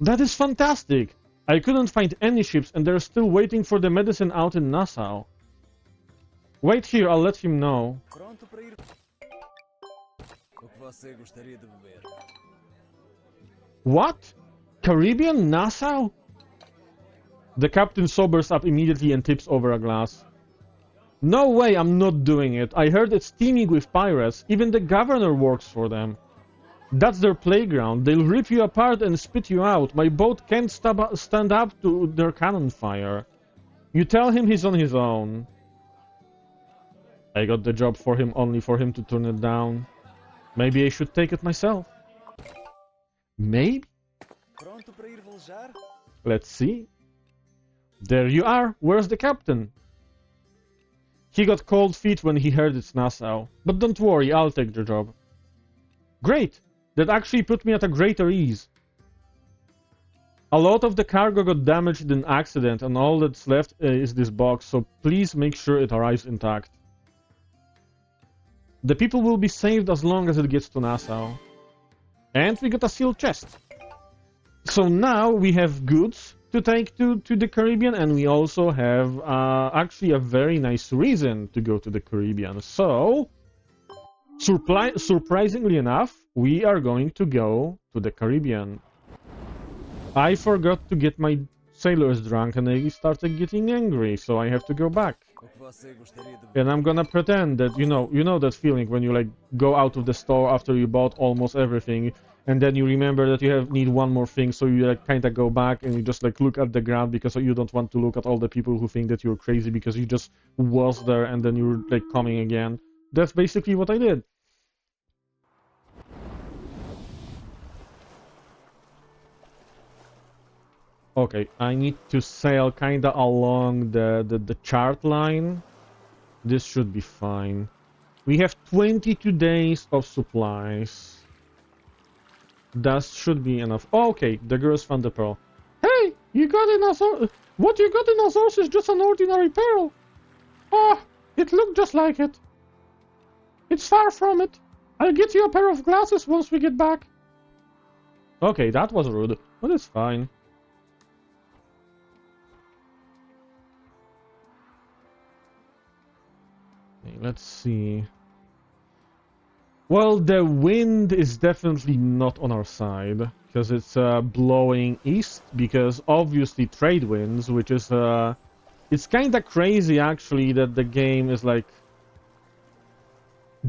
That is fantastic. I couldn't find any ships and they're still waiting for the medicine out in Nassau. Wait here, I'll let him know. What? Caribbean Nassau? The captain sobers up immediately and tips over a glass. No way, I'm not doing it. I heard it's teeming with pirates. Even the governor works for them. That's their playground. They'll rip you apart and spit you out. My boat can't stand up to their cannon fire. You tell him he's on his own. I got the job for him only for him to turn it down. Maybe I should take it myself. Maybe? Pronto para ir velejar? Let's see. There you are. Where's the captain? He got cold feet when he heard it's Nassau. But don't worry, I'll take the job. Great! That actually put me at a greater ease. A lot of the cargo got damaged in accident, and all that's left is this box, so please make sure it arrives intact. The people will be saved as long as it gets to Nassau. And we got a sealed chest. So now we have goods to take to the Caribbean, and we also have actually a very nice reason to go to the Caribbean. So, surprisingly enough, we are going to go to the Caribbean. I forgot to get my sailors drunk and they started getting angry, so I have to go back. O que você gostaria de And I'm gonna pretend that, you know that feeling when you like go out of the store after you bought almost everything, and then you remember that you need one more thing, so you like kind of go back and you just like look at the ground because you don't want to look at all the people who think that you're crazy because you just was there and then you're like coming again. That's basically what I did. Okay, I need to sail kinda along the chart line. This should be fine. We have 22 days of supplies. That should be enough. Oh, okay, the girls found the pearl. Hey, you got in Azores. What you got in Azores is just an ordinary pearl. Ah, it looked just like it. It's far from it. I'll get you a pair of glasses once we get back. Okay, that was rude, but it's fine. Okay, let's see. Well, the wind is definitely not on our side, because it's blowing east, because obviously trade winds, which is, it's kinda crazy actually that the game is like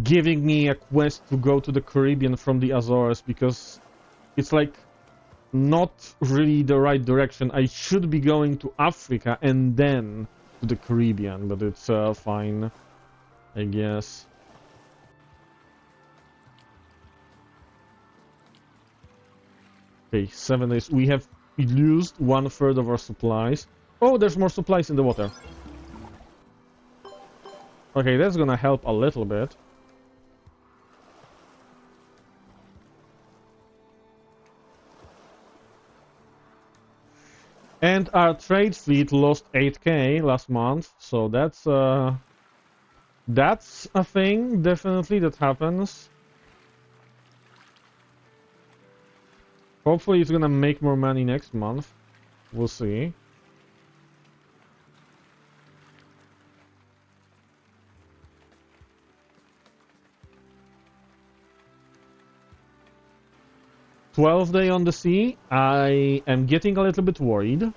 giving me a quest to go to the Caribbean from the Azores, because it's like not really the right direction. I should be going to Africa and then to the Caribbean, but it's fine, I guess. Okay, 7 days. We have used 1/3 of our supplies. Oh, there's more supplies in the water. Okay, that's gonna help a little bit. And our trade fleet lost 8k last month, so that's a thing, definitely, that happens. Hopefully it's gonna make more money next month. We'll see. "12th day on the sea." I am getting a little bit worried.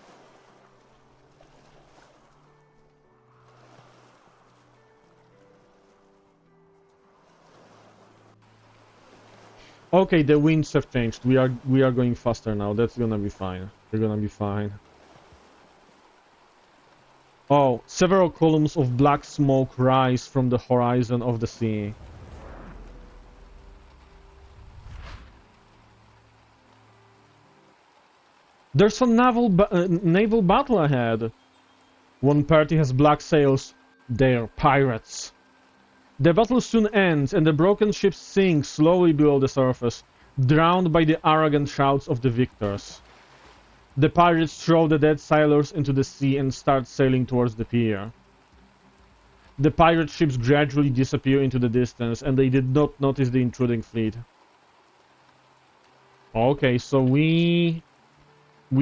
Okay, the winds have changed. We are going faster now. That's gonna be fine. We're gonna be fine. Oh, several columns of black smoke rise from the horizon of the sea. There's a naval battle ahead. One party has black sails. They're pirates. The battle soon ends, and the broken ships sink slowly below the surface, drowned by the arrogant shouts of the victors. The pirates throw the dead sailors into the sea and start sailing towards the pier. The pirate ships gradually disappear into the distance, and they did not notice the intruding fleet. Okay, so we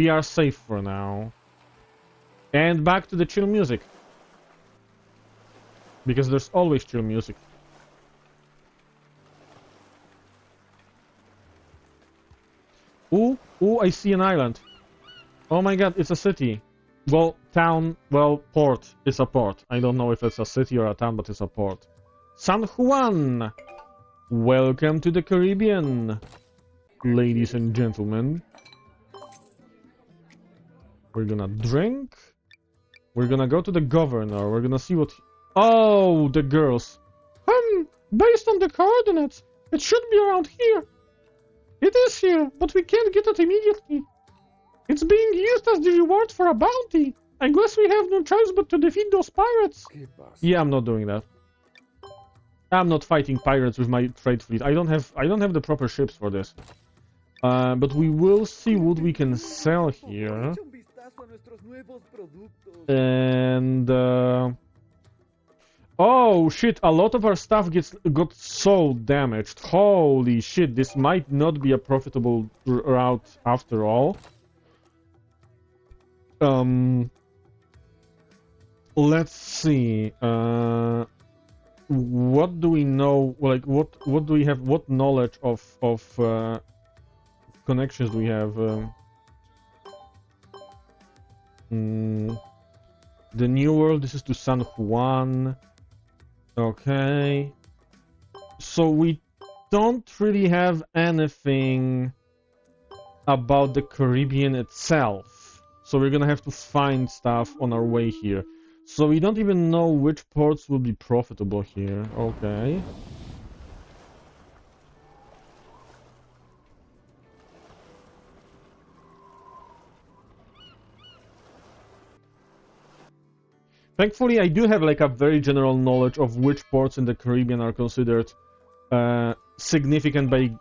are safe for now. And back to the chill music. Because there's always chill music. Ooh, I see an island. Oh my god, it's a city. Well, town, well, port. It's a port. I don't know if it's a city or a town, but it's a port. San Juan! Welcome to the Caribbean. ladies and gentlemen. We're gonna drink. We're gonna go to the governor. We're gonna see what... Oh, the girls. Based on the coordinates, it should be around here. It is here, but we can't get it immediately. It's being used as the reward for a bounty. I guess we have no choice but to defeat those pirates. Yeah, I'm not doing that. I'm not fighting pirates with my trade fleet. I don't have the proper ships for this. But we will see what we can sell here. And oh shit, a lot of our stuff got so damaged. Holy shit, this might not be a profitable route after all. Let's see. What do we know? Like, what do we have? What knowledge of connections do we have? The New World. This is to San Juan. Okay. So we don't really have anything about the Caribbean itself. So we're gonna have to find stuff on our way here. So we don't even know which ports will be profitable here. Okay. Thankfully, I do have like a very general knowledge of which ports in the Caribbean are considered significant by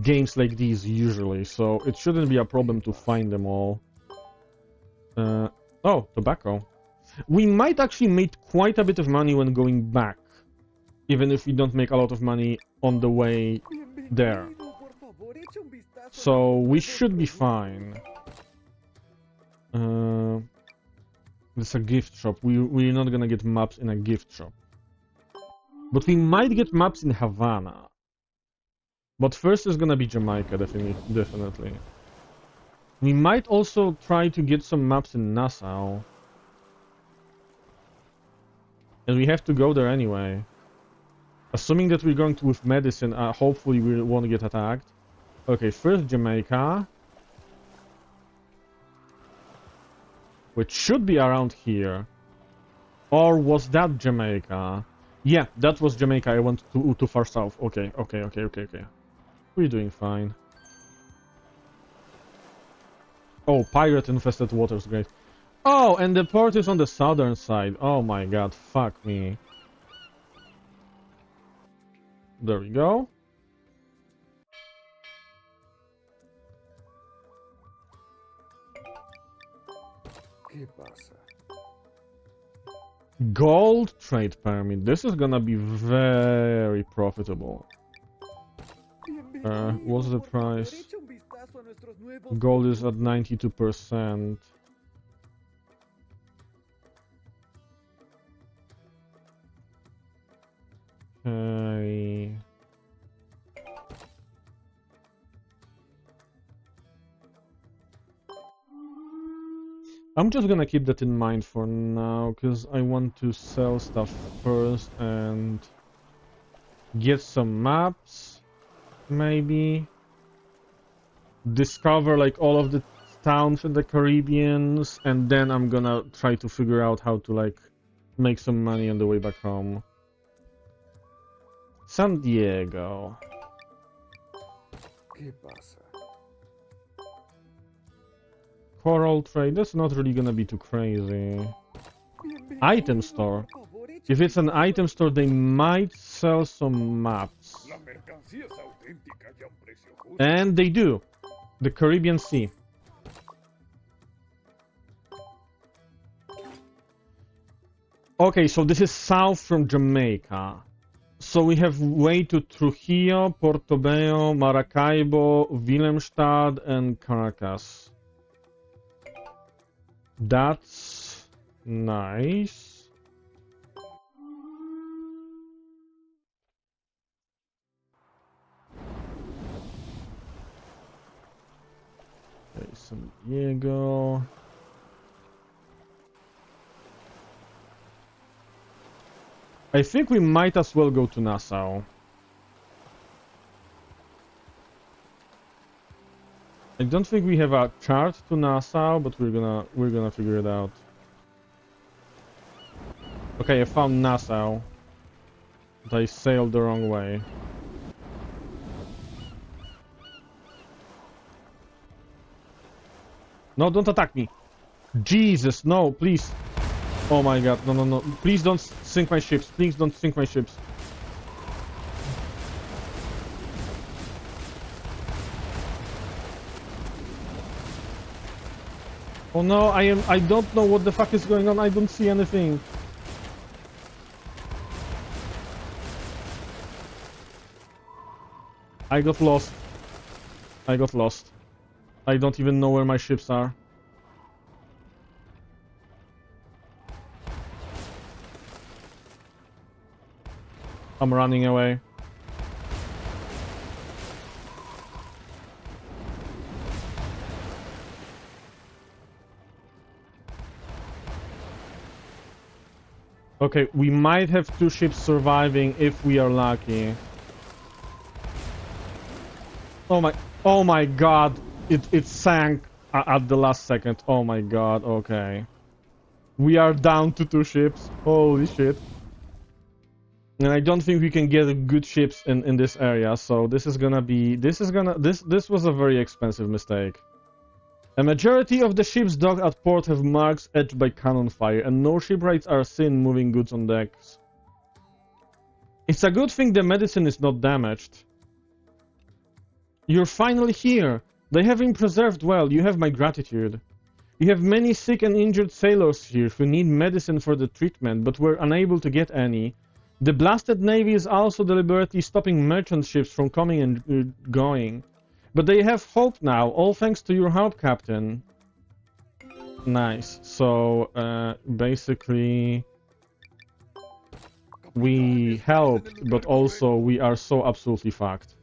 games like these usually, so it shouldn't be a problem to find them all. Oh, tobacco. We might actually make quite a bit of money when going back, even if we don't make a lot of money on the way there. So we should be fine. It's a gift shop. We're not gonna get maps in a gift shop. But we might get maps in Havana. But first is gonna be Jamaica, definitely. We might also try to get some maps in Nassau. And we have to go there anyway. Assuming that we're going to with medicine, hopefully we won't get attacked. Okay, first Jamaica. Which should be around here. Or was that Jamaica? Yeah, that was Jamaica. I went too far south. Okay. We're doing fine. Oh, pirate-infested waters, great. Oh, and the port is on the southern side. Oh my god, fuck me. There we go. Gold trade permit. This is gonna be very profitable. What's the price? Gold is at 92%. Okay. I'm just gonna keep that in mind for now, because I want to sell stuff first and get some maps, maybe. Discover like all of the towns in the Caribbeans, and then I'm gonna try to figure out how to like make some money on the way back home. San Diego. Coral trade, that's not really gonna be too crazy. Item store. If it's an item store, they might sell some maps. And they do. The Caribbean Sea. Okay, so this is south from Jamaica. So we have way to Trujillo, Portobello, Maracaibo, Willemstad, and Caracas. That's nice. Okay, San Diego. I think we might as well go to Nassau. I don't think we have a chart to Nassau, but we're gonna figure it out. Okay, I found Nassau. But I sailed the wrong way. No, don't attack me! Jesus, no, please! Oh my god, no, no, no. Please don't sink my ships. Please don't sink my ships. Oh no, I don't know what the fuck is going on. I don't see anything. I got lost. I got lost. I don't even know where my ships are. I'm running away. Okay, we might have 2 ships surviving if we are lucky. Oh my god, it sank at the last second. Oh my god, okay. We are down to 2 ships. Holy shit. And I don't think we can get good ships in this area, so this was a very expensive mistake. A majority of the ships docked at port have marks etched by cannon fire, and no shipwrights are seen moving goods on decks. It's a good thing the medicine is not damaged. You're finally here. They have been preserved well. You have my gratitude. You have many sick and injured sailors here who need medicine for the treatment, but were unable to get any. The blasted navy is also deliberately stopping merchant ships from coming and going. But they have hope now, all thanks to your help, Captain. Nice. So, basically... we helped, but also we are so absolutely fucked.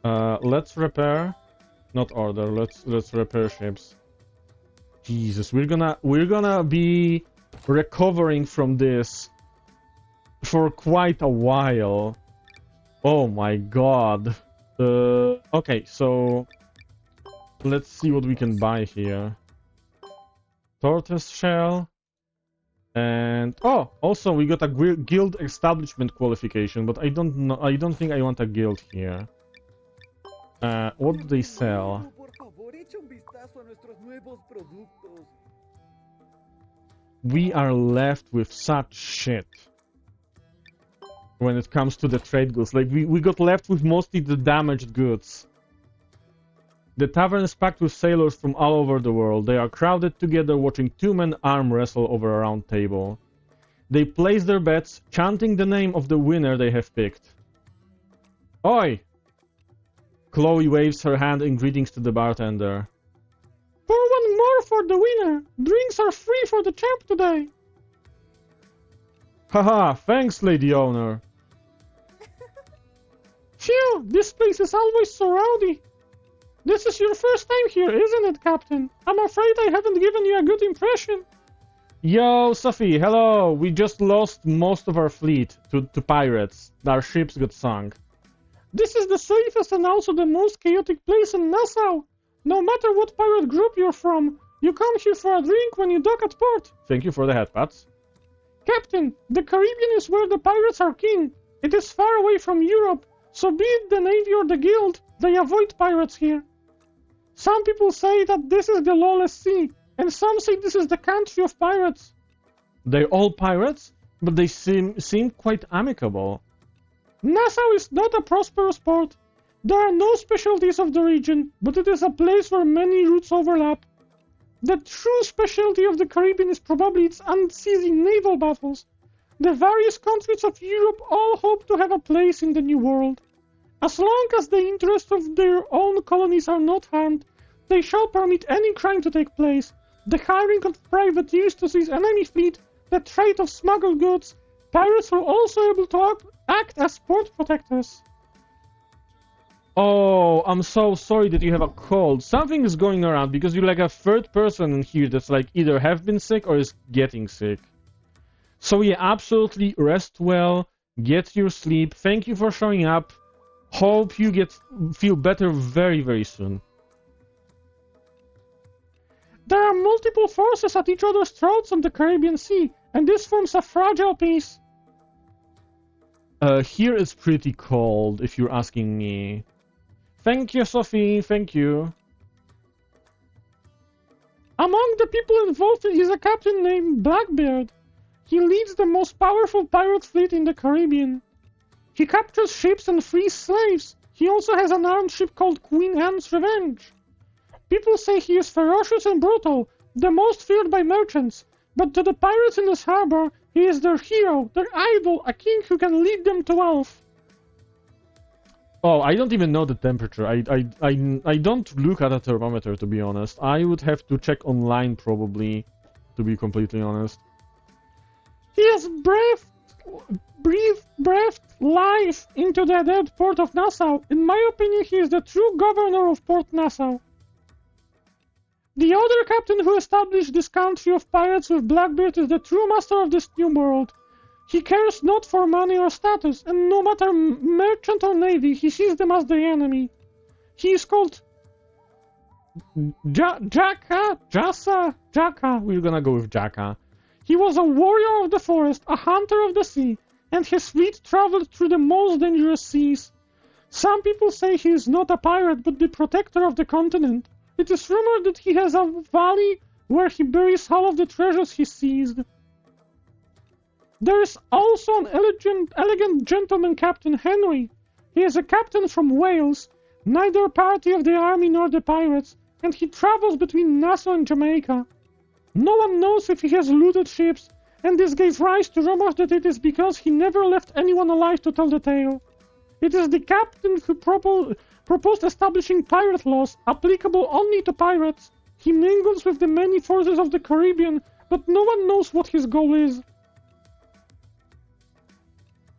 Let's repair... not order, let's repair ships. Jesus, we're gonna be recovering from this for quite a while. Oh my god. Okay, so let's see what we can buy here. Tortoise shell. And oh, also we got a guild establishment qualification, but I don't think I want a guild here. What do they sell? We are left with such shit when it comes to the trade goods. Like, we got left with mostly the damaged goods. The tavern is packed with sailors from all over the world. They are crowded together watching 2 men arm wrestle over a round table. They place their bets, chanting the name of the winner they have picked. Oi! Chloe waves her hand in greetings to the bartender. Pour 1 more for the winner! Drinks are free for the champ today! Haha, thanks, lady owner. Phew, this place is always so rowdy. This is your first time here, isn't it, Captain? I'm afraid I haven't given you a good impression. Yo, Sophie, hello. We just lost most of our fleet to pirates. Our ships got sunk. This is the safest and also the most chaotic place in Nassau. No matter what pirate group you're from, you come here for a drink when you dock at port. Thank you for the headpats. Captain, the Caribbean is where the pirates are king. It is far away from Europe, so be it the Navy or the Guild, they avoid pirates here. Some people say that this is the lawless sea, and some say this is the country of pirates. They're all pirates, but they seem quite amicable. Nassau is not a prosperous port. There are no specialties of the region, but it is a place where many routes overlap. The true specialty of the Caribbean is probably its unceasing naval battles. The various countries of Europe all hope to have a place in the New World. As long as the interests of their own colonies are not harmed, they shall permit any crime to take place. The hiring of privateers to seize enemy fleet, the trade of smuggled goods. Pirates are also able to act as port protectors. Oh, I'm so sorry that you have a cold. Something is going around because you're like a 3rd person in here that's like either have been sick or is getting sick. So yeah, absolutely rest well, get your sleep. Thank you for showing up. Hope you feel better very, very soon. There are multiple forces at each other's throats on the Caribbean Sea, and this forms a fragile peace. Here it's pretty cold, if you're asking me. Thank you, Sophie, thank you. Among the people involved is a captain named Blackbeard. He leads the most powerful pirate fleet in the Caribbean. He captures ships and frees slaves. He also has an armed ship called Queen Anne's Revenge. People say he is ferocious and brutal, the most feared by merchants, but to the pirates in this harbor, he is their hero, their idol, a king who can lead them to wealth. Oh, I don't even know the temperature. I don't look at a thermometer, to be honest. I would have to check online, probably, to be completely honest. He has breathed life into the dead port of Nassau. In my opinion, he is the true governor of Port Nassau. The other captain who established this country of pirates with Blackbeard is the true master of this new world. He cares not for money or status, and no matter merchant or navy, he sees them as the enemy. He is called Jaka. We're gonna go with Jaka. He was a warrior of the forest, a hunter of the sea, and his fleet traveled through the most dangerous seas. Some people say he is not a pirate, but the protector of the continent. It is rumored that he has a valley where he buries all of the treasures he seized. There is also an elegant gentleman, Captain Henry. He is a captain from Wales, neither party of the army nor the pirates, and he travels between Nassau and Jamaica. No one knows if he has looted ships, and this gave rise to rumors that it is because he never left anyone alive to tell the tale. It is the captain who proposed establishing pirate laws applicable only to pirates. He mingles with the many forces of the Caribbean, but no one knows what his goal is.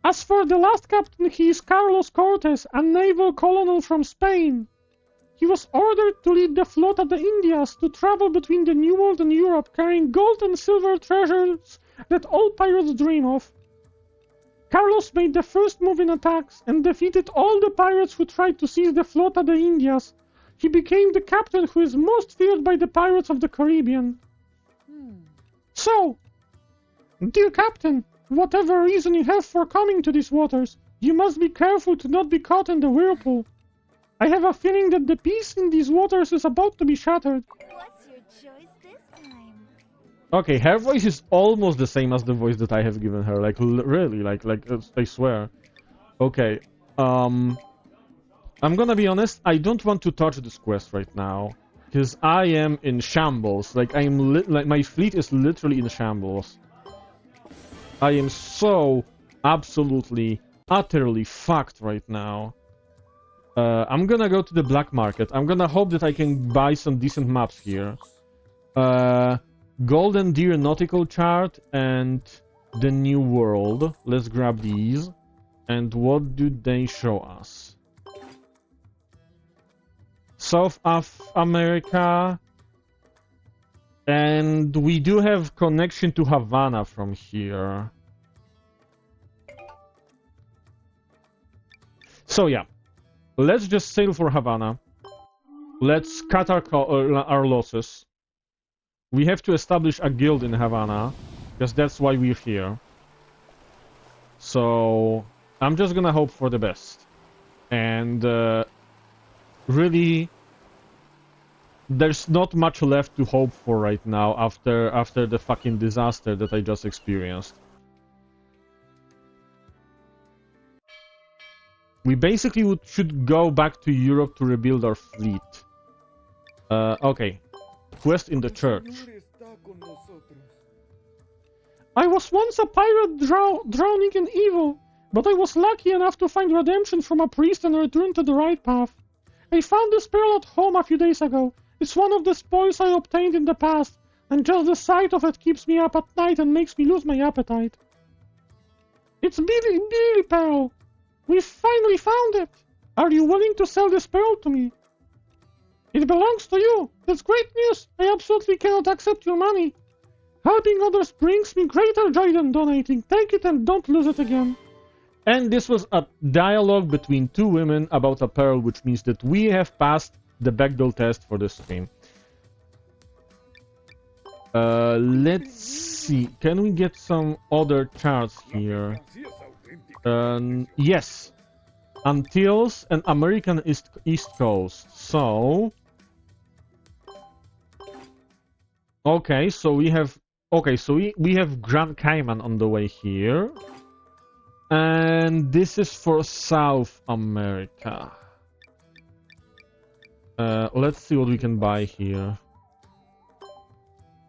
As for the last captain, he is Carlos Cortes, a naval colonel from Spain. He was ordered to lead the float at the Indias to travel between the New World and Europe, carrying gold and silver treasures that all pirates dream of. Carlos made the first move in attacks and defeated all the pirates who tried to seize the float at the Indias. He became the captain who is most feared by the pirates of the Caribbean. So, dear Captain, whatever reason you have for coming to these waters, you must be careful to not be caught in the whirlpool. I have a feeling that the peace in these waters is about to be shattered. What's your choice this time? Okay, her voice is almost the same as the voice that I have given her. Like, really, like I swear. Okay, I'm gonna be honest, I don't want to touch this quest right now. Because I am in shambles. Like, my fleet is literally in shambles. I am so absolutely, utterly fucked right now. I'm gonna go to the black market. I'm gonna hope that I can buy some decent maps here. Golden Deer Nautical Chart and the New World. Let's grab these. And what do they show us? South America. And we do have connection to Havana from here. So yeah. Let's just sail for Havana. Let's cut our losses. We have to establish a guild in Havana, because that's why we're here. So, I'm just gonna hope for the best. And, really, there's not much left to hope for right now after the fucking disaster that I just experienced. We basically should go back to Europe to rebuild our fleet. Okay. Quest in the church. I was once a pirate drowning in evil, but I was lucky enough to find redemption from a priest and return to the right path. I found this pearl at home a few days ago. It's one of the spoils I obtained in the past, and just the sight of it keeps me up at night and makes me lose my appetite. It's Billy Pearl. We finally found it! Are you willing to sell this pearl to me? It belongs to you! That's great news! I absolutely cannot accept your money! Helping others brings me greater joy than donating. Take it and don't lose it again. And this was a dialogue between two women about a pearl, which means that we have passed the Bechdel test for this stream. Let's see. Can we get some other charts here? Yes. Antilles and American East Coast. So... Okay, so we have... Okay, so we have Grand Cayman on the way here. And this is for South America. Let's see what we can buy here.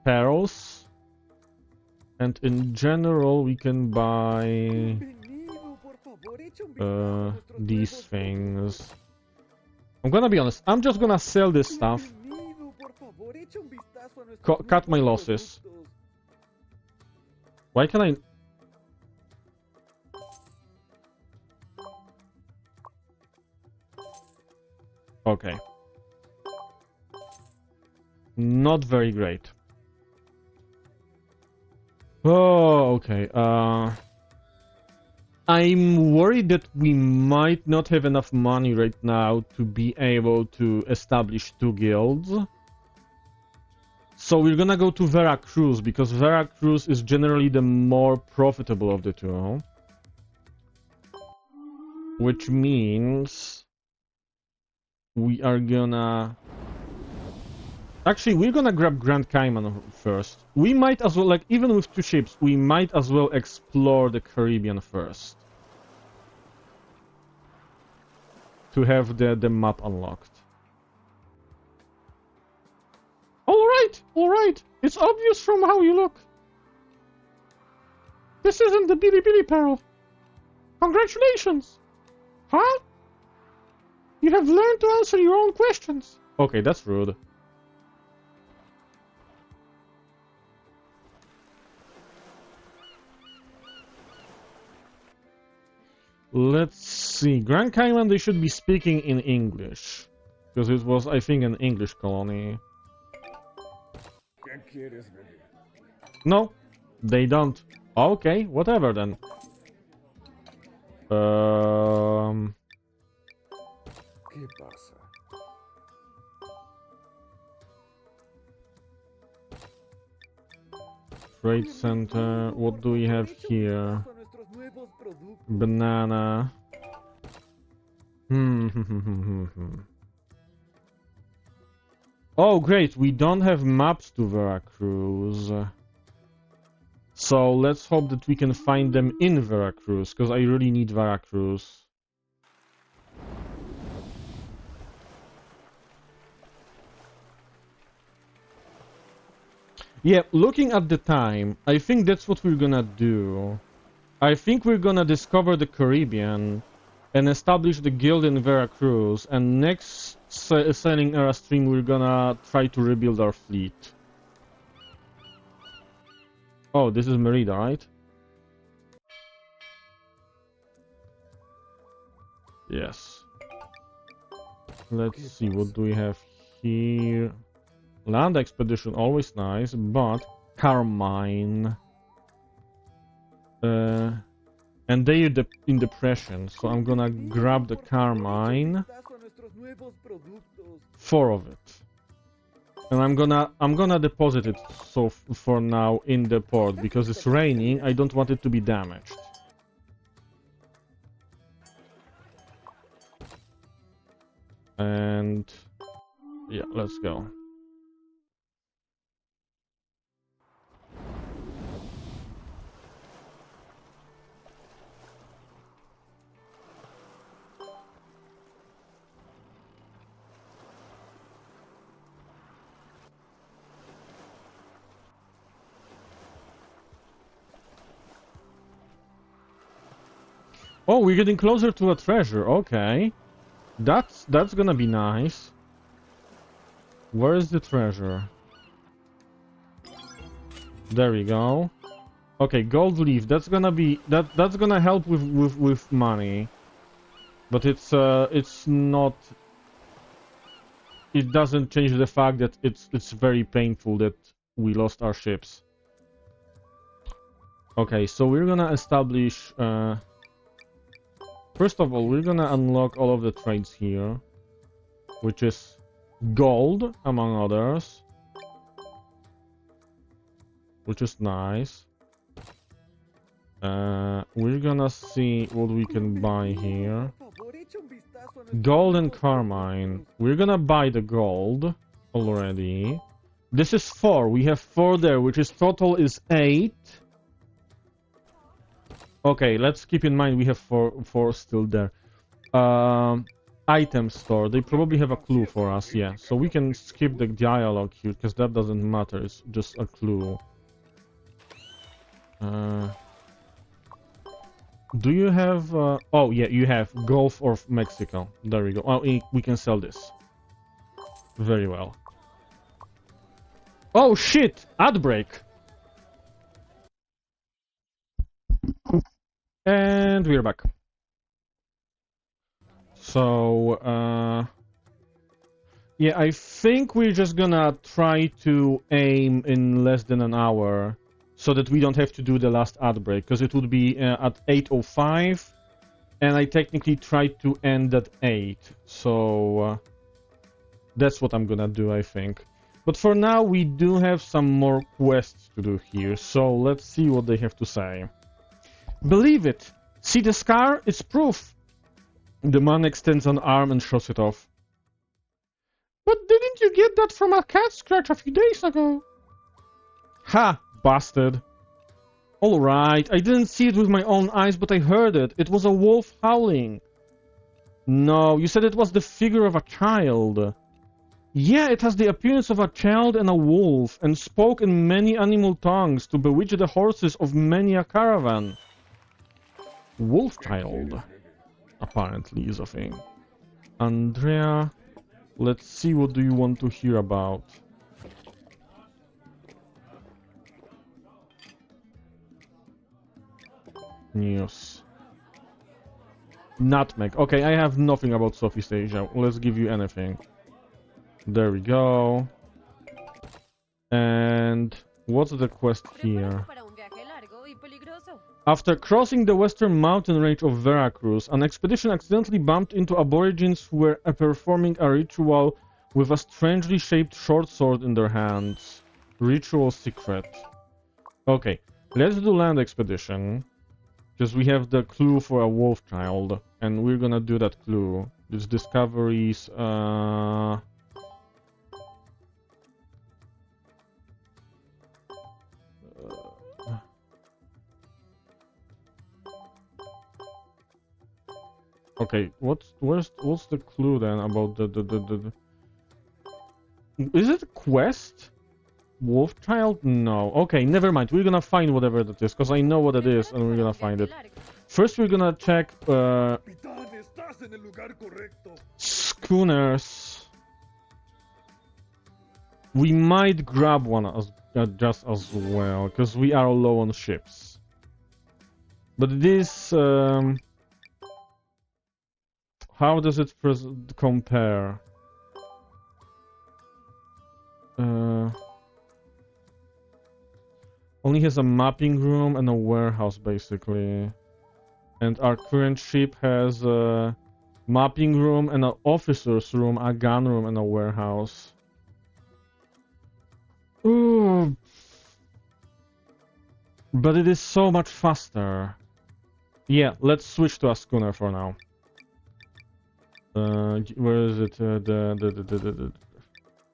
Pearls. And in general, we can buy... these things. I'm gonna be honest, I'm just gonna sell this stuff. Cut my losses. Why can I... Okay. Not very great. Oh, okay. I'm worried that we might not have enough money right now to be able to establish 2 guilds. So we're gonna go to Veracruz, because Veracruz is generally the more profitable of the 2. Which means... we are gonna... Actually, we're gonna grab Grand Cayman first. We might as well, like, even with 2 ships, we might as well explore the Caribbean first. To have the map unlocked. Alright! It's obvious from how you look. This isn't the Billy Billy Peril. Congratulations! Huh? You have learned to answer your own questions. Okay, that's rude. Let's see. Grand Cayman, they should be speaking in English. Because it was, I think, an English colony. No, they don't. Okay, whatever then. Trade center. What do we have here? Banana. Oh, great. We don't have maps to Veracruz. So let's hope that we can find them in Veracruz, because I really need Veracruz. Yeah, looking at the time, I think that's what we're gonna do. I think we're gonna discover the Caribbean and establish the guild in Veracruz, and next sailing era stream we're gonna try to rebuild our fleet. Oh, this is Merida, right? Yes. Let's see, what do we have here? Land expedition, always nice, but Carmine. And they're in depression, so I'm gonna grab the Carmine. 4 of it. And I'm gonna deposit it for now in the port, because it's raining. I don't want it to be damaged. And yeah, let's go. Oh, we're getting closer to a treasure. Okay. That's gonna be nice. Where is the treasure? There we go. Okay, gold leaf. That's gonna be that's gonna help with money. But it's not, it doesn't change the fact that it's very painful that we lost our ships. Okay, so we're gonna establish first of all, we're gonna unlock all of the trades here, which is gold, among others. which is nice. We're gonna see what we can buy here. Gold and carmine. We're gonna buy the gold already. This is 4. We have 4 there, which is total is 8. Okay, let's keep in mind we have 4 still there. Item store. They probably have a clue for us, yeah. So we can skip the dialogue here, because that doesn't matter. It's just a clue. Do you have... oh, yeah, you have Gulf of Mexico. There we go. Oh, we can sell this. Very well. Oh, shit! Ad break! And we're back. So, yeah, I think we're just gonna try to aim in less than an hour so that we don't have to do the last ad break, because it would be at 8:05, and I technically tried to end at 8, so that's what I'm gonna do, I think. But for now, we do have some more quests to do here, so let's see what they have to say. Believe it! See the scar? It's proof! The man extends an arm and shows it off. But didn't you get that from a cat scratch a few days ago? Ha! Bastard. Alright, I didn't see it with my own eyes, but I heard it. It was a wolf howling. No, you said it was the figure of a child. Yeah, it has the appearance of a child and a wolf, and spoke in many animal tongues to bewitch the horses of many a caravan. Wolf child, apparently, is a thing. Andrea, let's see, what do you want to hear about? News. Nutmeg. Okay, I have nothing about Southeast Asia. Let's give you anything. There we go. And what's the quest here? After crossing the western mountain range of Veracruz, an expedition accidentally bumped into aborigines who were performing a ritual with a strangely shaped short sword in their hands. Ritual secret. Okay, let's do land expedition. Because we have the clue for a wolf child, and we're gonna do that clue. These discoveries, okay, what's the clue then about the... Is it a quest? Wolf child? No. Okay, never mind. We're gonna find whatever that is, because I know what it is, and we're gonna find it. First, we're gonna check schooners. We might grab one just as well, because we are low on ships. But this... how does it compare? Only has a mapping room and a warehouse, basically. And our current ship has a mapping room and an officer's room, a gun room, and a warehouse. Ooh. But it is so much faster. Yeah, let's switch to a schooner for now. Where is it?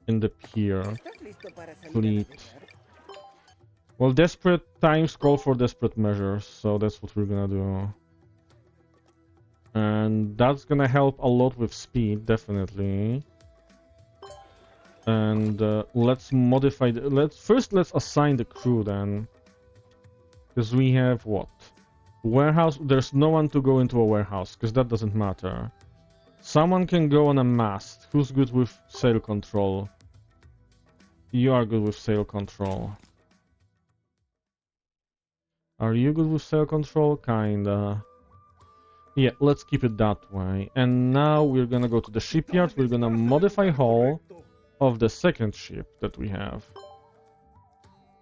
In the pier. Fleet. Well, desperate times call for desperate measures, so that's what we're gonna do. And that's gonna help a lot with speed, definitely. And let's modify let's assign the crew then. Because we have what? Warehouse. There's no one to go into a warehouse, because that doesn't matter. Someone can go on a mast. Who's good with sail control? You are good with sail control. Are you good with sail control? Kinda. Yeah, let's keep it that way. And now we're gonna go to the shipyard. We're gonna modify hull of the second ship that we have.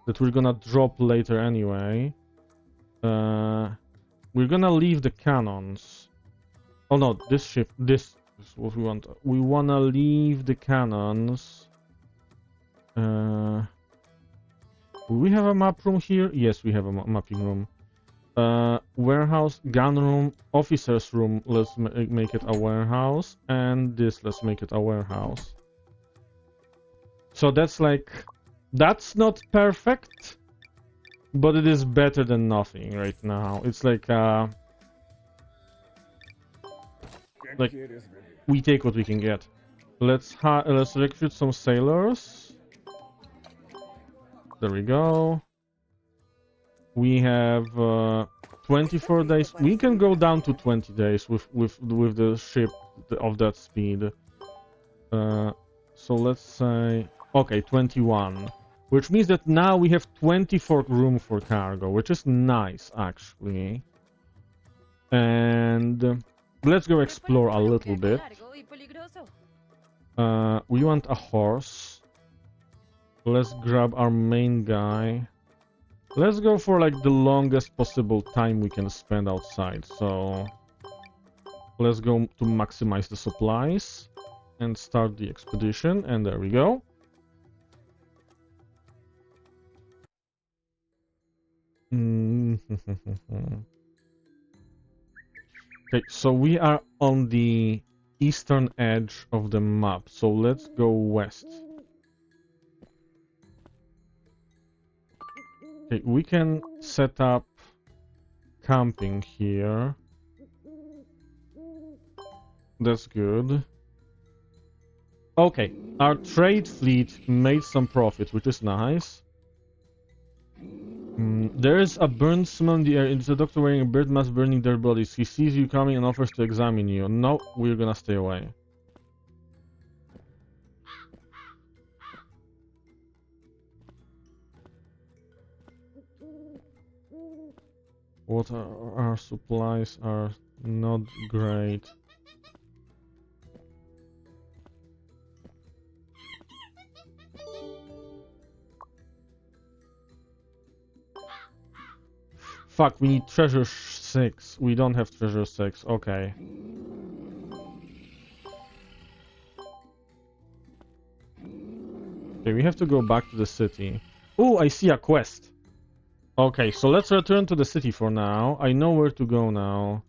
That we're gonna drop later anyway. We're gonna leave the cannons. Oh no, this ship, this is what we want. We wanna leave the cannons. Do we have a map room here? Yes, we have a mapping room. Warehouse, gun room, officer's room. Let's make it a warehouse. And this, let's make it a warehouse. So that's like... That's not perfect. But it is better than nothing right now. It's like... Like, we take what we can get. Let's recruit some sailors. There we go. We have 24 days. We can go down to 20 days with the ship of that speed. So let's say, okay, 21, which means that now we have 24 room for cargo, which is nice actually. And let's go explore a little bit. We want a horse. Let's grab our main guy. Let's go for like the longest possible time we can spend outside. So let's go to maximize the supplies and start the expedition. And there we go. Okay, so we are on the eastern edge of the map. So let's go west. Okay, we can set up camping here. That's good. Okay, our trade fleet made some profit, which is nice. There is a burn smell in the air. It's a doctor wearing a bird mask burning their bodies. He sees you coming and offers to examine you. No, we're gonna stay away. What are our supplies are not great. Fuck, we need treasure 6. We don't have treasure 6. Okay. Okay, we have to go back to the city. Oh, I see a quest. Okay, so let's return to the city for now. I know where to go now.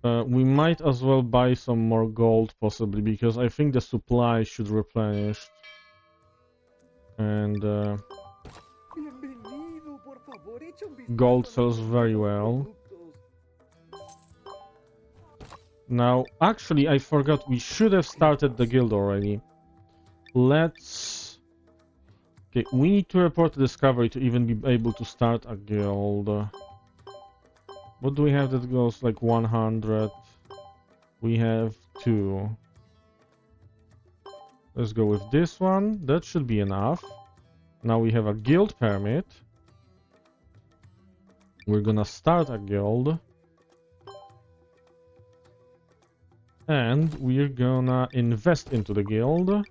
We might as well buy some more gold, possibly, because I think the supply should replenish. And gold sells very well. Now, actually, I forgot, we should have started the guild already. Let's... Okay, we need to report the discovery to even be able to start a guild. What do we have that goes like 100? We have 2. Let's go with this one. That should be enough. Now we have a guild permit. We're gonna start a guild. And we're gonna invest into the guild.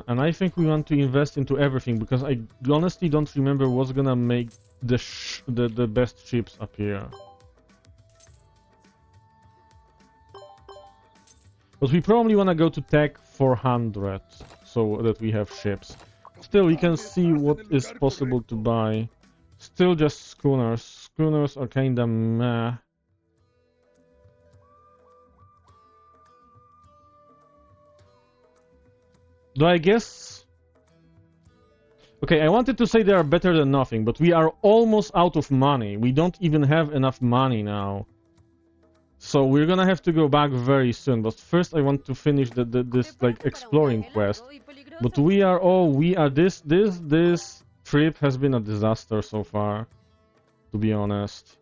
And I think we want to invest into everything, because I honestly don't remember what's gonna make the best ships appear. But we probably wanna go to Tech 400, so that we have ships. Still, we can see what is possible to buy. Still just schooners. Schooners are kinda meh. Though I guess... Okay, I wanted to say they are better than nothing, but we are almost out of money. We don't even have enough money now. So we're gonna have to go back very soon. But first I want to finish this like exploring quest. But this trip has been a disaster so far, to be honest.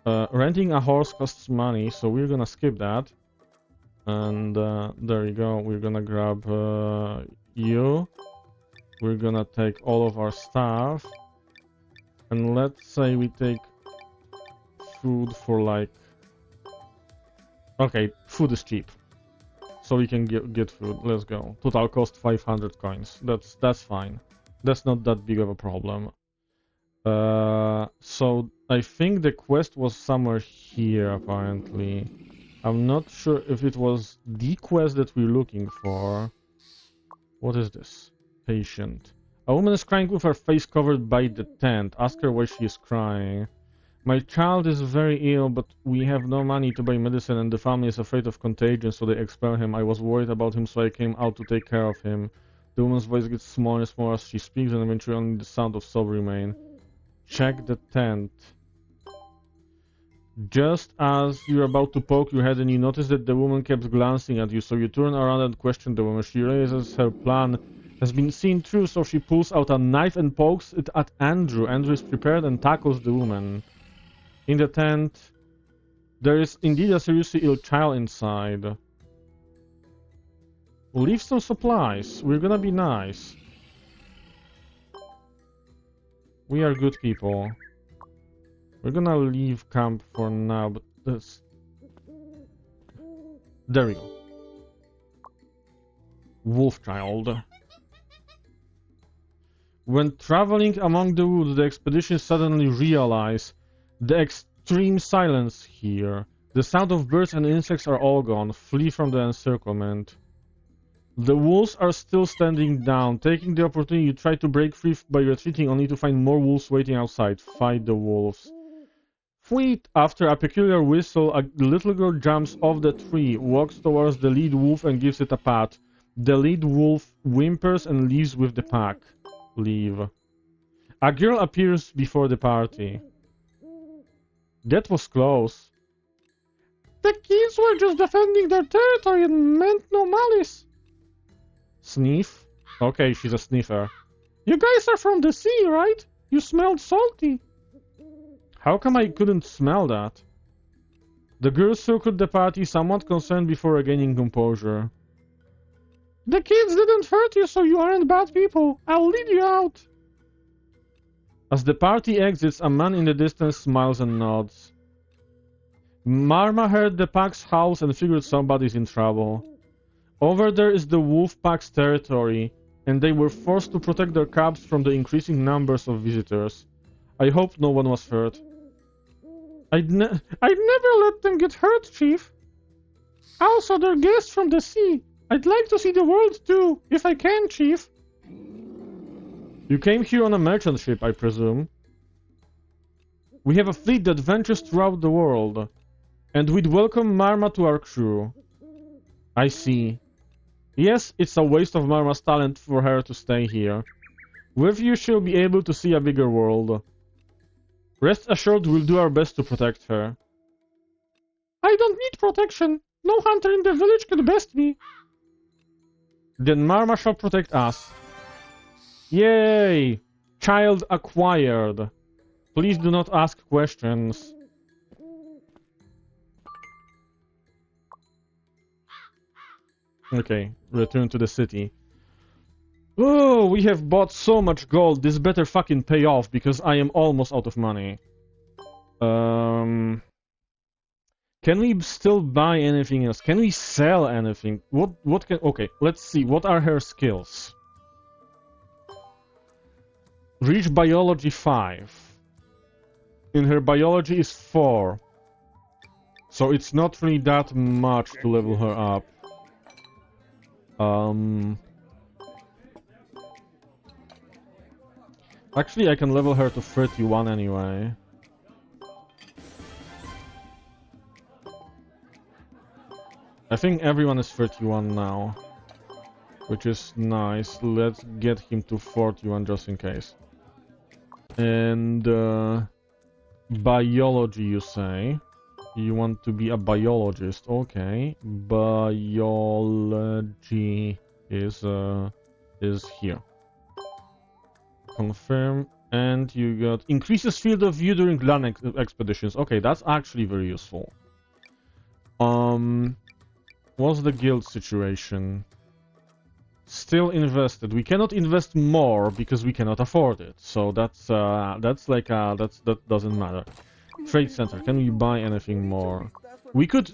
Renting a horse costs money, so we're gonna skip that. And there you go, we're gonna grab you. We're gonna take all of our stuff. And let's say we take food for like... Okay, food is cheap. So we can get food, let's go. Total cost 500 coins, that's fine. That's not that big of a problem. So I think the quest was somewhere here, apparently. I'm not sure if it was the quest that we're looking for. What is this? patient. A woman is crying with her face covered by the tent. Ask her why she is crying. My child is very ill, but we have no money to buy medicine and the family is afraid of contagion, so they expel him. I was worried about him, so I came out to take care of him. The woman's voice gets smaller and smaller as she speaks, and eventually only the sound of sobs remain. Check the tent. Just as you're about to poke your head and you notice that the woman kept glancing at you, so you turn around and question the woman. She realizes her plan has been seen through, so she pulls out a knife and pokes it at Andrew. Andrew is prepared and tackles the woman. In the tent, there is indeed a seriously ill child inside. Leave some supplies. We're gonna be nice. We are good people. We're gonna leave camp for now, but this... There we go. Wolf child. When traveling among the woods, the expedition suddenly realize the extreme silence here. The sound of birds and insects are all gone. Flee from the encirclement. The wolves are still standing down. Taking the opportunity, you try to break free by retreating, only to find more wolves waiting outside. Fight the wolves. Fleet! After a peculiar whistle, a little girl jumps off the tree, walks towards the lead wolf and gives it a pat. The lead wolf whimpers and leaves with the pack. Leave. A girl appears before the party. That was close. The kids were just defending their territory and meant no malice. Sniff? Okay, she's a sniffer. You guys are from the sea, right? You smelled salty. How come I couldn't smell that? The girl circled the party, somewhat concerned before regaining composure. The kids didn't hurt you, so you aren't bad people. I'll lead you out. As the party exits, a man in the distance smiles and nods. Marma heard the pack's howls and figured somebody's in trouble. Over there is the wolf pack's territory, and they were forced to protect their cubs from the increasing numbers of visitors. I hope no one was hurt. I'd never let them get hurt, Chief. Also, they're guests from the sea. I'd like to see the world too, if I can, Chief. You came here on a merchant ship, I presume. We have a fleet that ventures throughout the world, and we'd welcome Marma to our crew. I see. Yes, it's a waste of Marma's talent for her to stay here. With you, she'll be able to see a bigger world. Rest assured, we'll do our best to protect her. I don't need protection. No hunter in the village can best me. Then Marma shall protect us. Yay! Child acquired. Please do not ask questions. Okay, return to the city. Oh, we have bought so much gold. This better fucking pay off because I am almost out of money. Can we still buy anything else? Can we sell anything? What can... Okay, let's see. What are her skills? Reach biology 5. In her biology is 4. So it's not really that much to level her up. Actually, I can level her to 31 anyway. I think everyone is 31 now, which is nice. Let's get him to 41 just in case. And biology, you say? You want to be a biologist? Okay. Biology is here. Confirm, and you got increases field of view during land expeditions. Okay, that's actually very useful. What's the guild situation? Still invested. We cannot invest more because we cannot afford it. So that doesn't matter. Trade center. Can we buy anything more? We could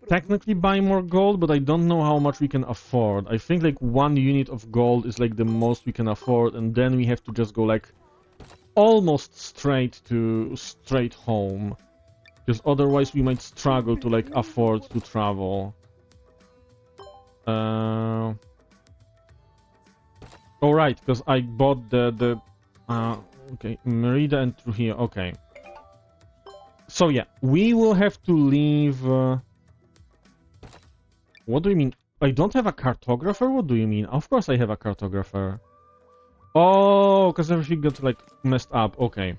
technically buy more gold, but I don't know how much we can afford. I think like 1 unit of gold is like the most we can afford, and then we have to just go like almost straight home, because otherwise we might struggle to like afford to travel. Oh, right, because I bought okay, Merida and Trujillo, okay. So, yeah, we will have to leave... What do you mean? I don't have a cartographer? What do you mean? Of course I have a cartographer. Oh, because everything got, like, messed up. Okay.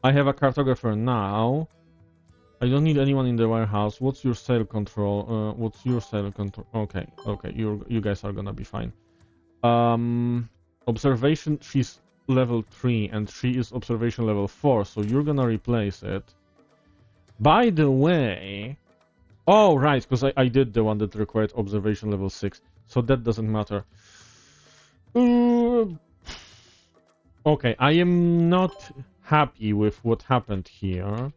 I have a cartographer now. I don't need anyone in the warehouse. What's your sale control? What's your sale control? Okay, okay, you guys are gonna be fine. Observation, she's level 3, and she is observation level 4, so you're gonna replace it. By the way... Oh, right, because I did the one that required observation level 6, so that doesn't matter. Okay, I am not happy with what happened here,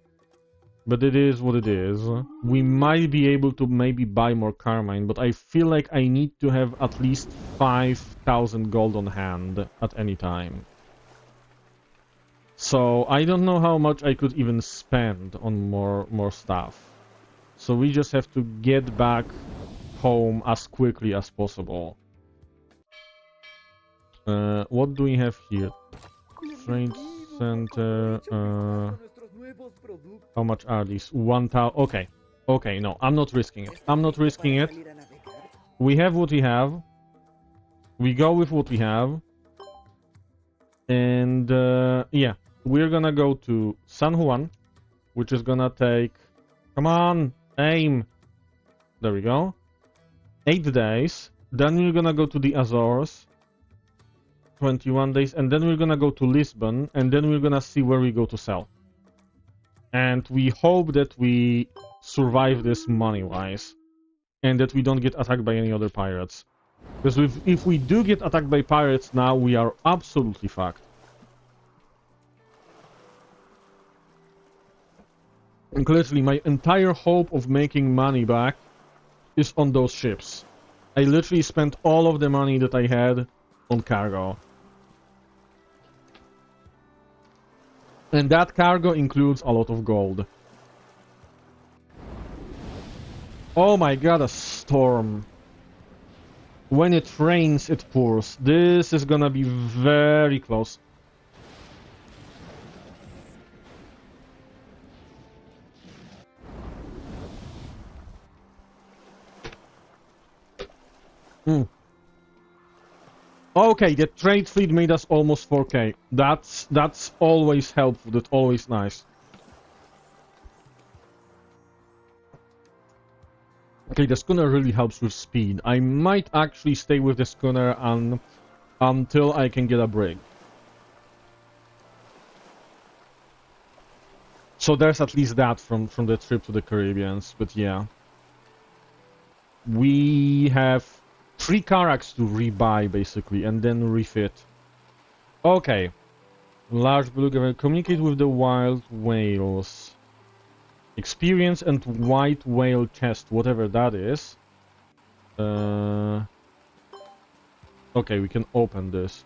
but it is what it is. We might be able to maybe buy more Carmine, but I feel like I need to have at least 5,000 gold on hand at any time. So I don't know how much I could even spend on more stuff. So we just have to get back home as quickly as possible. What do we have here? Trade center. How much are these? 1,000. Okay. Okay, no, I'm not risking it. I'm not risking it. We have what we have. We go with what we have. And yeah, we're gonna go to San Juan, which is gonna take... Come on! Aim! There we go. 8 days. Then we're gonna go to the Azores. 21 days. And then we're gonna go to Lisbon. And then we're gonna see where we go to sell. And we hope that we survive this money-wise. And that we don't get attacked by any other pirates. Because if we do get attacked by pirates now, we are absolutely fucked. And literally, my entire hope of making money back is on those ships. I literally spent all of the money that I had on cargo. And that cargo includes a lot of gold. Oh my god, a storm. When it rains, it pours. This is gonna be very close. Okay, the trade fleet made us almost 4k. That's always helpful. That's always nice. Okay, the schooner really helps with speed. I might actually stay with the schooner until I can get a brig. So there's at least that from the trip to the Caribbeans, but yeah. We have 3 Carracks to rebuy, basically, and then refit. Okay. Large beluga, communicate with the wild whales. Experience and white whale chest, whatever that is. Okay, we can open this.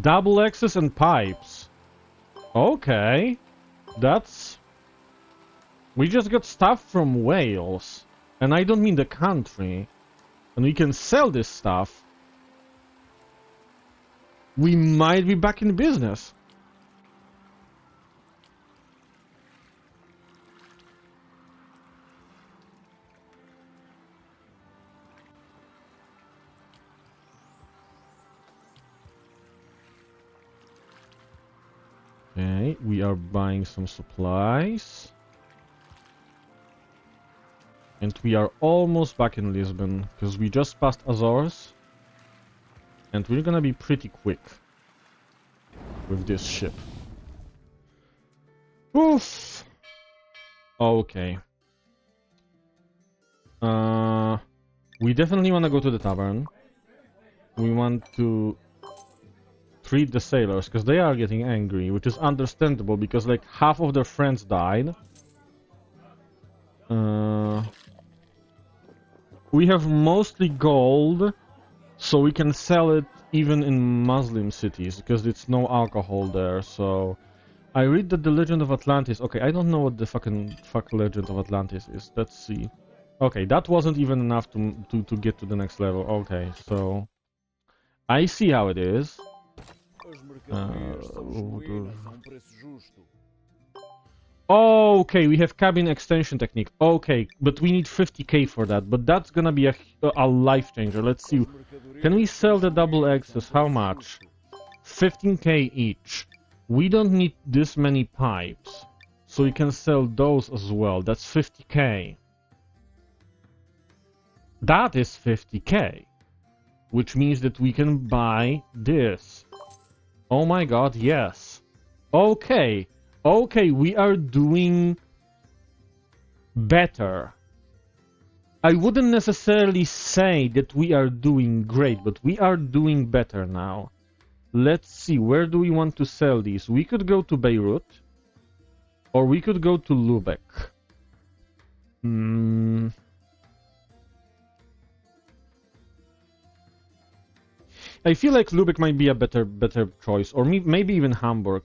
Double X's and pipes. Okay. That's... We just got stuff from Wales. And I don't mean the country. And we can sell this stuff. We might be back in business. Okay, we are buying some supplies. And we are almost back in Lisbon, because we just passed Azores. And we're gonna be pretty quick with this ship. Oof! Okay. We definitely want to go to the tavern. We want to treat the sailors, because they are getting angry, which is understandable, because like half of their friends died. We have mostly gold, so we can sell it even in Muslim cities, because it's no alcohol there, so... I read that the Legend of Atlantis... Okay, I don't know what the fuck Legend of Atlantis is. Let's see. Okay, that wasn't even enough to get to the next level. Okay, so I see how it is. As mercadorias são genuínas a preço justo. Okay, we have cabin extension technique. Okay, but we need 50k for that. But that's gonna be a life changer. Let's see. Can we sell the double access? How much? 15k each. We don't need this many pipes. So we can sell those as well. That's 50k. That is 50k. Which means that we can buy this. Oh my god, yes. Okay. Okay, we are doing better. I wouldn't necessarily say that we are doing great, but we are doing better now. Let's see, where do we want to sell these? We could go to Beirut, or we could go to Lubeck. I feel like Lubeck might be a better choice, or maybe even Hamburg.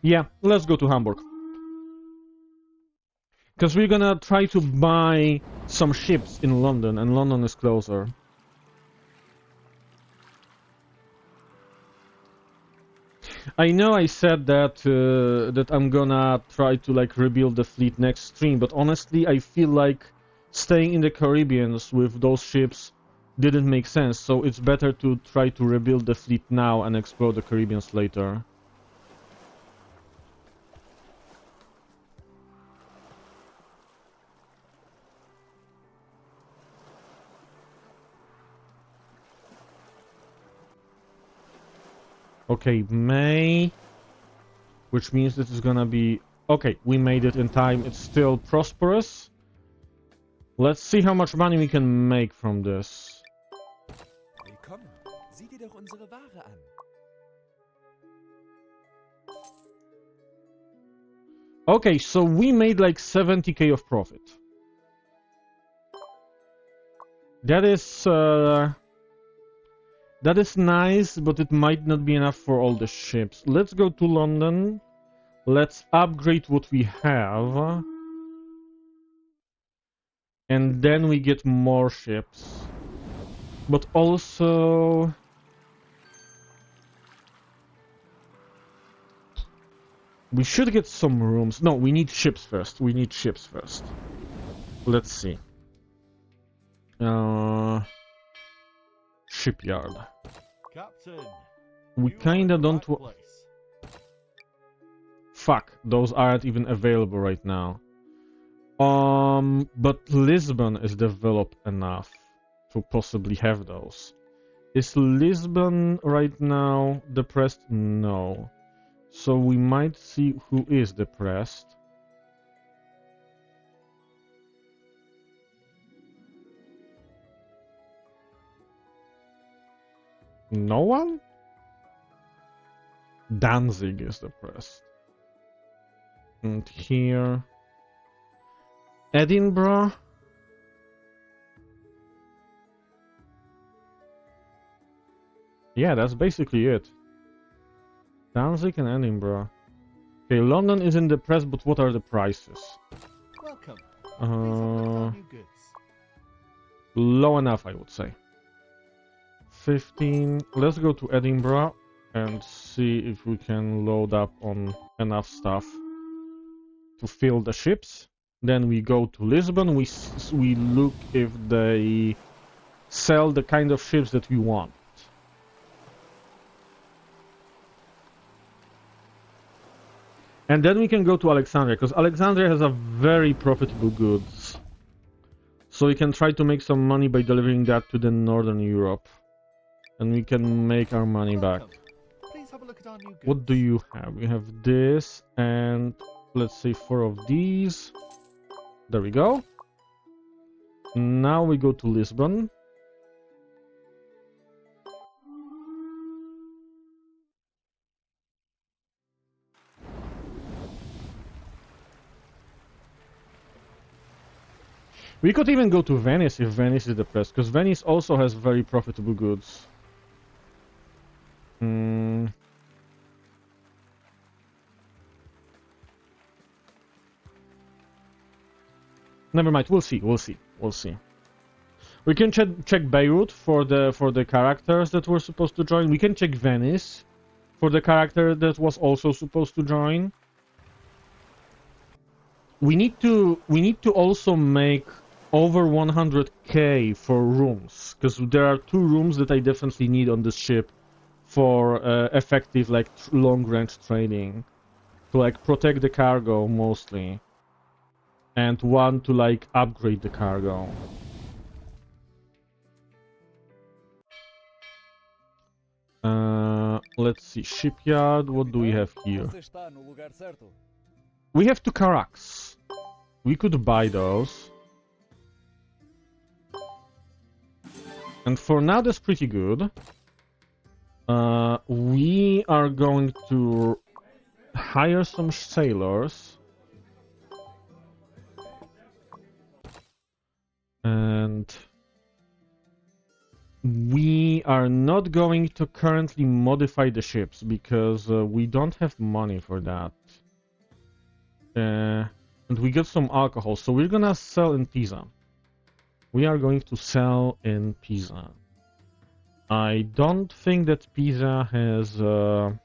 Yeah, let's go to Hamburg. Because we're gonna try to buy some ships in London, and London is closer. I know I said that that I'm gonna try to like rebuild the fleet next stream, but honestly I feel like staying in the Caribbean with those ships didn't make sense, so it's better to try to rebuild the fleet now and explore the Caribbean later. Okay, May, which means this is gonna be... Okay, we made it in time. It's still prosperous. Let's see how much money we can make from this. Willkommen. Sieh dir doch unsere Ware an. Okay, so we made like 70k of profit. That is nice, but it might not be enough for all the ships. Let's go to London. Let's upgrade what we have. And then we get more ships. But also... we should get some rooms. No, we need ships first. We need ships first. Let's see. Shipyard. Captain, We kinda don't Fuck, those aren't even available right now. But Lisbon is developed enough to possibly have those. Is Lisbon right now depressed? No. So we might see who is depressed. No one? Danzig is depressed. And here... Edinburgh? Yeah, that's basically it. Danzig and Edinburgh. Okay, London is in the press, but what are the prices? Welcome. Low enough, I would say. 15. Let's go to Edinburgh and see if we can load up on enough stuff to fill the ships. Then we go to Lisbon. We look if they sell the kind of ships that we want. And then we can go to Alexandria, because Alexandria has a very profitable goods. So we can try to make some money by delivering that to the Northern Europe. And we can make our money back. Please have a look at our new goods. What do you have? We have this, and let's say 4 of these. There we go. Now we go to Lisbon. We could even go to Venice if Venice is depressed, because Venice also has very profitable goods. Never mind. We'll see. We'll see. We'll see. We can check Beirut for the characters that were supposed to join. We can check Venice for the character that was also supposed to join. We need to also make over 100k for rooms, because there are 2 rooms that I definitely need on this ship for effective like long-range trading, to like protect the cargo mostly, and 1 to like upgrade the cargo. Let's see, shipyard, what do we have here? Você está no lugar certo. We have 2 Carracks. We could buy those. And for now that's pretty good. We are going to hire some sailors. And we are not going to currently modify the ships because we don't have money for that. And we got some alcohol, so we're gonna sell in Pisa. We are going to sell in Pisa. I don't think that Pisa has a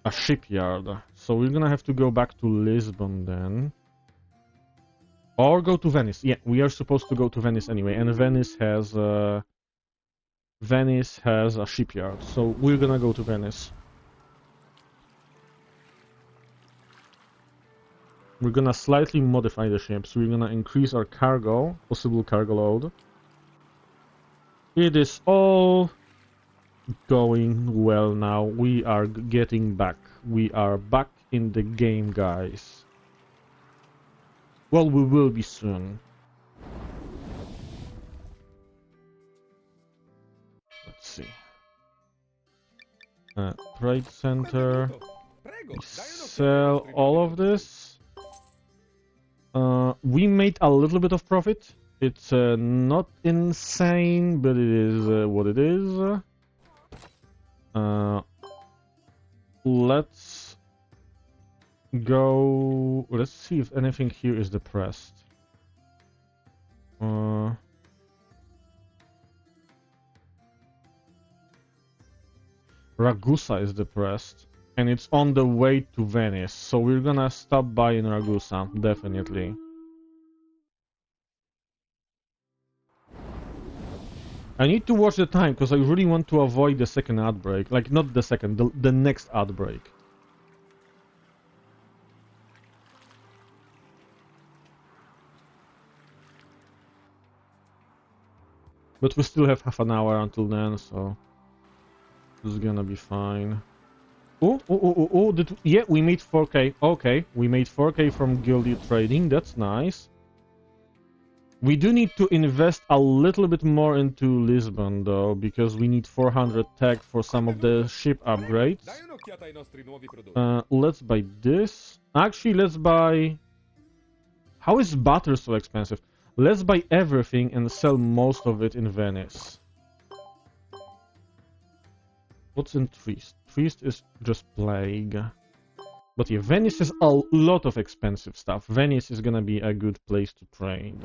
shipyard, so we're gonna have to go back to Lisbon then. Or go to Venice. Yeah, we are supposed to go to Venice anyway, and Venice has a shipyard, so we're gonna go to Venice. We're gonna slightly modify the ships. We're gonna increase our cargo, possible cargo load. It is all going well now. We are getting back. We are back in the game, guys. Well, we will be soon. Let's see. Trade center. We sell all of this. We made a little bit of profit. It's not insane, but it is what it is. Let's go. Let's see if anything here is depressed. Ragusa is depressed, and it's on the way to Venice, so we're gonna stop by in Ragusa, definitely. I need to watch the time, because I really want to avoid the second outbreak. Like, not the second, the next outbreak. But we still have half an hour until then, so this is gonna be fine. Oh, yeah, we made 4k. Okay, we made 4k from Gilded Trading, that's nice. We do need to invest a little bit more into Lisbon, though, because we need 400 tech for some of the ship upgrades. Let's buy this. Actually, let's buy... How is butter so expensive? Let's buy everything and sell most of it in Venice. What's in Trieste? Trieste is just plague. But yeah, Venice has a lot of expensive stuff. Venice is gonna be a good place to trade.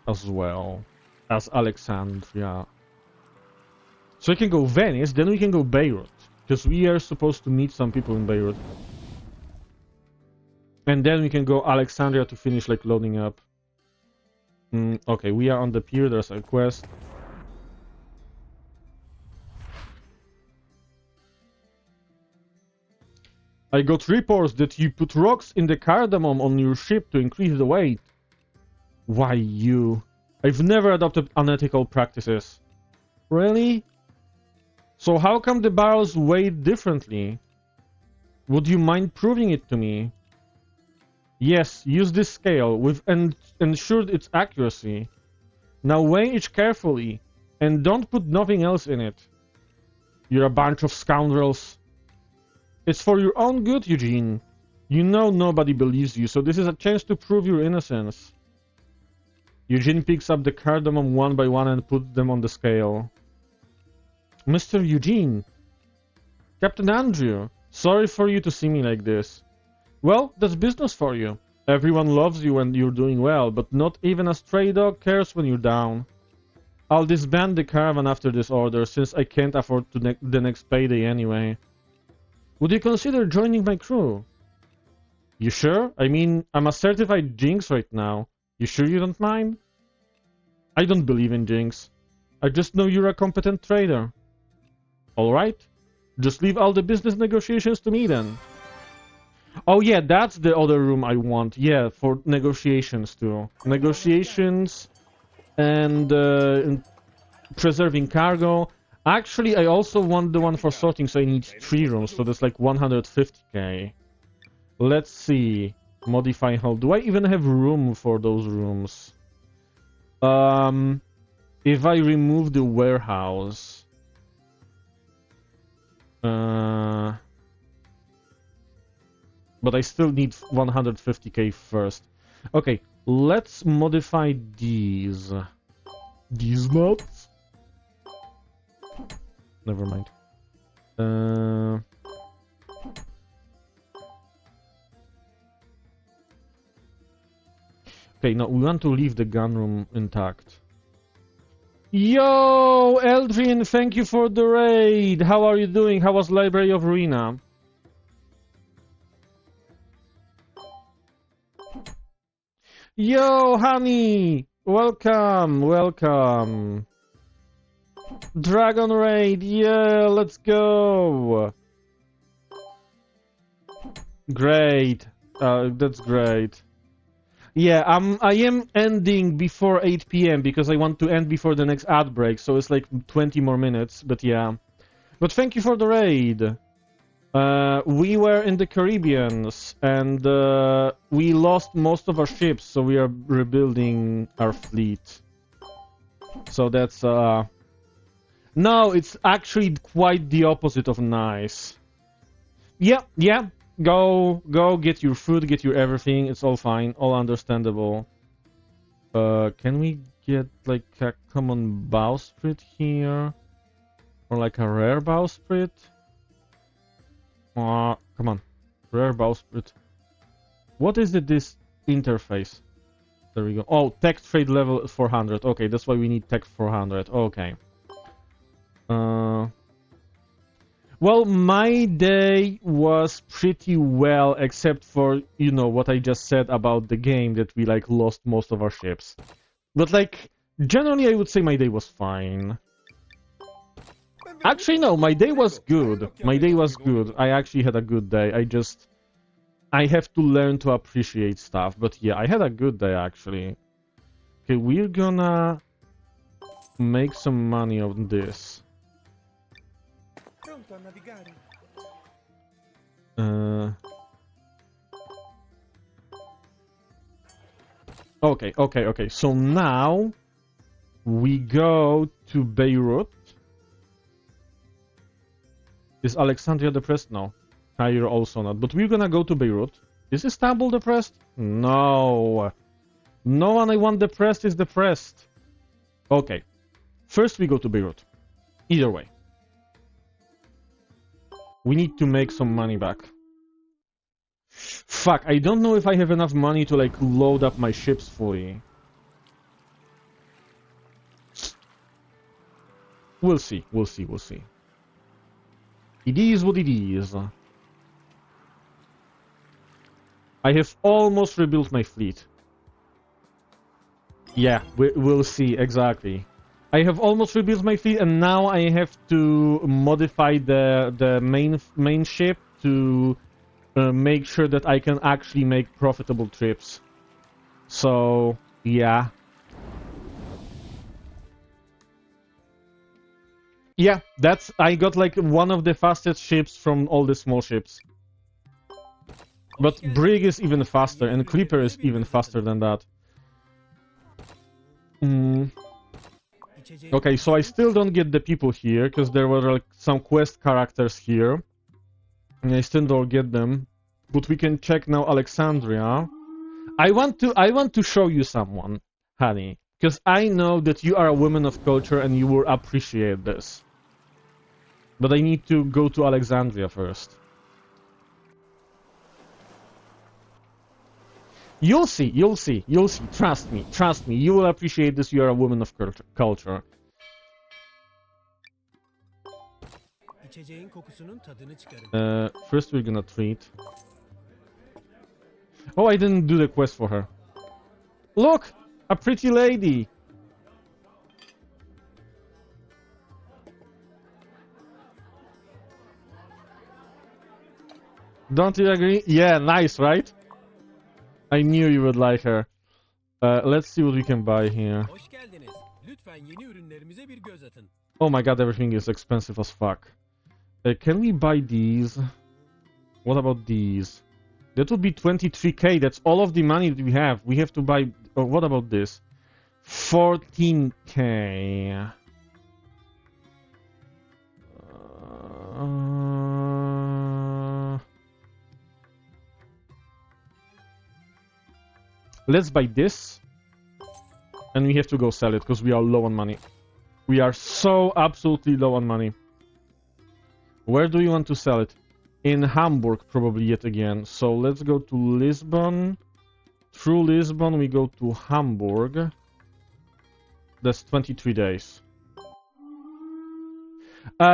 As well as Alexandria. So we can go Venice, then we can go Beirut. Because we are supposed to meet some people in Beirut. And then we can go Alexandria to finish like loading up. Okay, we are on the pier, there's a quest. I got reports that you put rocks in the cardamom on your ship to increase the weight. Why you? I've never adopted unethical practices. Really? So how come the barrels weigh differently? Would you mind proving it to me? Yes, use this scale with ensured its accuracy. Now weigh each carefully, and don't put nothing else in it. You're a bunch of scoundrels. It's for your own good, Eugene. You know nobody believes you, so this is a chance to prove your innocence. Eugene picks up the cardamom one by one and puts them on the scale. Mr. Eugene! Captain Andrew! Sorry for you to see me like this. Well, that's business for you. Everyone loves you when you're doing well, but not even a stray dog cares when you're down. I'll disband the caravan after this order, since I can't afford the next payday anyway. Would you consider joining my crew? You sure? I mean, I'm a certified Jinx right now. You sure you don't mind? I don't believe in Jinx. I just know you're a competent trader. Alright. Just leave all the business negotiations to me then. Oh yeah, that's the other room I want. Yeah, for negotiations too. Negotiations and preserving cargo. Actually, I also want the one for sorting, so I need 3 rooms, so that's like 150k. Let's see. Modify hull. Do I even have room for those rooms? If I remove the warehouse... but I still need 150k first. Okay, let's modify these. These mods? Never mind. Okay, no, we want to leave the gun room intact. Yo, Eldrin, thank you for the raid. How are you doing? How was Library of Ruina? Yo, honey! Welcome, welcome. Dragon Raid, yeah, let's go. Great. That's great. Yeah, I am ending before 8 p.m. because I want to end before the next ad break, so it's like 20 more minutes, but yeah. But thank you for the raid. We were in the Caribbeans, and we lost most of our ships, so we are rebuilding our fleet. So that's, No, it's actually quite the opposite of nice. Yeah, yeah. Go get your food, get your everything. It's all fine, all understandable. Can we get like a common bowsprit here? Or like a rare bowsprit? Come on. Rare bowsprit. What is this interface? There we go. Oh, tech trade level 400. Okay, that's why we need tech 400. Okay. Well, my day was pretty well, except for, you know, what I just said about the game, that we, like, lost most of our ships. But, like, generally I would say my day was fine. Actually, no, my day was good. My day was good. I actually had a good day. I have to learn to appreciate stuff. But yeah, I had a good day, actually. Okay, we're gonna make some money on this. Okay. So now we go to Beirut. Is Alexandria depressed? No. Cairo also not. But we're gonna go to Beirut. Is Istanbul depressed? No. No one I want depressed is depressed. Okay. First we go to Beirut. Either way. We need to make some money back. Fuck, I don't know if I have enough money to, like, load up my ships fully. We'll see. It is what it is. I have almost rebuilt my fleet. Yeah, we'll see, exactly. I have almost rebuilt my fleet, and now I have to modify the main ship to make sure that I can actually make profitable trips. So, yeah. Yeah, I got like one of the fastest ships from all the small ships. But Brig is even faster, and Creeper is even faster than that. Okay, so I still don't get the people here, because there were like some quest characters here. And I still don't get them. But we can check now Alexandria. I want to show you someone, honey. Because I know that you are a woman of culture and you will appreciate this. But I need to go to Alexandria first. You'll see, you'll see, you'll see. Trust me. You will appreciate this. You are a woman of culture. İçeceğin kokusunun tadını çıkarın. First we're gonna treat. Oh, I didn't do the quest for her. Look, a pretty lady. Don't you agree? Yeah, nice, right? I knew you would like her. Let's see what we can buy here. Hoş geldiniz. Lütfen yeni ürünlerimize bir göz atın. Oh my god, everything is expensive as fuck. Can we buy these? What about these? That would be 23k. That's all of the money that we have. We have to buy... Oh, what about this? 14k. Let's buy this. And we have to go sell it because we are low on money. We are so absolutely low on money. Where do you want to sell it? In Hamburg, probably yet again. So let's go to Lisbon. Through Lisbon, we go to Hamburg. That's 23 days.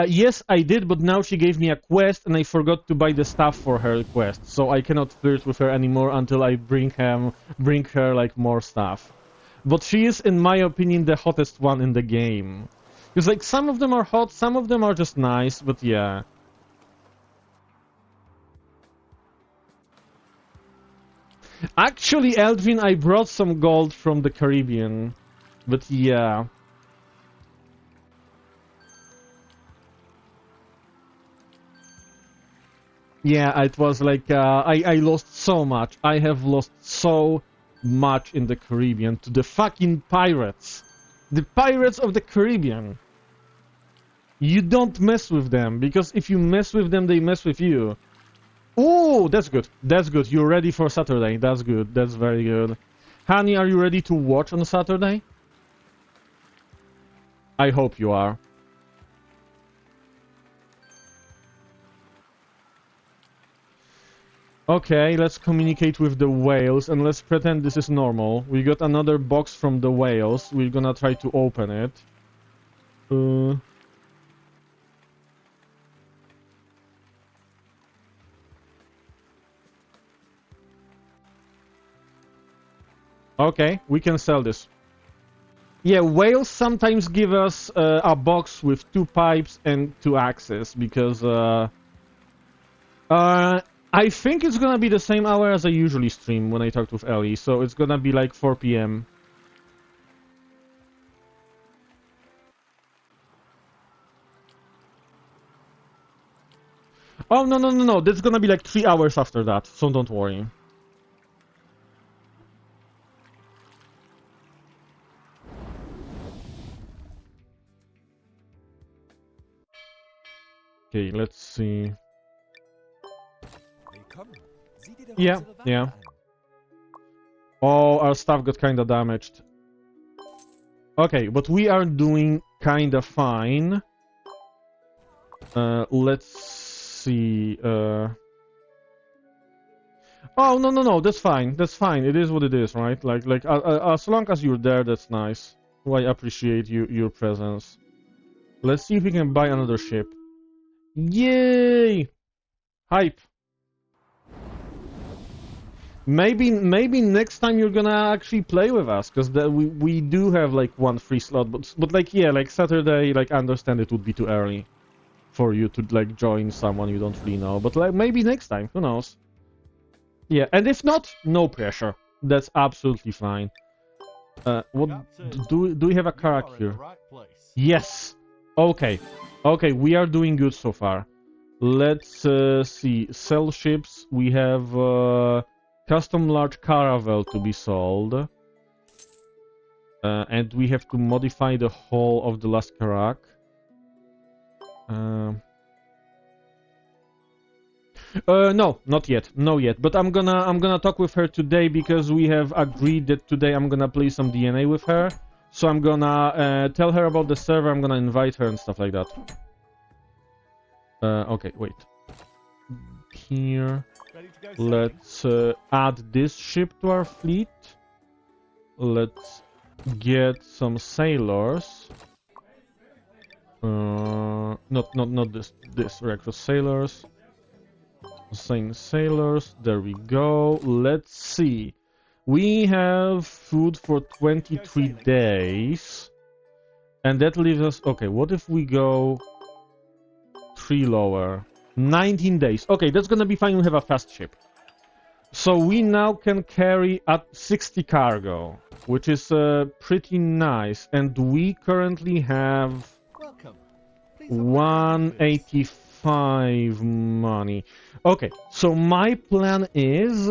Yes, I did, but now she gave me a quest and I forgot to buy the stuff for her quest. So I cannot flirt with her anymore until I bring her like more stuff. But she is, in my opinion, the hottest one in the game. Because like some of them are hot, some of them are just nice, but yeah. Actually, Eldrin, I brought some gold from the Caribbean. But yeah. Yeah, it was like, I lost so much. I have lost so much in the Caribbean to the fucking pirates. The pirates of the Caribbean. You don't mess with them, because if you mess with them, they mess with you. Oh, that's good. That's good. You're ready for Saturday. That's good. That's very good. Honey, are you ready to watch on Saturday? I hope you are. Okay, let's communicate with the whales and let's pretend this is normal. We got another box from the whales. We're gonna try to open it. Okay, we can sell this. Yeah, whales sometimes give us a box with 2 pipes and 2 axes because I think it's gonna be the same hour as I usually stream when I talked with Ellie, so it's gonna be like 4 p.m. Oh, no, that's gonna be like 3 hours after that, so don't worry. Okay, let's see. Yeah. Oh, our stuff got kinda damaged. Okay, but we are doing kinda fine. Let's see. Oh, no, that's fine. That's fine. It is what it is, right? Like, as long as you're there, that's nice. Well, I appreciate your presence. Let's see if we can buy another ship. Yay! Hype. Maybe next time you're gonna actually play with us, because we do have like 1 free slot, but like yeah, like Saturday, like I understand it would be too early for you to like join someone you don't really know, but like maybe next time, who knows? Yeah, and if not, no pressure. That's absolutely fine. What do we have a kayak here? Yes. Okay, we are doing good so far. Let's see. Sell ships. We have custom large caravel to be sold. And we have to modify the hull of the last kayak. No, not yet. No yet. But I'm gonna talk with her today because we have agreed that today I'm gonna play some DNA with her. So I'm gonna tell her about the server, I'm gonna invite her and stuff like that. Okay, wait. here. Ready to go, Let's add this ship to our fleet. Let's get some sailors. Not this recruit sailors. Same sailors. There we go. Let's see. We have food for 23 days. And that leaves us... Okay, what if we go 3 lower? 19 days. Okay, that's gonna be fine. We have a fast ship. So we now can carry at 60 cargo, which is pretty nice. And we currently have Welcome. 185 money. Okay, so my plan is...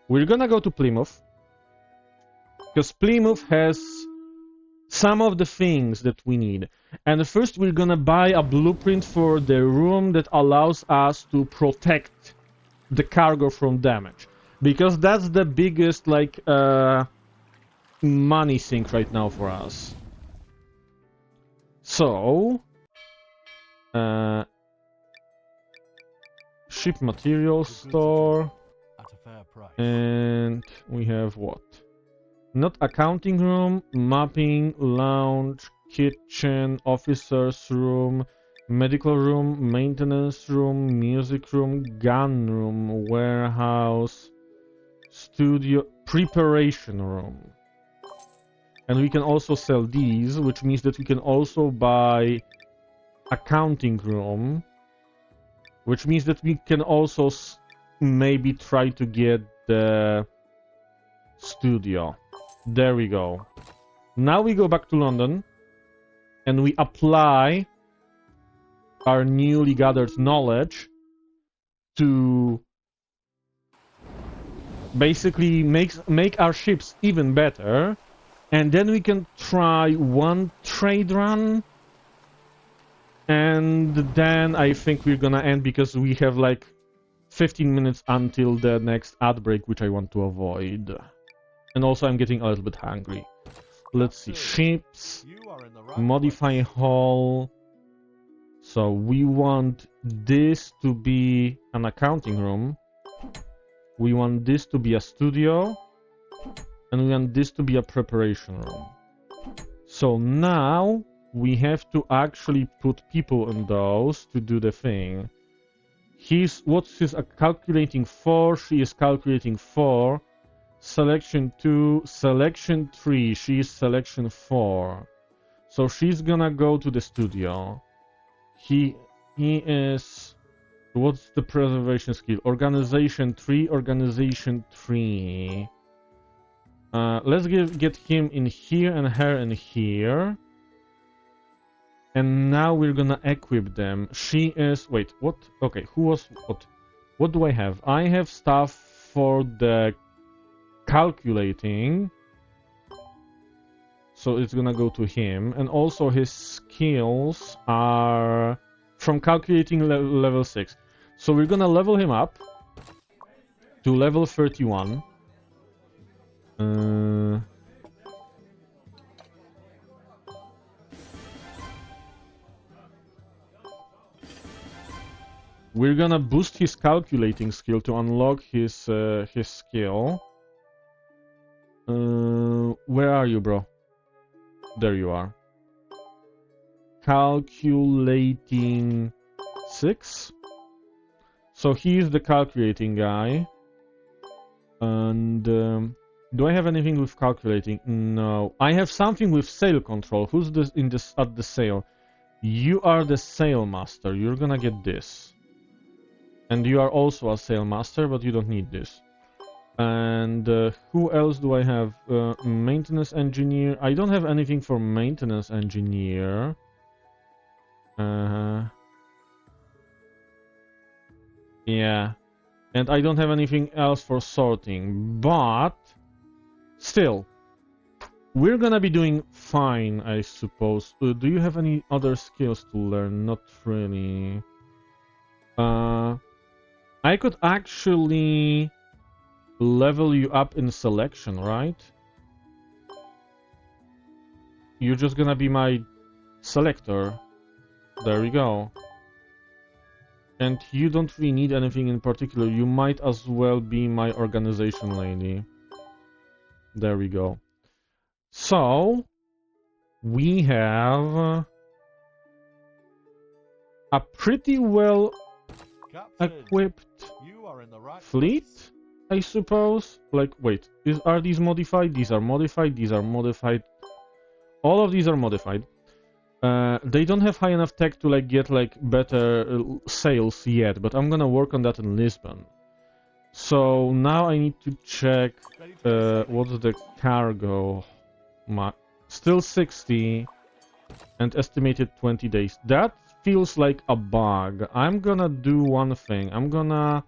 We're gonna go to Plymouth. Because Plymouth has some of the things that we need. And first we're gonna buy a blueprint for the room that allows us to protect the cargo from damage. Because that's the biggest, like, money sink right now for us. So... ship material store. At a fair price. And we have what? Not accounting room, mapping, lounge, kitchen, officer's room, medical room, maintenance room, music room, gun room, warehouse, studio, preparation room. And we can also sell these, which means that we can also buy accounting room, which means that we can also maybe try to get the studio. There we go. Now we go back to London and we apply our newly gathered knowledge to basically make our ships even better, and then we can try one trade run, and then I think we're gonna end because we have like 15 minutes until the next ad break, which I want to avoid. And also I'm getting a little bit hungry. Let's see, ships, You are in the right modify hull. So we want this to be an accounting room. We want this to be a studio. And we want this to be a preparation room. So now we have to actually put people in those to do the thing. What's his calculating 4? She is calculating 4. Selection 2, selection 3. She is selection 4. So she's gonna go to the studio. He is... What's the preservation skill? Organization 3, organization 3. Let's get him in here and her in here. And now we're gonna equip them. She is... Wait, what? Okay, who was... What? What do I have? I have stuff for the calculating. So it's gonna go to him. And also his skills are from calculating level 6. So we're gonna level him up to level 31. We're gonna boost his calculating skill to unlock his skill. Where are you, bro? There you are. Calculating 6. So he is the calculating guy. And do I have anything with calculating? No. I have something with sail control. Who's this at the sail? You are the sail master. You're gonna get this. And you are also a sail master, but you don't need this. And who else do I have? Maintenance engineer. I don't have anything for maintenance engineer. Yeah. And I don't have anything else for sorting. But still, we're gonna be doing fine, I suppose. Do you have any other skills to learn? Not really. I could actually level you up in selection, right? You're just gonna be my selector. There we go. And you don't really need anything in particular. You might as well be my organization lady. There we go. So, we have a pretty well equipped fleet, I suppose. Like, wait, are these modified? These are modified, these are modified. All of these are modified. They don't have high enough tech to like get like better sales yet, but I'm gonna work on that in Lisbon. So now I need to check what's the cargo. Still 60 and estimated 20 days. That feels like a bug. I'm gonna do one thing. I'm gonna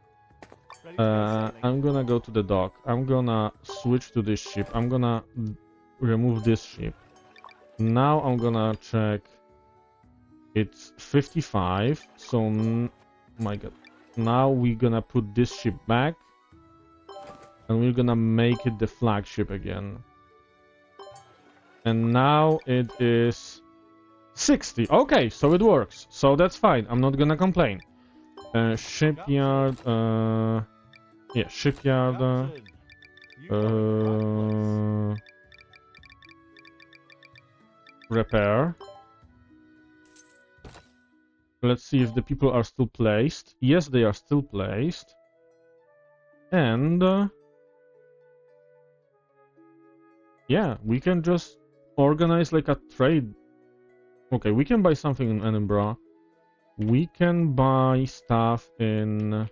go to the dock. I'm gonna switch to this ship. I'm gonna remove this ship. Now I'm gonna check. It's 55. So, my god. Now we're gonna put this ship back. And we're gonna make it the flagship again. And now it is 60. Okay, so it works. So that's fine. I'm not gonna complain. Shipyard. Yeah, shipyard. Repair. Let's see if the people are still placed. Yes, they are still placed. And yeah, we can just organize like a trade. Okay, we can buy something in Edinburgh. We can buy stuff in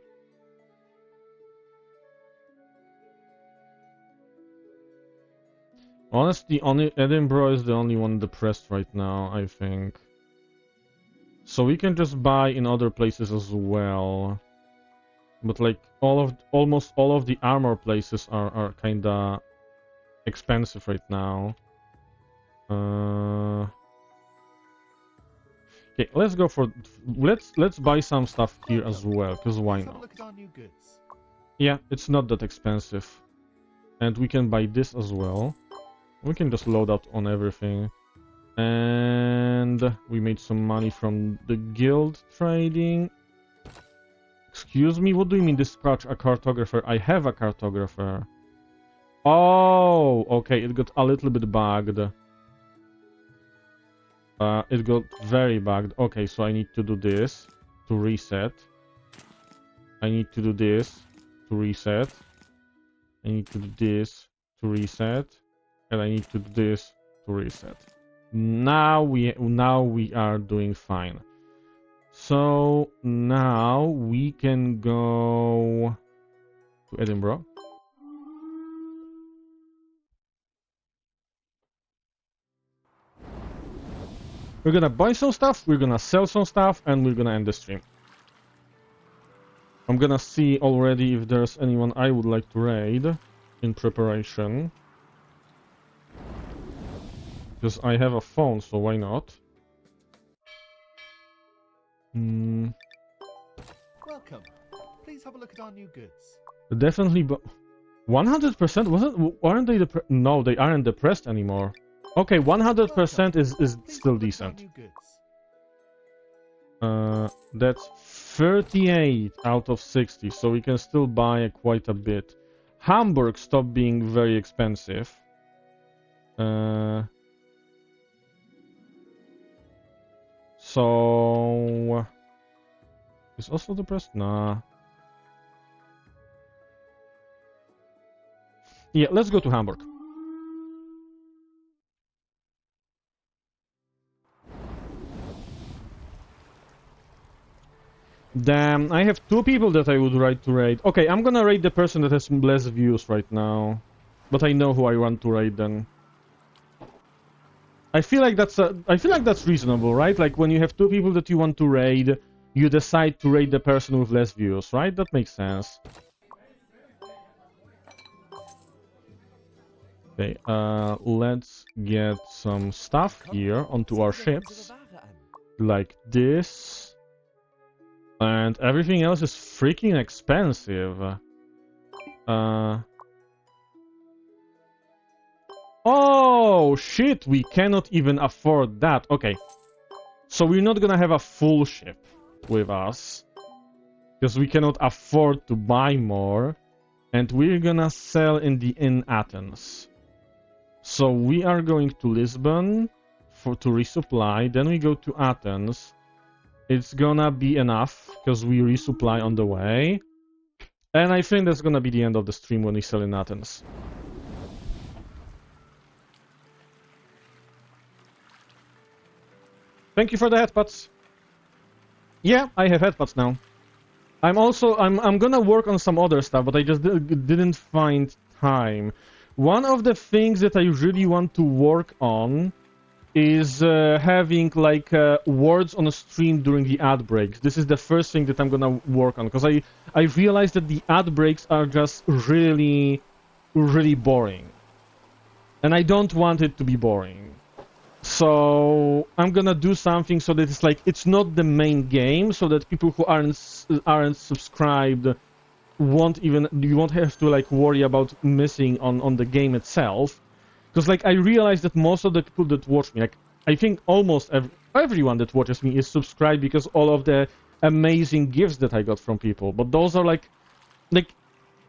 honestly, only Edinburgh is the only one depressed right now, I think. So we can just buy in other places as well. But like almost all of the armor places are kinda expensive right now. Okay, let's go for let's buy some stuff here as well, because why not? Yeah, it's not that expensive. And we can buy this as well. We can just load up on everything. And we made some money from the guild trading. Excuse me, what do you mean dispatch a cartographer? I have a cartographer. Oh, okay, it got a little bit bugged. It got very bugged. Okay, so I need to do this to reset. I need to do this to reset. I need to do this to reset. And I need to do this to reset. Now we are doing fine. So now we can go to Edinburgh. We're gonna buy some stuff, we're gonna sell some stuff, and we're gonna end the stream. I'm gonna see already if there's anyone I would like to raid in preparation. Because I have a phone, so why not? Welcome. Please have a look at our new goods. Definitely, but 100% aren't they no, they aren't depressed anymore. Okay, 100% is still decent. That's 38 out of 60, so we can still buy quite a bit. Hamburg stopped being very expensive. So is also depressed? Nah. Yeah, let's go to Hamburg. Damn, I have 2 people that I would like to raid. Okay, I'm gonna raid the person that has less views right now. But I know who I want to raid then. I feel like that's reasonable, right? Like when you have 2 people that you want to raid, you decide to raid the person with less views, right? That makes sense. Okay, let's get some stuff here onto our ships. Like this. And everything else is freaking expensive. Oh, shit, we cannot even afford that. Okay. So we're not gonna have a full ship with us. because we cannot afford to buy more, and we're gonna sell in Athens. So we are going to Lisbon to resupply, then we go to Athens. It's gonna be enough because we resupply on the way, and I think that's gonna be the end of the stream when we sell in Athens. Thank you for the headphones. Yeah, I have headphones now. I'm gonna work on some other stuff, but I just didn't find time. One of the things that I really want to work on is having like words on a stream during the ad breaks. This is the first thing that I'm gonna work on, because I realized that the ad breaks are just really boring, and I don't want it to be boring. So I'm gonna do something so that it's like it's not the main game, so that people who aren't subscribed you won't have to like worry about missing on the game itself. Because like I realized that most of the people that watch me, like I think almost everyone that watches me is subscribed because all of the amazing gifts that I got from people. But those are like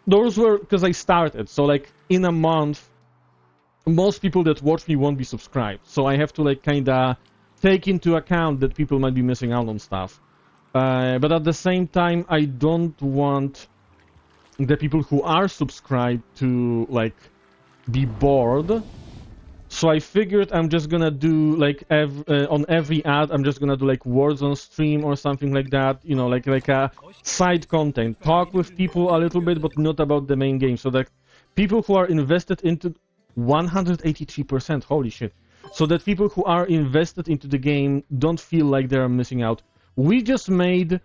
those were because I started. So like in a month, most people that watch me won't be subscribed. So I have to like kinda take into account that people might be missing out on stuff. But at the same time, I don't want the people who are subscribed to like be bored. So I figured I'm just gonna do like on every ad I'm just gonna do like words on stream or something like that, you know, like a side content, talk with people a little bit but not about the main game, so that people who are invested into 183%, holy shit, so that people who are invested into the game don't feel like they're missing out. We just made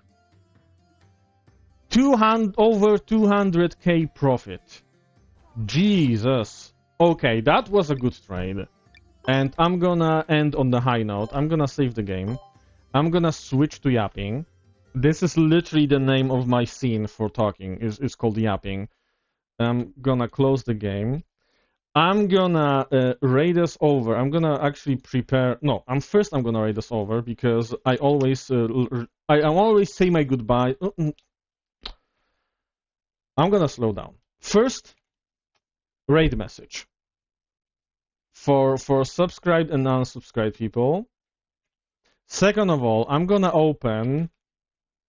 over 200k profit. Jesus. Okay, that was a good trade. And I'm gonna end on the high note. I'm gonna save the game. I'm gonna switch to yapping. This is literally the name of my scene for talking. It's called yapping. I'm gonna close the game. I'm gonna raid us over. I'm gonna actually prepare. No, I'm gonna raid us over because I always say my goodbye. I'm gonna slow down. First, raid message for subscribed and unsubscribed people. Second of all, I'm gonna open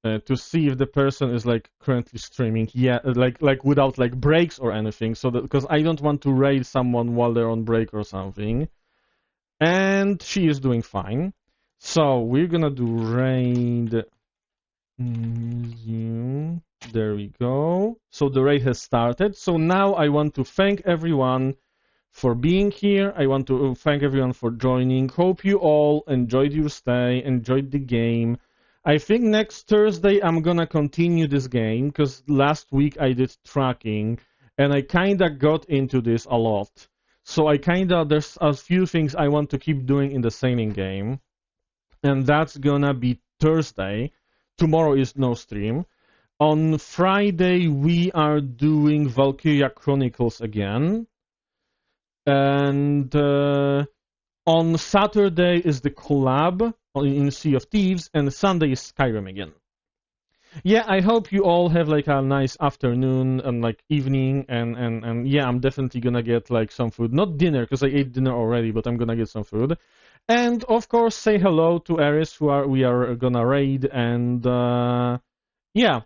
to see if the person is like currently streaming. Yeah, like without like breaks or anything. So that because I don't want to raid someone while they're on break or something. And she is doing fine. So we're gonna do raid. There we go. So the raid has started. So now I want to thank everyone for being here. I want to thank everyone for joining. Hope you all enjoyed your stay, enjoyed the game. I think next Thursday I'm gonna continue this game because last week I did tracking and I kinda got into this a lot. So there's a few things I want to keep doing in the sailing game. And that's gonna be Thursday. Tomorrow is no stream. On Friday, we are doing Valkyria Chronicles again. And on Saturday is the collab in Sea of Thieves, and Sunday is Skyrim again. Yeah, I hope you all have like a nice afternoon and like evening, and yeah, I'm definitely gonna get like some food. Not dinner, because I ate dinner already, but I'm gonna get some food. And of course, say hello to Ares, we are gonna raid, and yeah.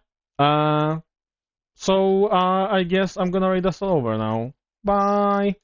So I guess I'm gonna raid us all over now. Bye!